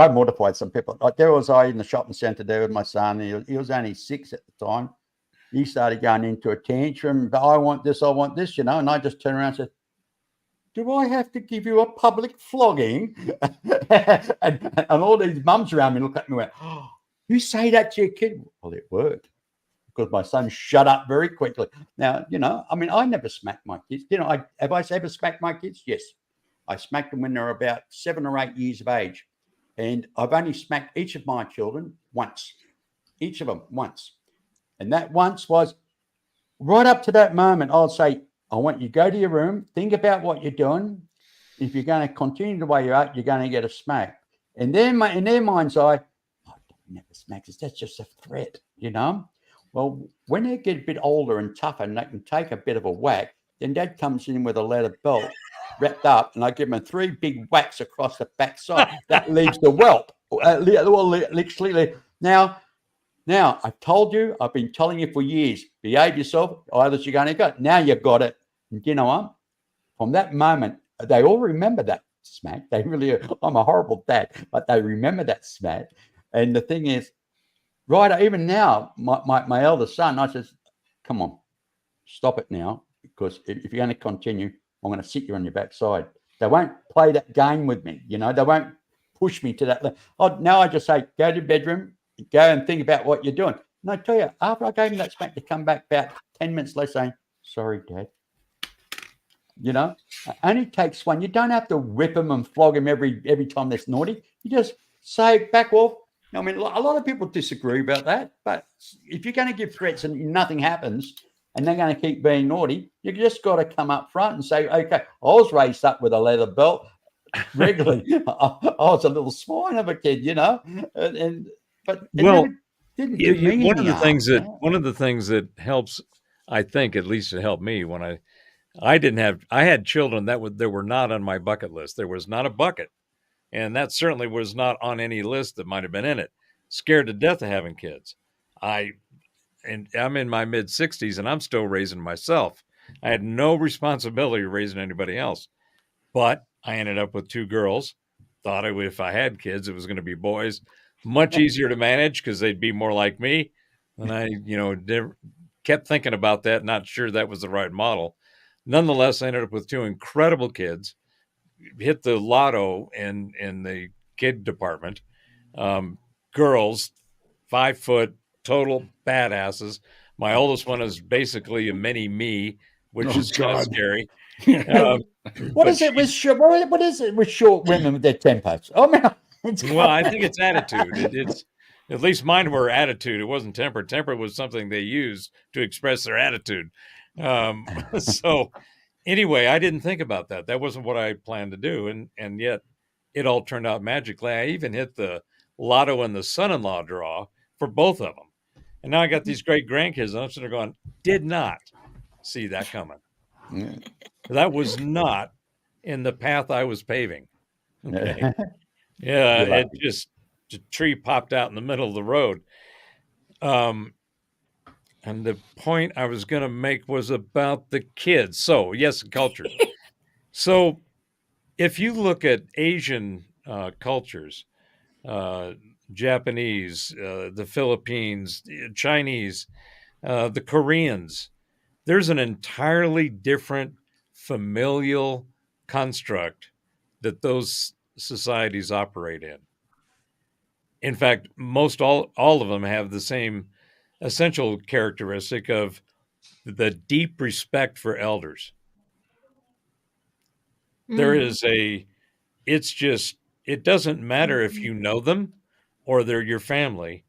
mortified some people. Like there was I in the shopping centre there with my son. He was only 6 at the time. He started going into a tantrum. I want this, and I just turned around and said, "Do I have to give you a public flogging?" and all these mums around me looked at me and went, "Oh, you say that to your kid?" Well, it worked because my son shut up very quickly. Now, I never smacked my kids. Have I ever smacked my kids? Yes. I smacked them when they were about 7 or 8 years of age. And I've only smacked each of my children once. Each of them once. And that once was right up to that moment. I'll say, I want you to go to your room, think about what you're doing. If you're going to continue the way you're at, you're going to get a smack. And then in their mind's eye, never smacks us. That's just a threat, Well, when they get a bit older and tougher and they can take a bit of a whack, then Dad comes in with a leather belt wrapped up, and I give him 3 big whacks across the backside. That leaves the whelp. Literally. Now, I've told you, I've been telling you for years, behave yourself, or else you're going to go. Now you've got it. And you know what? From that moment, they all remember that smack. They really, I'm a horrible dad, but they remember that smack. And the thing is, right, even now, my eldest son, I says, come on, stop it now, because if you're going to continue, I'm going to sit you on your backside. They won't play that game with me, They won't push me to that. Now I just say, go to the bedroom, go and think about what you're doing. And I tell you, after I gave him that smack, to come back about 10 minutes later saying, sorry, Dad. It only takes one. You don't have to whip them and flog them every time they're naughty. You just say, back off. I mean, a lot of people disagree about that, but if you're going to give threats and nothing happens and they're going to keep being naughty, you just got to come up front and say, okay, I was raised up with a leather belt regularly. I was a little swine of a kid, but didn't give me one of the things that helps, I think, at least it helped me when I had children that were not on my bucket list. There was not a bucket. And that certainly was not on any list that might have been in it. Scared to death of having kids. I'm in my mid-60s and I'm still raising myself. I had no responsibility raising anybody else. But I ended up with 2 girls. Thought if I had kids, it was going to be boys. Much easier to manage because they'd be more like me. And I, kept thinking about that, not sure that was the right model. Nonetheless, I ended up with 2 incredible kids. Hit the lotto in the kid department. Girls, 5 foot, total badasses. My oldest one is basically a mini me, which is kind of scary. What is it with short women with their tempers? Oh man! Well, I think it's attitude. It's at least mine were attitude. It wasn't temper. Temper was something they used to express their attitude. So. Anyway, I didn't think about that. That wasn't what I planned to do. And yet it all turned out magically. I even hit the lotto and the son-in-law draw for both of them. And now I got these great grandkids, and I'm sitting there going, did not see that coming. Yeah. That was not in the path I was paving. Okay. Yeah, You're it lucky. just, a tree popped out in the middle of the road. And the point I was going to make was about the kids. So, yes, culture. So, if you look at Asian cultures, Japanese, the Philippines, Chinese, the Koreans, there's an entirely different familial construct that those societies operate in. In fact, most all of them have the same essential characteristic of the deep respect for elders. There is it's just, it doesn't matter if you know them or they're your family.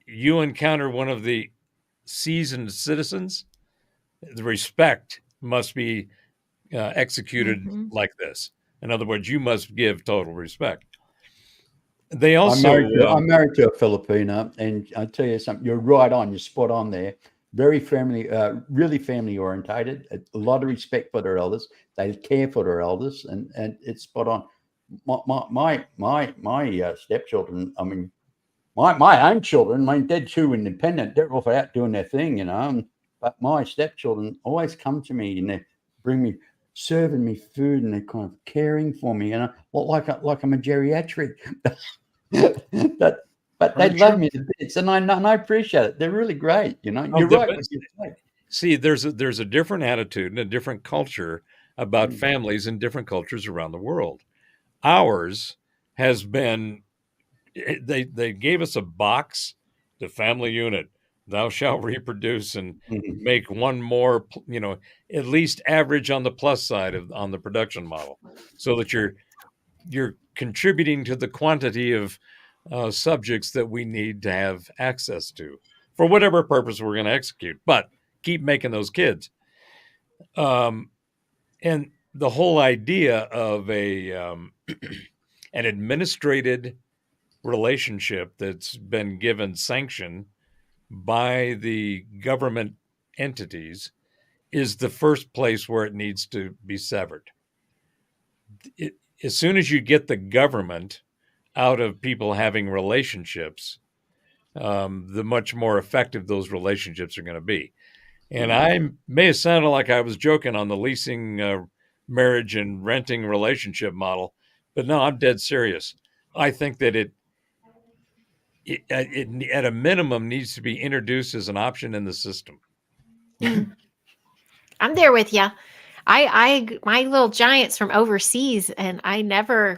You encounter one of the seasoned citizens, the respect must be executed like this. In other words, you must give total respect. They also, I'm married to a Filipino, and I tell you something. You're right on. You're spot on there. Very family, really family orientated. A lot of respect for their elders. They care for their elders, and it's spot on. My stepchildren. I mean, my own children. My they're too independent. They're off out doing their thing, you know. But my stepchildren always come to me and they bring me, serving me food, and they're kind of caring for me, you know, like I'm a geriatric. But they love me to bits, and I appreciate it. They're really great, you know. You're right. See, there's a different attitude and a different culture about families in different cultures around the world. Ours has been, they gave us a box, the family unit. Thou shalt reproduce and make one more, you know, at least average on the plus side on the production model, so that you're contributing to the quantity of subjects that we need to have access to for whatever purpose we're going to execute, but keep making those kids. And the whole idea of an administrated relationship that's been given sanction by the government entities is the first place where it needs to be severed. As soon as you get the government out of people having relationships, the much more effective those relationships are going to be. And I may have sounded like I was joking on the leasing, marriage and renting relationship model, but no, I'm dead serious. I think that it at a minimum needs to be introduced as an option in the system. I'm there with you. My little giant's from overseas, and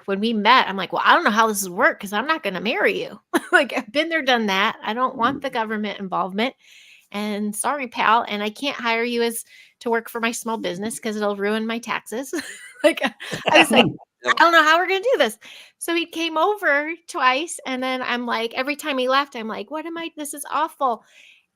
when we met, I'm like, well, I don't know how this will work because I'm not going to marry you. Like, I've been there, done that. I don't want the government involvement. And sorry, pal. And I can't hire you to work for my small business because it'll ruin my taxes. Like, I was like, I don't know how we're going to do this. So he came over twice. And then I'm like, every time he left, I'm like, this is awful.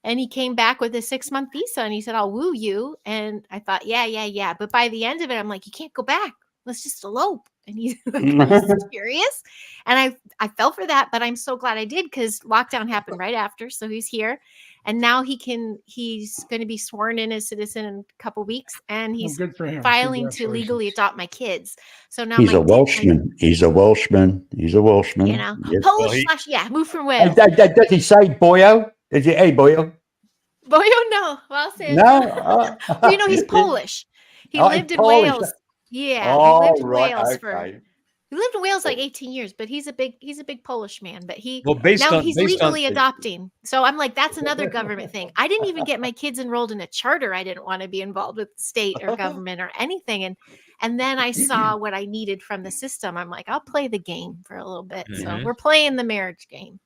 And he came back with a 6-month visa and he said, I'll woo you. And I thought, yeah. But by the end of it, I'm like, you can't go back. Let's just elope. And he's like, are you serious? And I fell for that, but I'm so glad I did because lockdown happened right after. So he's here. And now he's going to be sworn in as citizen in a couple weeks. And he's good for him. filing to legally adopt my kids. So now he's a Welshman. He's a Welshman. He's a Welshman. You know, yes. Polish moved from Wales. Does he say boyo? Is he, hey, boyo? Boyo, no. Well, I'll say no. Well, you know, he's Polish. He lived in Polish. Wales. Yeah, Oh, he lived in right. Wales Okay. he lived in Wales like 18 years, but he's a big Polish man. But he's based legally adopting. So I'm like, that's another government thing. I didn't even get my kids enrolled in a charter. I didn't want to be involved with state or government or anything. And then I saw what I needed from the system. I'm like, I'll play the game for a little bit. So we're playing the marriage game.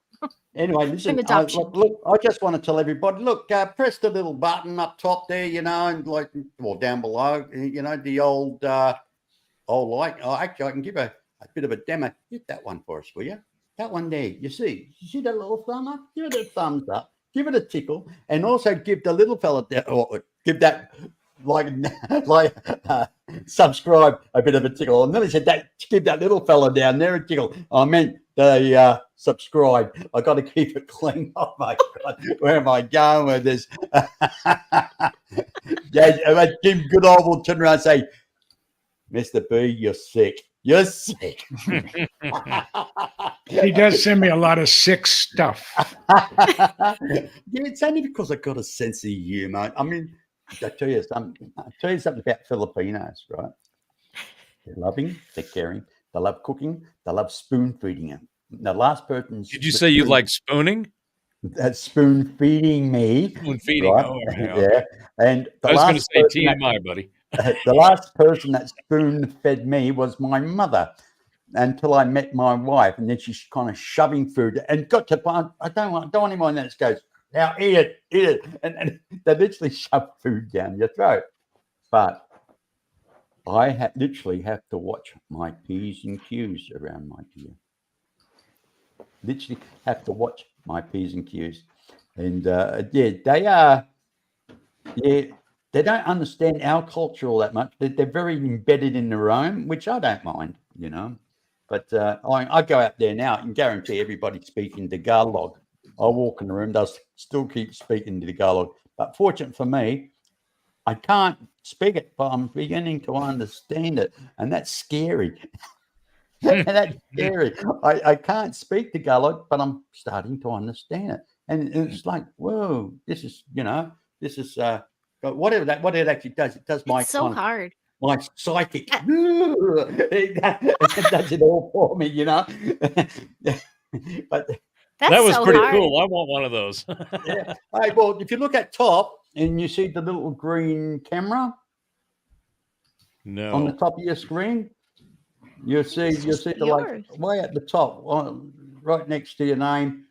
Anyway, listen, I just want to tell everybody, look, press the little button up top there, you know, and down below, you know, the old like. Oh, actually, I can give a bit of a demo. Hit that one for us, will you? That one there. You see that little thumb up? Give it a thumbs up. Give it a tickle, and also give the little fella give that subscribe a bit of a tickle. And then he said that give that little fella down there a tickle. I meant they subscribe. I got to keep it clean. Oh my God, where am I going with this? Yeah, Jim Goodall will turn around and say, "Mr.B, you're sick. You're sick." He does send me a lot of sick stuff. Yeah, it's only because I got a sense of humor. I mean, I'll tell you something about Filipinos, right? They're loving, they're caring, they love cooking, they love spoon feeding them. The last person. Did you say you like spooning? That spoon feeding me, Spoon feeding. right? Oh, all right. Yeah, and I was going to say TMI, buddy. the last person that spoon fed me was my mother, until I met my wife, and then she's kind of shoving food and got to. I don't want anyone that goes, now eat it, and they literally shove food down your throat. But I literally have to watch my P's and Q's around my dear. Literally have to watch my P's and Q's. And they are, they don't understand our culture all that much. They're very embedded in their own, which I don't mind, But I go out there now and guarantee everybody's speaking Tagalog. I walk in the room, they'll still keep speaking Tagalog. But fortunate for me, I can't speak it, but I'm beginning to understand it. And that's scary. And that's scary. I can't speak Tagalog, but I'm starting to understand it. And it's like, whoa, this is whatever it actually does. It does my It's so hard. My psychic. It does it all for me, But that was so pretty hard. cool. I want one of those. yeah. Hey, well, if you look at top and you see the little green camera on the top of your screen, you'll see the like way at the top, right next to your name.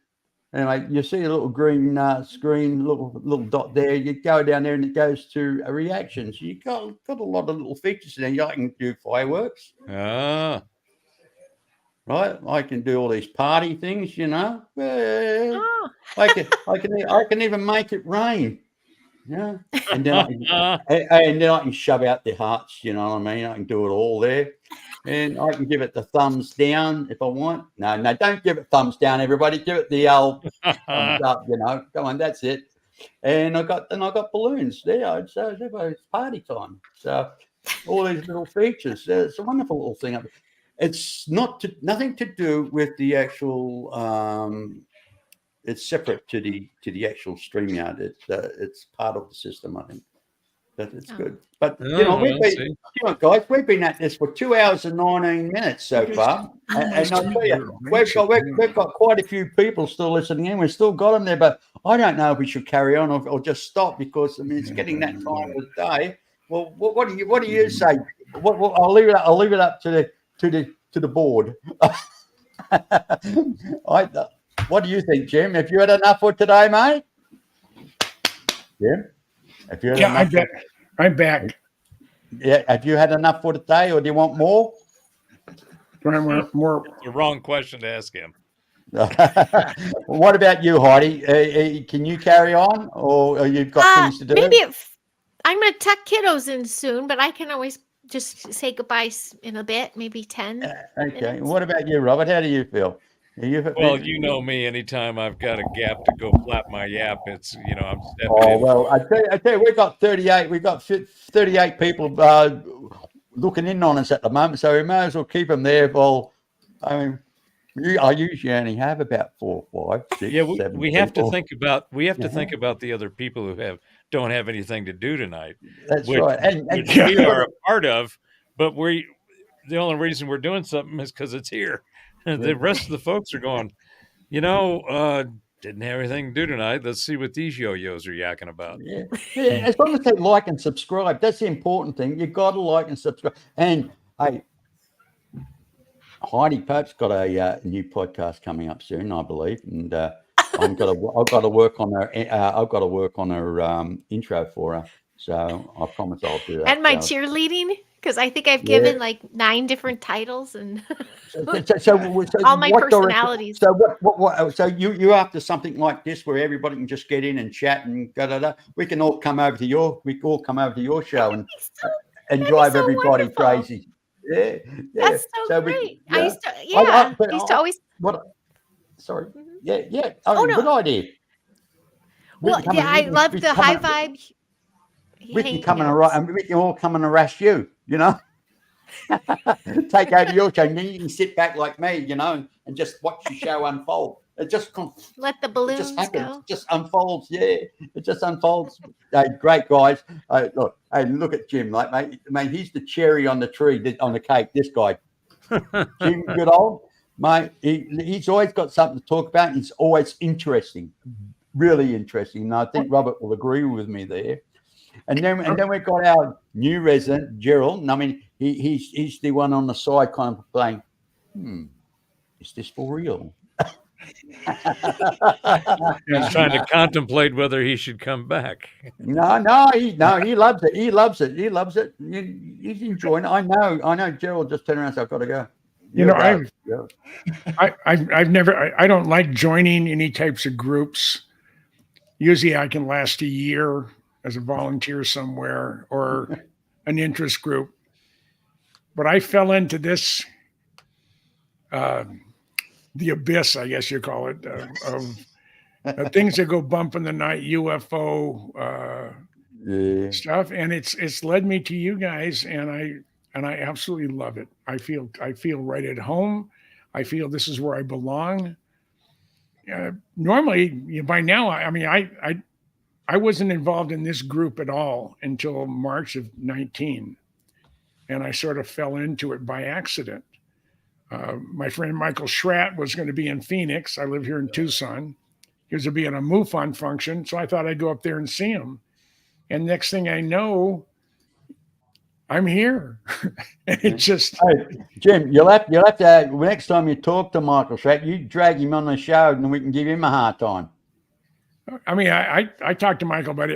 Anyway, you see a little green screen, little dot there. You go down there and it goes to reactions. You got a lot of little features in there. I can do fireworks. Ah. Right, I can do all these party things, I can even make it rain, and then I can shove out the hearts, you know what I mean? I can do it all there, and I can give it the thumbs down if I want. No, don't give it thumbs down, everybody. Give it the old thumbs up, Come on, that's it. And I got balloons there, so it's party time. So all these little features. It's a wonderful little thing. It's nothing to do with the actual. It's separate to the actual StreamYard. It's part of the system, I think. But it's good. But guys, we've been at this for 2 hours and 19 minutes so far, and I tell you, we've got quite a few people still listening in. We've still got them there, but I don't know if we should carry on or just stop because it's getting that time of the day. Well, what do you say? I'll leave it up to the board. What do you think, Jim? Have you had enough for today, mate? Jim? I'm back. Yeah, have you had enough for today, or do you want more? More. The wrong question to ask him. What about you, Heidi? Can you carry on, or you've got things to do? Maybe I'm going to tuck kiddos in soon, but I can always just say goodbye in a bit, maybe 10. Okay. minutes. What about you, Robert? How do you feel? Well, you know me. Anytime I've got a gap to go flap my yap, it's I'm stepping Oh in. well, I tell you, we've got 38. We've got 38 people looking in on us at the moment, so we may as well keep them there. Well, I mean, I usually only have about 4, 5, 6, Yeah, 7 we have to people. think about to think about the other people who don't have anything to do tonight. That's which, right, and which we are a part of, but the only reason we're doing something is because it's here. The rest of the folks are going, didn't have anything to do tonight. Let's see what these yo-yos are yakking about. Yeah. As long as they like and subscribe, that's the important thing. You got to like and subscribe. And hey, Heidi Popp's got a new podcast coming up soon, I believe, and I've got to work on her. I've got to work on her intro for her. So I promise I'll do that. And my cheerleading, because I think I've given like 9 different titles and so all my personalities. So what? So you're after something like this where everybody can just get in and chat and da. We can all come over to your show and drive everybody crazy. Yeah, yeah. That's so So great. yeah. I used to, yeah. But I used to always. what? Sorry. Mhm. Yeah, yeah. Oh Oh, no. good idea. We Well, can come yeah, and I love the high vibe we can come and hangouts. and we can all come and harass you. Take over your show, and then you can sit back like me, and just watch the show unfold. Let the It just balloons happens. go. It just unfolds. Yeah, it just unfolds. Hey, great guys. Look at Jim. Like, mate, he's the cherry on the tree, on the cake. This guy, Jim Goodall, mate. He's always got something to talk about. He's always interesting, really interesting. And I think Robert will agree with me there. And then we've got our new resident, Gerald. And I mean, he's the one on the side, kind of playing. Is this for real? He's trying to contemplate whether he should come back. No, he loves it. He loves it. He loves it. He's enjoying it. I know. Gerald just turned around and said, I've got to go. I've never, I don't like joining any types of groups. Usually I can last a year as a volunteer somewhere or an interest group. But I fell into this, the abyss, I guess you call it, of things that go bump in the night, UFO stuff, and it's led me to you guys, and I absolutely love it. I feel right at home. I feel this is where I belong. Normally, by now, I wasn't involved in this group at all until March of 19, and I sort of fell into it by accident. My friend Michael Schratt was going to be in Phoenix. I live here in Tucson. He was going to be at a MUFON function, so I thought I'd go up there and see him. And next thing I know, I'm here. And it just... Hey, Jim, you'll have to, next time you talk to Michael Schratt, you drag him on the show and we can give him a hard time. I mean, I talked to Michael, but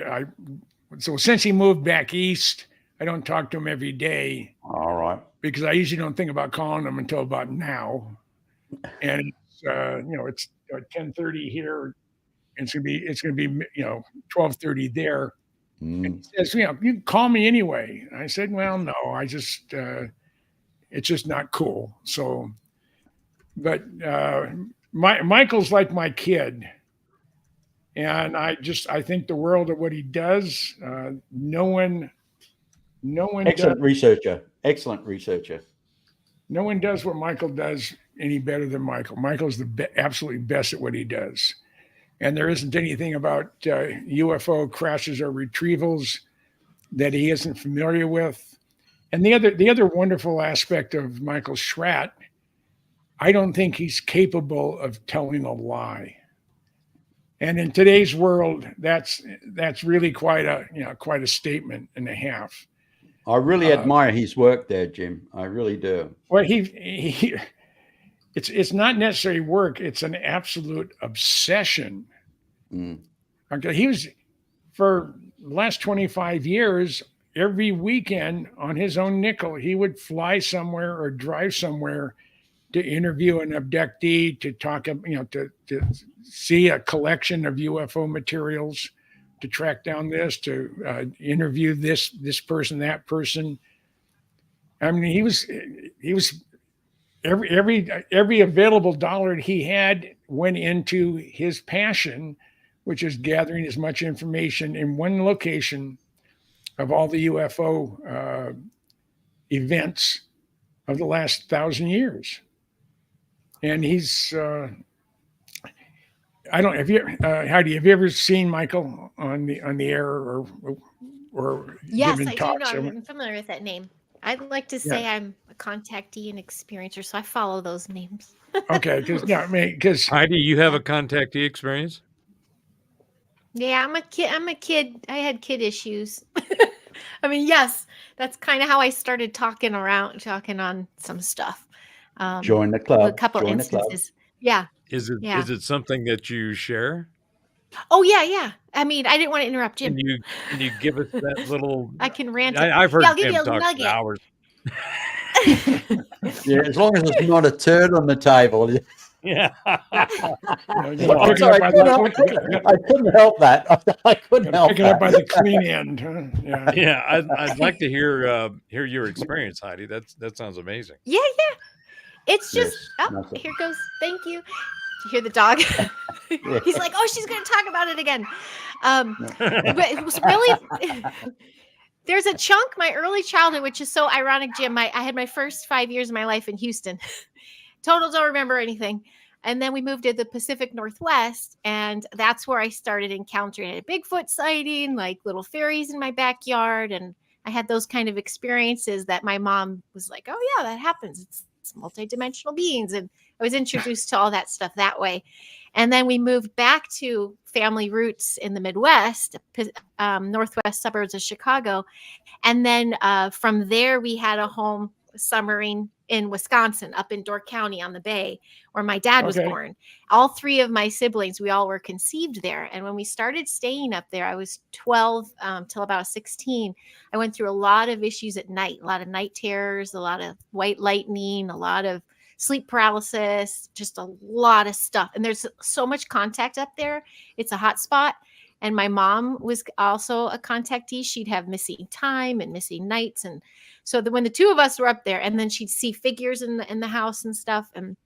so since he moved back east, I don't talk to him every day. All right. Because I usually don't think about calling him until about now. And it's 10:30 here. And it's gonna be 12:30 there. And he says, you can call me anyway. I said, well, no, it's just not cool. So, but Michael's like my kid. And I think the world of what he does, no one Excellent researcher. No one does what Michael does any better than Michael. Michael's the absolutely best at what he does. And there isn't anything about UFO crashes or retrievals that he isn't familiar with. And the other wonderful aspect of Michael Schratt, I don't think he's capable of telling a lie. And in today's world, that's really quite a statement and a half. I really admire his work there, Jim. I really do. Well, it's not necessarily work; it's an absolute obsession. Okay, he was for the last 25 years. Every weekend on his own nickel, he would fly somewhere or drive somewhere to interview an abductee, to talk, to see a collection of UFO materials, to track down this, to interview this person, that person. I mean, he was every available dollar he had went into his passion, which is gathering as much information in one location of all the UFO events of the last 1,000 years. And he's Heidi, have you ever seen Michael on the air or Yes, given I do talks? know. I'm familiar with that name. I'd like to say I'm a contactee and experiencer, so I follow those names. Okay, because Heidi, you have a contactee experience? Yeah, I'm a kid. I had kid issues. I mean, yes, that's kind of how I started talking on some stuff. Join the club. A couple instances. Yeah. Is it something that you share? Oh yeah. I mean, I didn't want to interrupt Jim. Can you give us that little? I can rant. I've heard I'll give Jim you a talk nugget. for hours. Yeah, as long as it's not a turd on the table. Yeah. You gotta I'm pick it sorry, up by I couldn't help that. I couldn't gotta help pick it up by the that. clean end. Huh? Yeah. Yeah, I'd like to hear your experience, Heidi. That sounds amazing. Yeah, it's just Yes, oh, massive. here goes. Thank you. Do you hear the dog? Yeah. He's like, oh, she's gonna talk about it again. No. But it was really there's a chunk my early childhood, which is so ironic, Jim. I had my first 5 years of my life in Houston. Total don't remember anything. And then we moved to the Pacific Northwest, and that's where I started encountering a Bigfoot sighting, like little fairies in my backyard. And I had those kind of experiences that my mom was like, oh, yeah, that happens. It's multidimensional beings. And I was introduced to all that stuff that way. And then we moved back to family roots in the Midwest, northwest suburbs of Chicago. And then from there, we had a home summering in Wisconsin, up in Door County on the Bay, where my dad was Okay. born. All three of my siblings, we all were conceived there. And when we started staying up there, I was 12 till about 16. I went through a lot of issues at night, a lot of night terrors, a lot of white lightning, a lot of sleep paralysis, just a lot of stuff. And there's so much contact up there. It's a hot spot. And my mom was also a contactee. She'd have missing time and missing nights. And so when the two of us were up there, and then she'd see figures in the house and stuff. And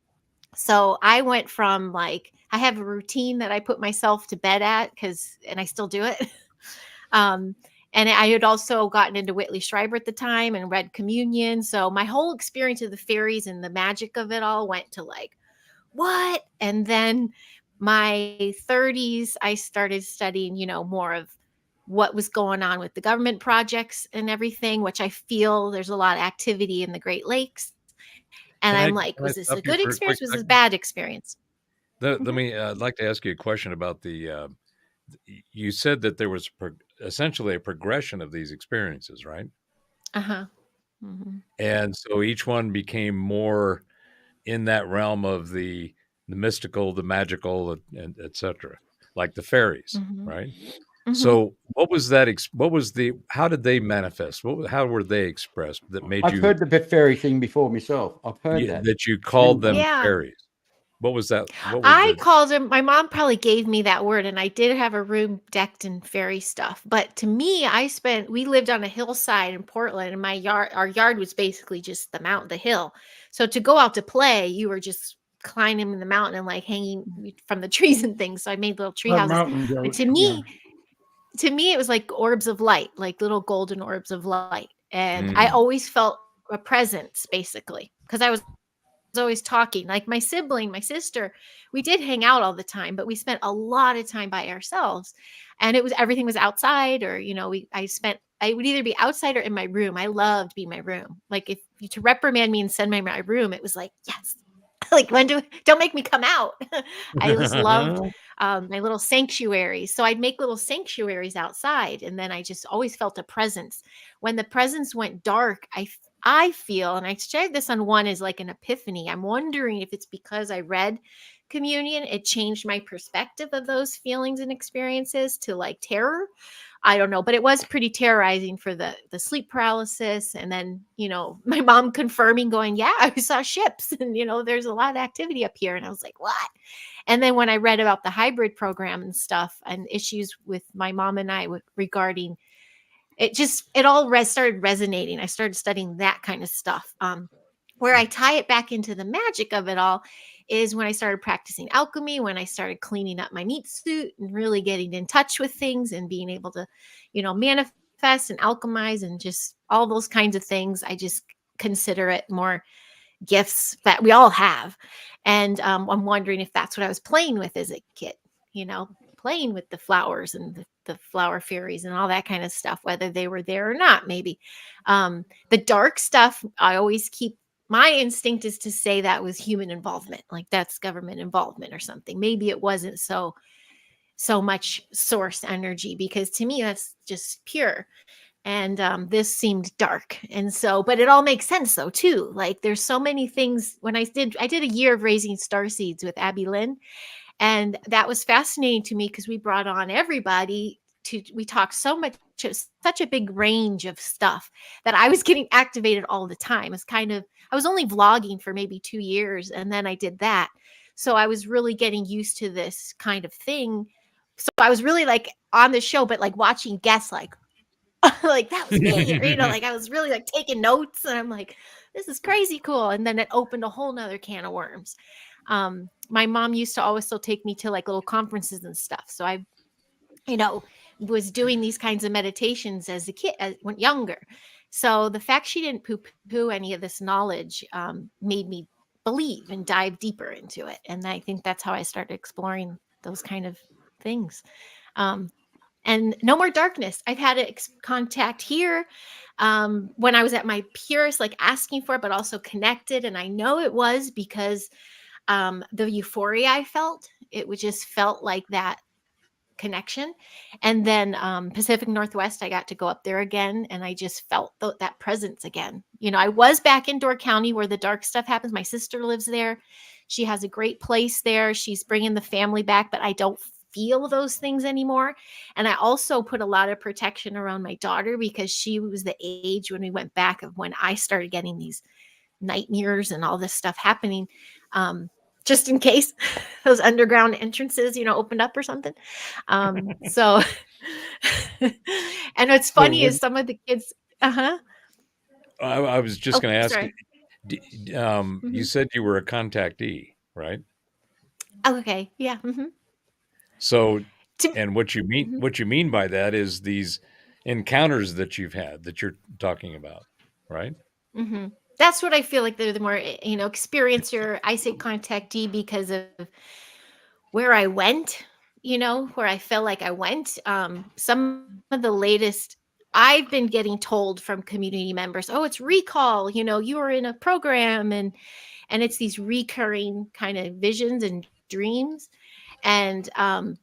so I went from like, I have a routine that I put myself to bed at and I still do it. And I had also gotten into Whitley Schreiber at the time and read Communion. So my whole experience of the fairies and the magic of it all went to like, what? And then my 30s, I started studying, more of what was going on with the government projects and everything, which I feel there's a lot of activity in the Great Lakes. And I'm like, Can I was this stop a you good for a quick experience? Was this a second? bad experience? Let me. I'd like to ask you a question about the. You said that there was essentially a progression of these experiences, right? Uh-huh. Mm-hmm. And so each one became more in that realm of the mystical, the magical, and etc. Like the fairies, Mm-hmm. right? Mm-hmm. So what was that? What was the? How did they manifest? How were they expressed that made I've you heard the bit fairy thing before myself. I've heard that. that you called them Yeah. fairies? What was that? What was I the? called him, my mom probably gave me that word, and I did have a room decked in fairy stuff. But to me, we lived on a hillside in Portland, and our yard was basically just the hill. So to go out to play, you were just climbing the mountain and like hanging from the trees and things. So I made little tree Or houses. mountain But goat. to me, it was like orbs of light, like little golden orbs of light. And I Mm. always felt a presence basically because I was always talking. Like my sibling, my sister, we did hang out all the time, but we spent a lot of time by ourselves. And everything was outside, or I would either be outside or in my room. I loved being in my room. Like if you to reprimand me and send me in my room, it was like, yes. Like don't make me come out. I just loved my little sanctuaries. So I'd make little sanctuaries outside, and then I just always felt a presence. When the presence went dark, I feel, and I shared this on one as like an epiphany. I'm wondering if it's because I read Communion, it changed my perspective of those feelings and experiences to like terror. I don't know, but it was pretty terrorizing for the sleep paralysis. And then, my mom confirming going, yeah, I saw ships and, there's a lot of activity up here. And I was like, what? And then when I read about the hybrid program and stuff and issues with my mom and I regarding it all started resonating. I started studying that kind of stuff. Where I tie it back into the magic of it all is when I started practicing alchemy, when I started cleaning up my meat suit and really getting in touch with things and being able to, manifest and alchemize and just all those kinds of things. I just consider it more gifts that we all have. And I'm wondering if that's what I was playing with as a kid, playing with the flowers and the flower fairies and all that kind of stuff, whether they were there or not, maybe. The dark stuff, I always keep, my instinct is to say that was human involvement, like that's government involvement or something. Maybe it wasn't so much source energy, because to me, that's just pure. And this seemed dark. And so, but it all makes sense though, too. Like there's so many things. When I did a year of raising starseeds with Abby Lynn. And that was fascinating to me because we brought on everybody we talked so much, such a big range of stuff that I was getting activated all the time. I was only vlogging for maybe 2 years. And then I did that. So I was really getting used to this kind of thing. So I was really like on the show, but like watching guests like, like that was me, or, like I was really like taking notes, and I'm like, this is crazy cool. And then it opened a whole nother can of worms. My mom used to always still take me to like little conferences and stuff. So I, was doing these kinds of meditations as a kid, when younger. So the fact she didn't poo any of this knowledge made me believe and dive deeper into it. And I think that's how I started exploring those kind of things. And no more darkness. I've had contact here when I was at my purest, like asking for it, but also connected. And I know it was because the euphoria I felt, it would just felt like that connection. And then Pacific Northwest, I got to go up there again, and I just felt that presence again. I was back in Door County where the dark stuff happens. My sister lives there. She has a great place there. She's bringing the family back, but I don't feel those things anymore. And I also put a lot of protection around my daughter because she was the age when we went back of when I started getting these nightmares and all this stuff happening. Just in case those underground entrances, opened up or something. So, and what's funny is some of the kids, I was just going to ask sorry. you, you said you were a contactee, right? Okay. Yeah. So, and what you mean by that is these encounters that you've had that you're talking about, right? That's what I feel like they're the more, experiencer. I say contactee because of where I went, where I felt like I went. Some of the latest I've been getting told from community members, oh, it's recall, you were in a program, and it's these recurring kind of visions and dreams. And I'm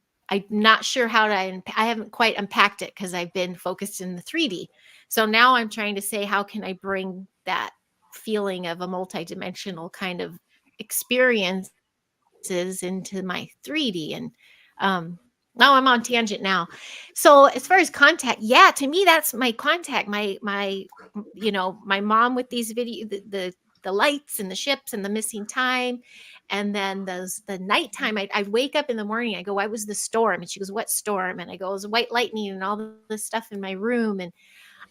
not sure how to, I haven't quite unpacked it because I've been focused in the 3D. So now I'm trying to say, how can I bring that feeling of a multidimensional kind of experience into my 3D? And now I'm on tangent now. So as far as contact, yeah, to me that's my contact. My my mom with these the lights and the ships and the missing time, and then the nighttime. I'd wake up in the morning. I go, "Why was the storm?" And she goes, "What storm?" And I go, "It was white lightning and all this stuff in my room." And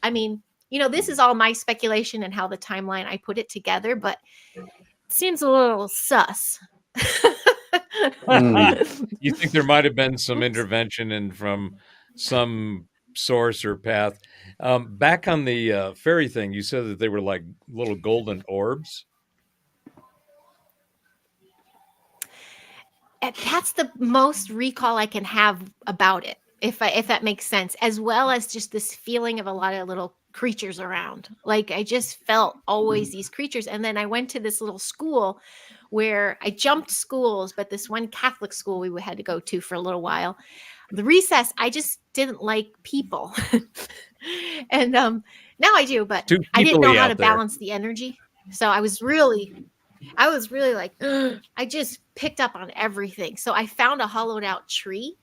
I mean, this is all my speculation and how the timeline I put it together, but it seems a little sus. You think there might have been some intervention and from some source or path? Back on the fairy thing, you said that they were like little golden orbs. And that's the most recall I can have about it, if that makes sense, as well as just this feeling of a lot of little creatures around. Like I just felt always these creatures. And then I went to this little school where I jumped schools, but this one Catholic school we had to go to for a little while. The recess, I just didn't like people. And now I do, but I didn't know how to balance the energy. So I was really like, I just picked up on everything. So I found a hollowed out tree,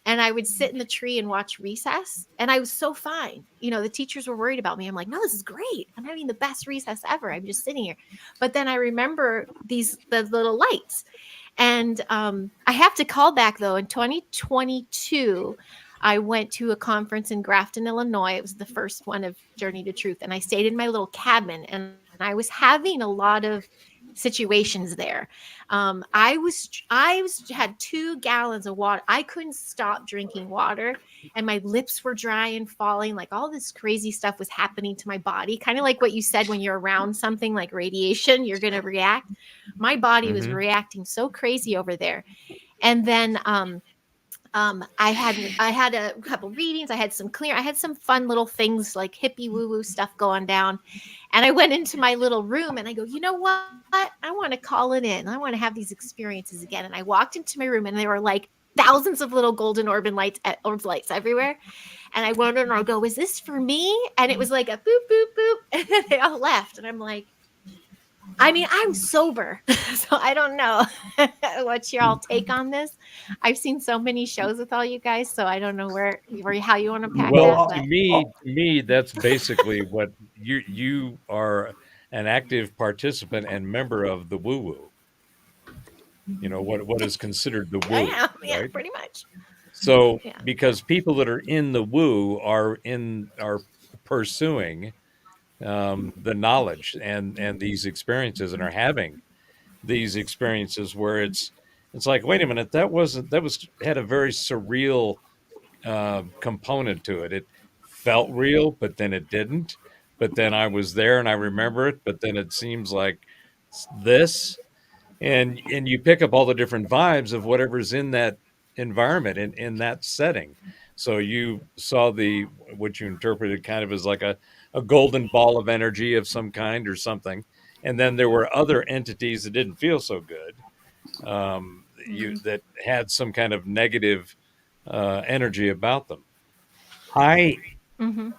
and I would sit in the tree and watch recess. And I was so fine. The teachers were worried about me. I'm like, no, this is great. I'm having the best recess ever. I'm just sitting here. But then I remember the little lights. And I have to call back, though. In 2022, I went to a conference in Grafton, Illinois. It was the first one of Journey to Truth. And I stayed in my little cabin, and I was having a lot of situations there. I had 2 gallons of water. I couldn't stop drinking water, and my lips were dry and falling. Like all this crazy stuff was happening to my body. Kind of like what you said, when you're around something like radiation, you're going to react. My body was reacting so crazy over there. And then I had a couple readings. I had some fun little things like hippie woo-woo stuff going down. And I went into my little room and I go, you know what? I want to call it in. I want to have these experiences again. And I walked into my room, and there were like thousands of little golden orb lights everywhere. And I wondered, and I go, is this for me? And it was like a boop, boop, boop. And then they all left. And I'm like, I mean, I'm sober, so I don't know what's your all take on this. I've seen so many shows with all you guys, so I don't know how you want to pack well, that. To me, that's basically what you are, an active participant and member of the woo woo. what is considered the woo, Yeah, right? pretty much. So Yeah. because people that are in the woo are pursuing the knowledge and these experiences and are having these experiences where it's like, wait a minute, that had a very surreal component to it. It felt real, but then it didn't. But then I was there and I remember it, but then it seems like this, and you pick up all the different vibes of whatever's in that environment in that setting. So you saw what you interpreted kind of as like a golden ball of energy of some kind or something, and then there were other entities that didn't feel so good, that had some kind of negative energy about them. I Mm-hmm.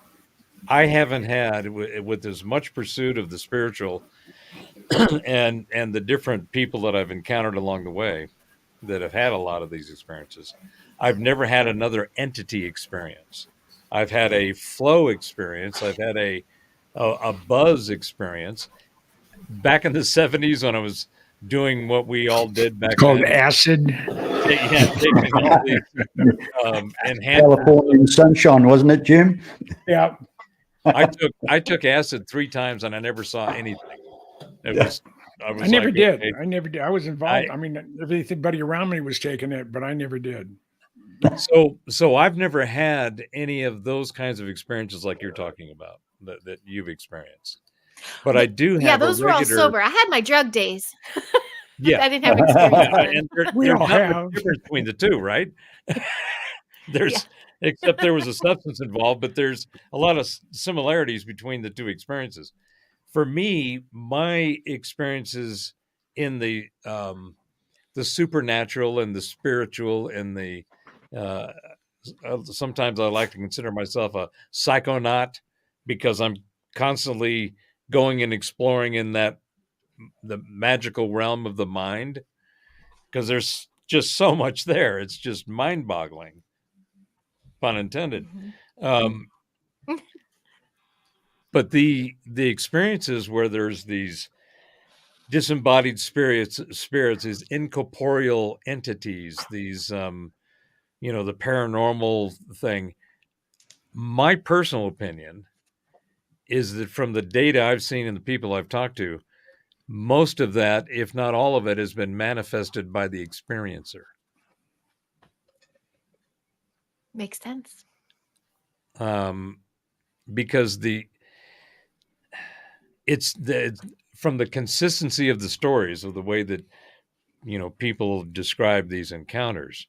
I haven't had with as much pursuit of the spiritual and the different people that I've encountered along the way that have had a lot of these experiences. I've never had another entity experience. I've had a flow experience. I've had a buzz experience. Back in the 70s when I was doing what we all did back It's called then, acid. taking all these enhanced. California sunshine, wasn't it, Jim? Yeah. I took acid 3 times and I never saw anything. It was I was I never like, did. okay. I never did. I was involved. I mean, everybody around me was taking it, but I never did. So I've never had any of those kinds of experiences like you're talking about that you've experienced. But I do have those a were all regular. sober. I had my drug days. Yeah, I didn't have experience. yeah, Then. and there's We all not have. much difference between the two, right? There's except there was a substance involved, but there's a lot of similarities between the two experiences. For me, my experiences in the supernatural and the spiritual and the uh, sometimes I like to consider myself a psychonaut because I'm constantly going and exploring in the magical realm of the mind because there's just so much there. It's just mind-boggling, pun intended. Mm-hmm. But the experiences where there's these disembodied spirits, these incorporeal entities, these the paranormal thing. My personal opinion is that from the data I've seen and the people I've talked to, most of that, if not all of it, has been manifested by the experiencer. Makes sense. Because it's from the consistency of the stories of the way that people describe these encounters.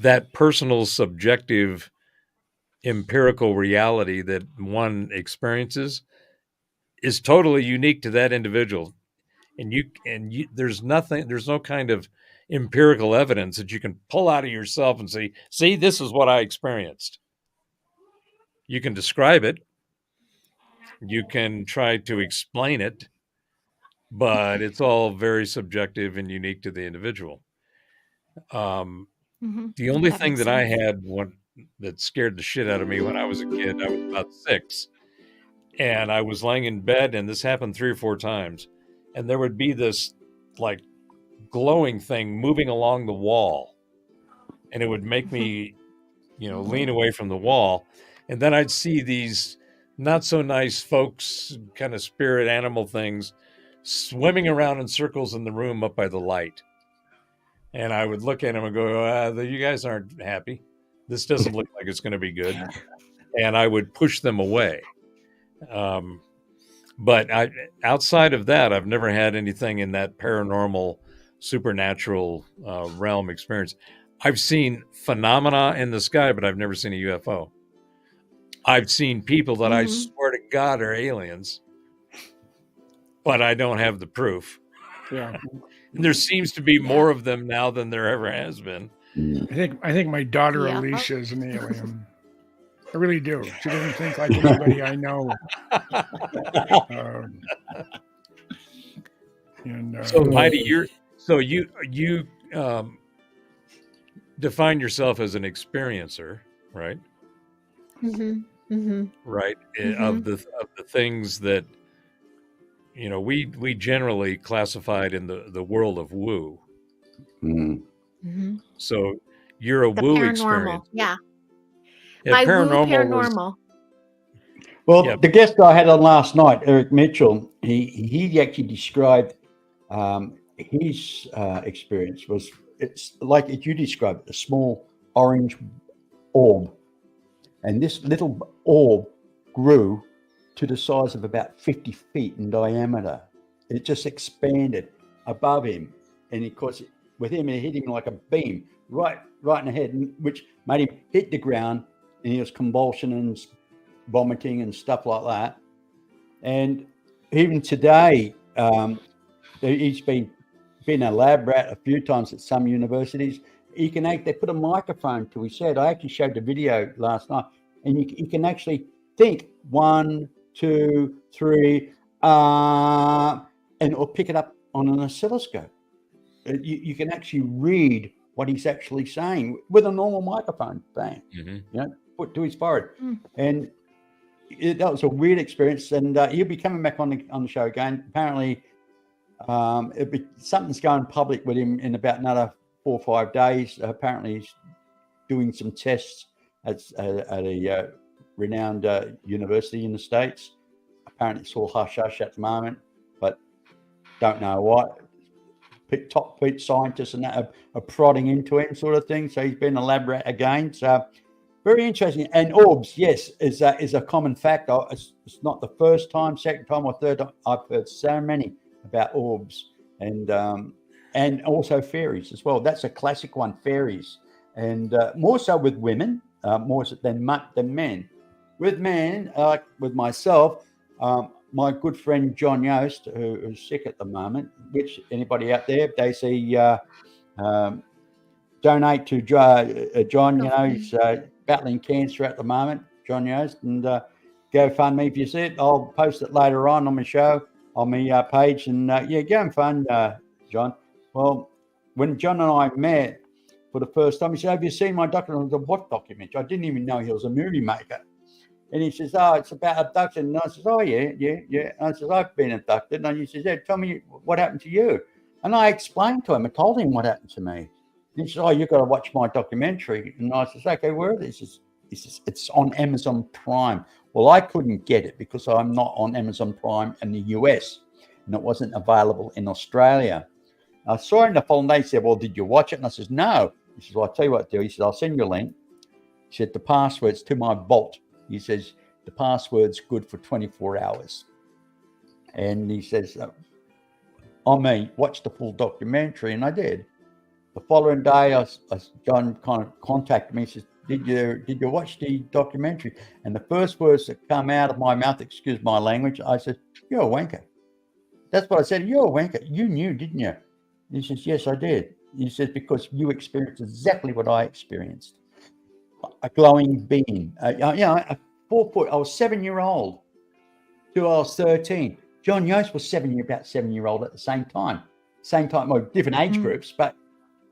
That personal, subjective, empirical reality that one experiences is totally unique to that individual, and there's no kind of empirical evidence that you can pull out of yourself and say, see, this is what I experienced. You can describe it, you can try to explain it, but it's all very subjective and unique to the individual. The only thing that I had that scared the shit out of me when I was a kid, I was about 6, and I was laying in bed, and this happened 3 or 4 times, and there would be this like glowing thing moving along the wall, and it would make me, lean away from the wall, and then I'd see these not so nice folks, kind of spirit animal things, swimming around in circles in the room up by the light. And I would look at them and go, you guys aren't happy. This doesn't look like it's going to be good. And I would push them away. But outside of that, I've never had anything in that paranormal, supernatural realm experience. I've seen phenomena in the sky, but I've never seen a UFO. I've seen people that I swear to God are aliens, but I don't have the proof. Yeah. And there seems to be more of them now than there ever has been. I think my daughter Alicia is an alien. I really do. She doesn't think like anybody I know. So Heidi, you define yourself as an experiencer, right? Mm-hmm. Mm-hmm. Right. Mm-hmm. Of the things that you know, we generally classified in the world of woo. Mm. Mhm. So you're a The woo paranormal. experience. Yeah. Yeah, My woo paranormal was paranormal. Well, Yeah. the guest I had on last night, Eric Mitchell, he actually described his experience was it's like you described a small orange orb, and this little orb grew to the size of about 50 feet in diameter. It just expanded above him, and of course, with him, it hit him like a beam right in the head, which made him hit the ground, and he was convulsioning and vomiting and stuff like that. And even today, he's been a lab rat a few times at some universities. They put a microphone to his head. I actually showed the video last night, and you can actually think 1, 2, 3, and it'll pick it up on an oscilloscope. You can actually read what he's actually saying with a normal microphone. Bang, put to his forehead, and that was a weird experience. And he'll be coming back on the show again. Apparently, something's going public with him in about another 4 or 5 days. Apparently, he's doing some tests at a renowned university in the States. Apparently, it's all hush hush at the moment, but don't know what. Top scientists and that are prodding into him, sort of thing. So he's been a lab rat again. So very interesting. And orbs, yes, is a common fact. It's not the first time, second time, or third time. I've heard so many about orbs and also fairies as well. That's a classic one, fairies, and more so with women, more so than men. With men, like with myself, my good friend John Yost, who's sick at the moment, which anybody out there, if they see, donate to John. You know, he's battling cancer at the moment, John Yost, and GoFundMe. If you see it, I'll post it later on my show, on my page, and go and fund John. Well, when John and I met for the first time, he said, "Have you seen my documentary?" I said, "What documentary?" I didn't even know he was a movie maker. And he says, "Oh, it's about abduction." And I says, "Oh, yeah. And I says, "I've been abducted." And he says, "Yeah, tell me what happened to you." And I explained to him, I told him what happened to me. And he says, "Oh, you've got to watch my documentary." And I says, "Okay, where is this?" He says, "It's on Amazon Prime." Well, I couldn't get it because I'm not on Amazon Prime in the US, and it wasn't available in Australia. I saw him the following day. He said, "Well, did you watch it?" And I says, "No." He says, "Well, I'll tell you what to do." He said, "I'll send you a link." He said, "The password's to my vault." He says, "The password's good for 24 hours. And he says, watch the full documentary. And I did. The following day, John kind of contacted me. He says, did you watch the documentary? And the first words that come out of my mouth, excuse my language, I said, "You're a wanker." That's what I said. "You're a wanker. You knew, didn't you?" He says, "Yes, I did." He says, "Because you experienced exactly what I experienced. A glowing being, a 4 foot." I was 7-year-old till I was 13. John Yost was about 7-year-old at the same time. Well, different age groups, but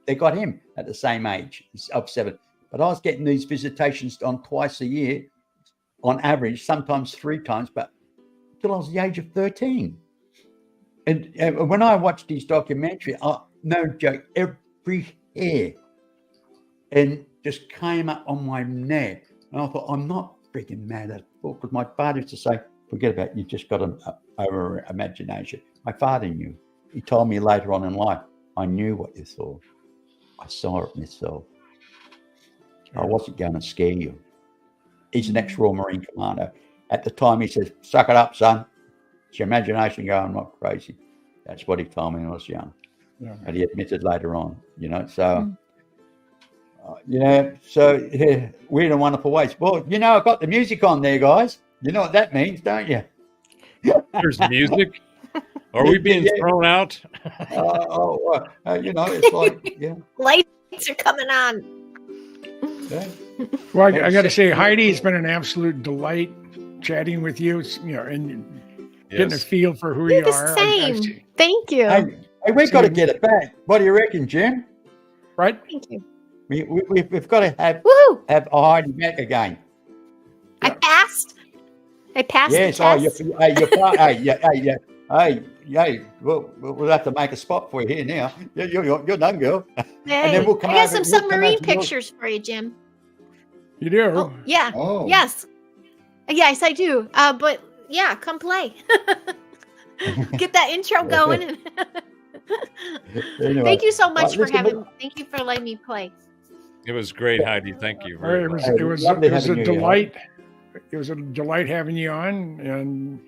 they got him at the same age of 7. But I was getting these visitations on twice a year, on average, sometimes 3 times, but till I was the age of 13. And when I watched his documentary, no joke, every hair and just came up on my neck. And I thought, I'm not freaking mad at all, because my father used to say, "Forget about it, you just got an over imagination." My father knew. He told me later on in life, "I knew what you saw. I saw it myself. I wasn't going to scare you." He's an ex-Royal Marine commander. At the time, he says, "Suck it up, son. It's your imagination going not crazy." That's what he told me when I was young. Yeah. And he admitted later on, so... so weird and wonderful ways. Well, I've got the music on there, guys. You know what that means, don't you? There's music. Are we being thrown out? It's like, Lights are coming on. Yeah. Well, I got to say, Heidi, it's been an absolute delight chatting with you. And getting a feel for who you are. Same. Thank you. Hey, we've got to get it back. What do you reckon, Jim? Right? Thank you. We've got to have Heidi back again. I passed. Yes. The test. Hey, we'll have to make a spot for you here now. You're done, girl. Hey, then we'll come I got over- some we'll come submarine over to yours. pictures for you, Jim. You do? Oh, yeah. Oh. Yes. Yes, I do. But yeah, come play. Get that intro going. Anyway, Thank you so much for listen, having. Thank you for letting me play. It was great, Heidi. Thank you. All right, Very much. Hey, lovely it was a having you here, delight. It was a delight having you on, and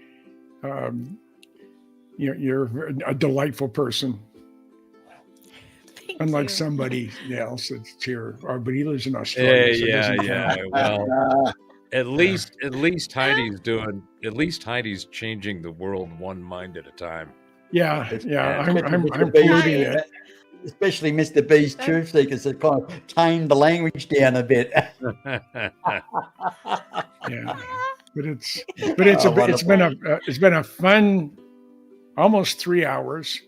you're a delightful person. Thank Unlike you. somebody else that's here, but he lives in Australia. so it doesn't count. Well, at least Heidi's changing the world one mind at a time. Yeah. Especially I'm Mr. B, quoting it. especially Mr. B's truth seekers that kind of tamed the language down a bit. Yeah, but it's Wonderful. it's been a fun almost 3 hours.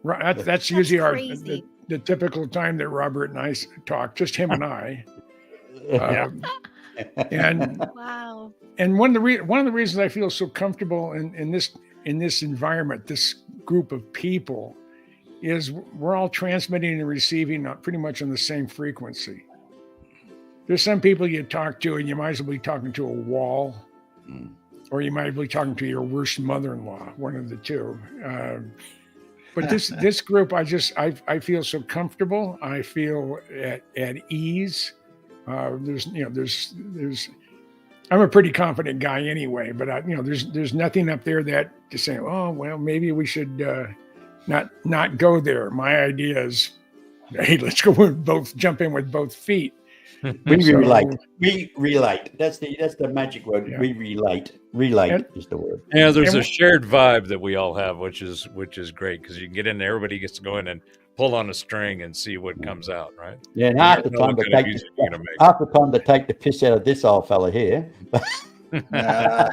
That's usually crazy. the typical time that Robert and I talk, just him and I. And Wow. one of the reasons I feel so comfortable in this environment, this group of people, is we're all transmitting and receiving pretty much on the same frequency. There's some people you talk to and you might as well be talking to a wall, or you might be talking to your worst mother-in-law, one of the two. But this group, I feel so comfortable. I feel at ease. There's I'm a pretty confident guy anyway, but there's nothing up there that to say, oh well, maybe we should not go there. My idea is, hey, let's go jump in with both feet. We relate. That's the magic word. Yeah. We relate. Relate is the word. Yeah, there's And a shared vibe that we all have, which is great because you can get in there, everybody gets to go in and pull on a string and see what comes out, right? Yeah, and You half the don't know time what to kind of take music you're gonna make. the piss out of this old fella here. Yeah.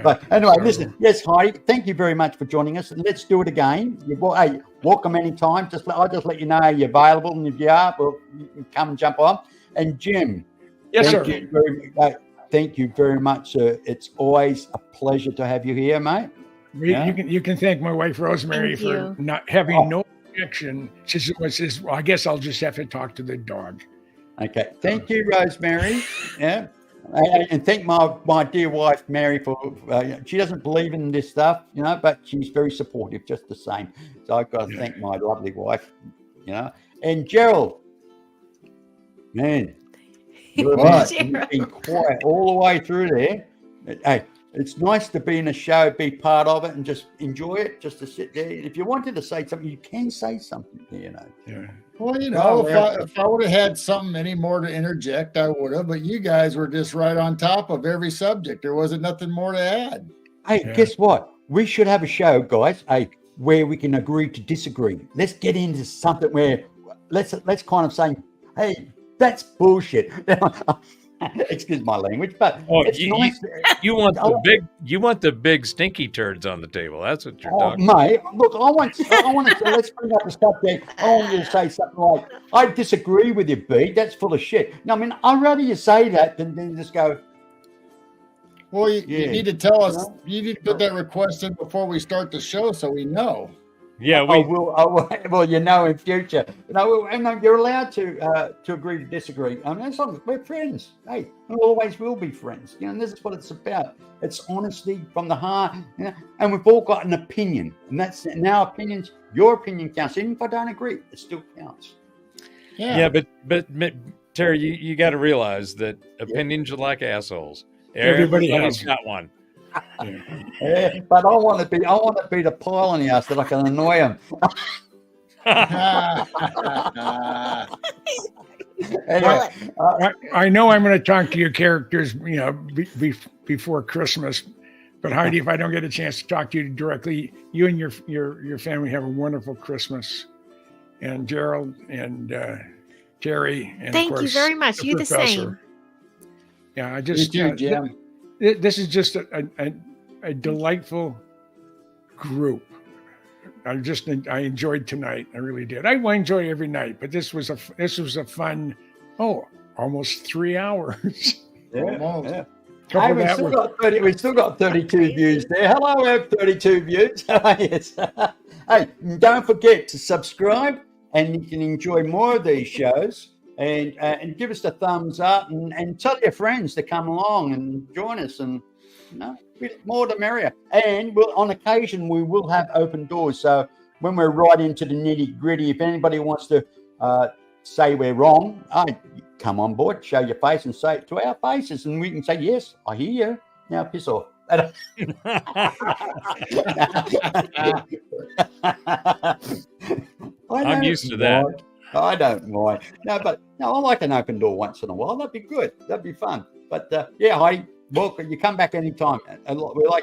But anyway, So- listen. Yes, Heidi, thank you very much for joining us. Let's do it again. Hey, welcome anytime. I'll just let you know you're available, and if you are, well, you can come and jump on. And Jim, Yes, thank sir. you very much, sir. It's always a pleasure to have you here, mate. You can thank my wife Rosemary Thank for you. not having no objection. She says, well, I guess I'll just have to talk to the dog. Okay. Thank you, Rosemary. Yeah. And thank my dear wife, Mary, for she doesn't believe in this stuff, but she's very supportive just the same. So I've got to thank my lovely wife, And Gerald, man, you've been quiet all the way through there. Hey, it's nice to be in a show, be part of it, and just enjoy it, just to sit there. If you wanted to say something, you can say something, Yeah. Well, Oh, if I would have had something any more to interject, I would have. But you guys were just right on top of every subject. There wasn't nothing more to add. Hey, guess what? We should have a show, guys, where we can agree to disagree. Let's get into something where let's kind of say, hey, that's bullshit. Excuse my language, but it's nice. You want the big stinky turds on the table. That's what you're talking mate, look, I want to let's bring up the subject. I want you to say something like, I disagree with you, B. That's full of shit. No, I mean, I'd rather you say that than just go, well, you need to tell us, you need to put that request in before we start the show so we know. Yeah, I will. Well, in future, and you're allowed to agree to disagree. I mean, as long as we're friends. Hey, we always will be friends. And this is what it's about. It's honesty from the heart. And we've all got an opinion, and that's in our opinions. Your opinion counts. Even if I don't agree, it still counts. Yeah, but Terry, you got to realize that opinions are like assholes. Everybody Everybody's has got one. Yeah, but I want to be the pile in the house that I can annoy him. Anyway, I know I'm going to talk to your characters, before Christmas. But Heidi, if I don't get a chance to talk to you directly, you and your family have a wonderful Christmas. And Gerald and Terry, and Thank of course, you very much. the You the professor. same. Yeah, I just You too, Jim. This is just a delightful group. I enjoyed tonight. I really did. I enjoy every night, but this was a fun. Almost 3 hours. Almost. Hey, we've still got 32 views there. Hello, we have 32 views. Yes. Hey, don't forget to subscribe, and you can enjoy more of these shows. And give us a thumbs up, and tell your friends to come along and join us. And more the merrier. And on occasion we will have open doors. So when we're right into the nitty gritty, if anybody wants to say we're wrong, come on board, show your face, and say it to our faces, and we can say, yes, I hear you. Now piss off. I'm used to that. I don't mind. I like an open door once in a while. That'd be good. That'd be fun. But Heidi, welcome. You come back anytime. We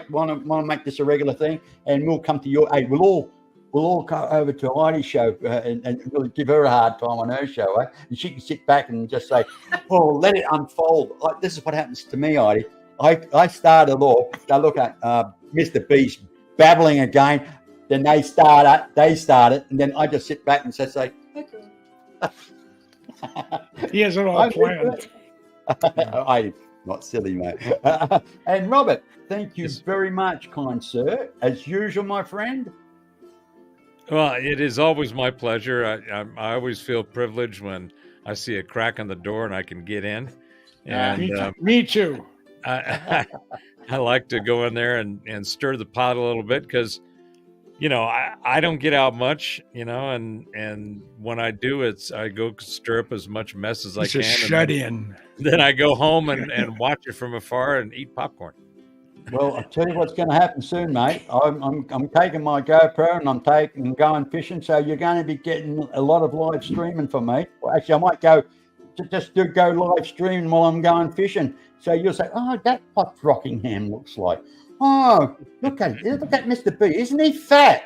want to make this a regular thing, and we'll come to your. Hey, we'll all go over to Heidi's show and really give her a hard time on her show, and she can sit back and just say, "Oh, let it unfold." This is what happens to me, Heidi. I started off. I look at Mr.B babbling again. Then they start it, and then I just sit back and say, "Okay." He has it all planned. I'm not silly, mate. And Robert, thank you very much, kind sir. As usual, my friend. Well, it is always my pleasure. I always feel privileged when I see a crack in the door and I can get in. And me too. I like to go in there and stir the pot a little bit because, I don't get out much, and when I do, I go stir up as much mess as I can. Shut in. Then I go home and watch it from afar and eat popcorn. Well, I'll tell you what's going to happen soon, mate. I'm taking my GoPro and I'm going fishing, so you're going to be getting a lot of live streaming from me. Well, actually, I might go live streaming while I'm going fishing. So you'll say, "Oh, that's what Rockingham looks like. Oh, look at Mr.B. Isn't he fat?"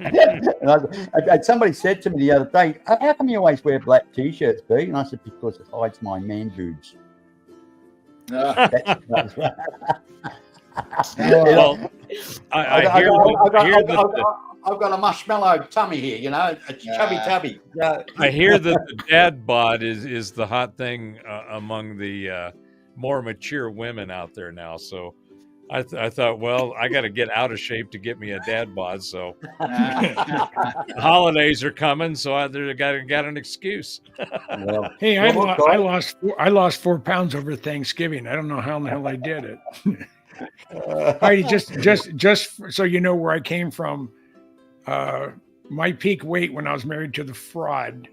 And somebody said to me the other day, "How come you always wear black T-shirts, B?" And I said, "Because it hides my man boobs." Well, I've got a marshmallow tummy here, a chubby tubby. I hear that the dad bod is the hot thing among the more mature women out there now. So I thought, well, I got to get out of shape to get me a dad bod. So the holidays are coming, so I got an excuse. Well, hey, I lost 4 pounds over Thanksgiving. I don't know how in the hell I did it. Heidi, just so you know where I came from, my peak weight when I was married to the fraud,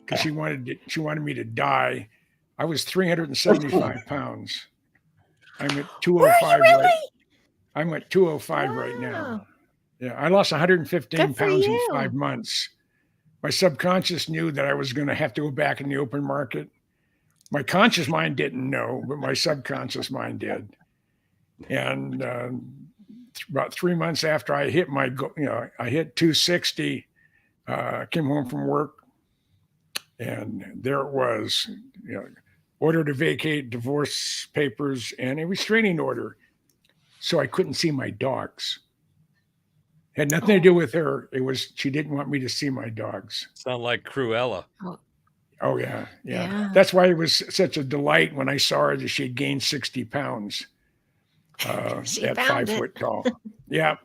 because she wanted me to die, I was 375 pounds. I'm at 205 I'm at 205 right now. Yeah, I lost 115 pounds in 5 months. My subconscious knew that I was going to have to go back in the open market. My conscious mind didn't know, but my subconscious mind did. And about 3 months after I hit I hit 260, came home from work, and there it was, order to vacate, divorce papers, and a restraining order. So I couldn't see my dogs. Had nothing to do with her. It was, she didn't want me to see my dogs. Sound like Cruella. Oh yeah. That's why it was such a delight when I saw her that she had gained 60 pounds at 5 foot tall. Yeah.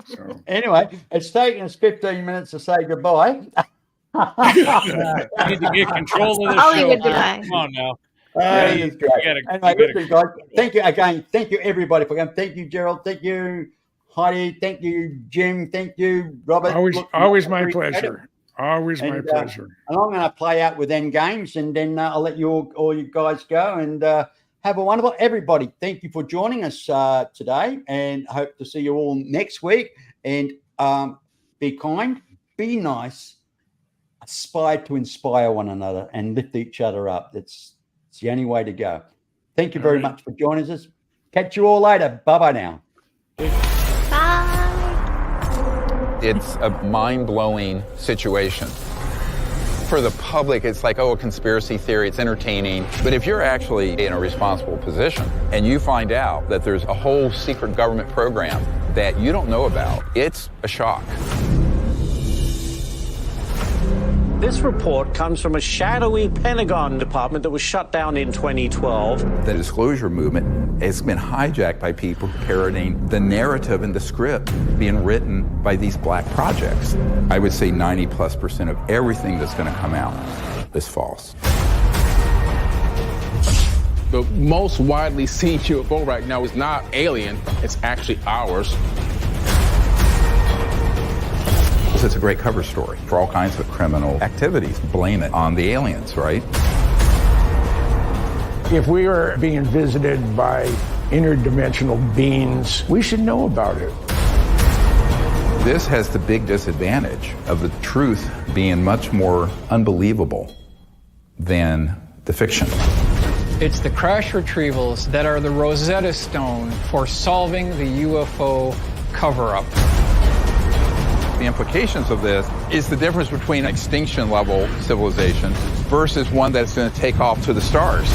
So anyway, it's taken us 15 minutes to say goodbye. Need to get control of the show. Come on now. It's great. Listen, guys, thank you again. Thank you, everybody, for coming. Thank you, Gerald. Thank you, Heidi. Thank you, Jim. Thank you, Robert. Always my pleasure. Always my pleasure. And I'm going to play out with end games, and then I'll let you all you guys go and have a wonderful. Everybody, thank you for joining us today, and hope to see you all next week. And be kind, be nice, aspire to inspire one another, and lift each other up. It's the only way to go. Thank you very much for joining us. Catch you all later. Bye-bye now. Bye. It's a mind-blowing situation. For the public, it's like, a conspiracy theory, it's entertaining. But if you're actually in a responsible position and you find out that there's a whole secret government program that you don't know about, it's a shock. This report comes from a shadowy Pentagon department that was shut down in 2012. The disclosure movement has been hijacked by people parroting the narrative and the script being written by these black projects. I would say 90+% of everything that's going to come out is false. The most widely seen UFO right now is not alien, it's actually ours. It's a great cover story for all kinds of criminal activities. Blame it on the aliens, right? If we are being visited by interdimensional beings, we should know about it. This has the big disadvantage of the truth being much more unbelievable than the fiction. It's the crash retrievals that are the Rosetta Stone for solving the UFO cover-up. The implications of this is the difference between extinction level civilization versus one that's going to take off to the stars.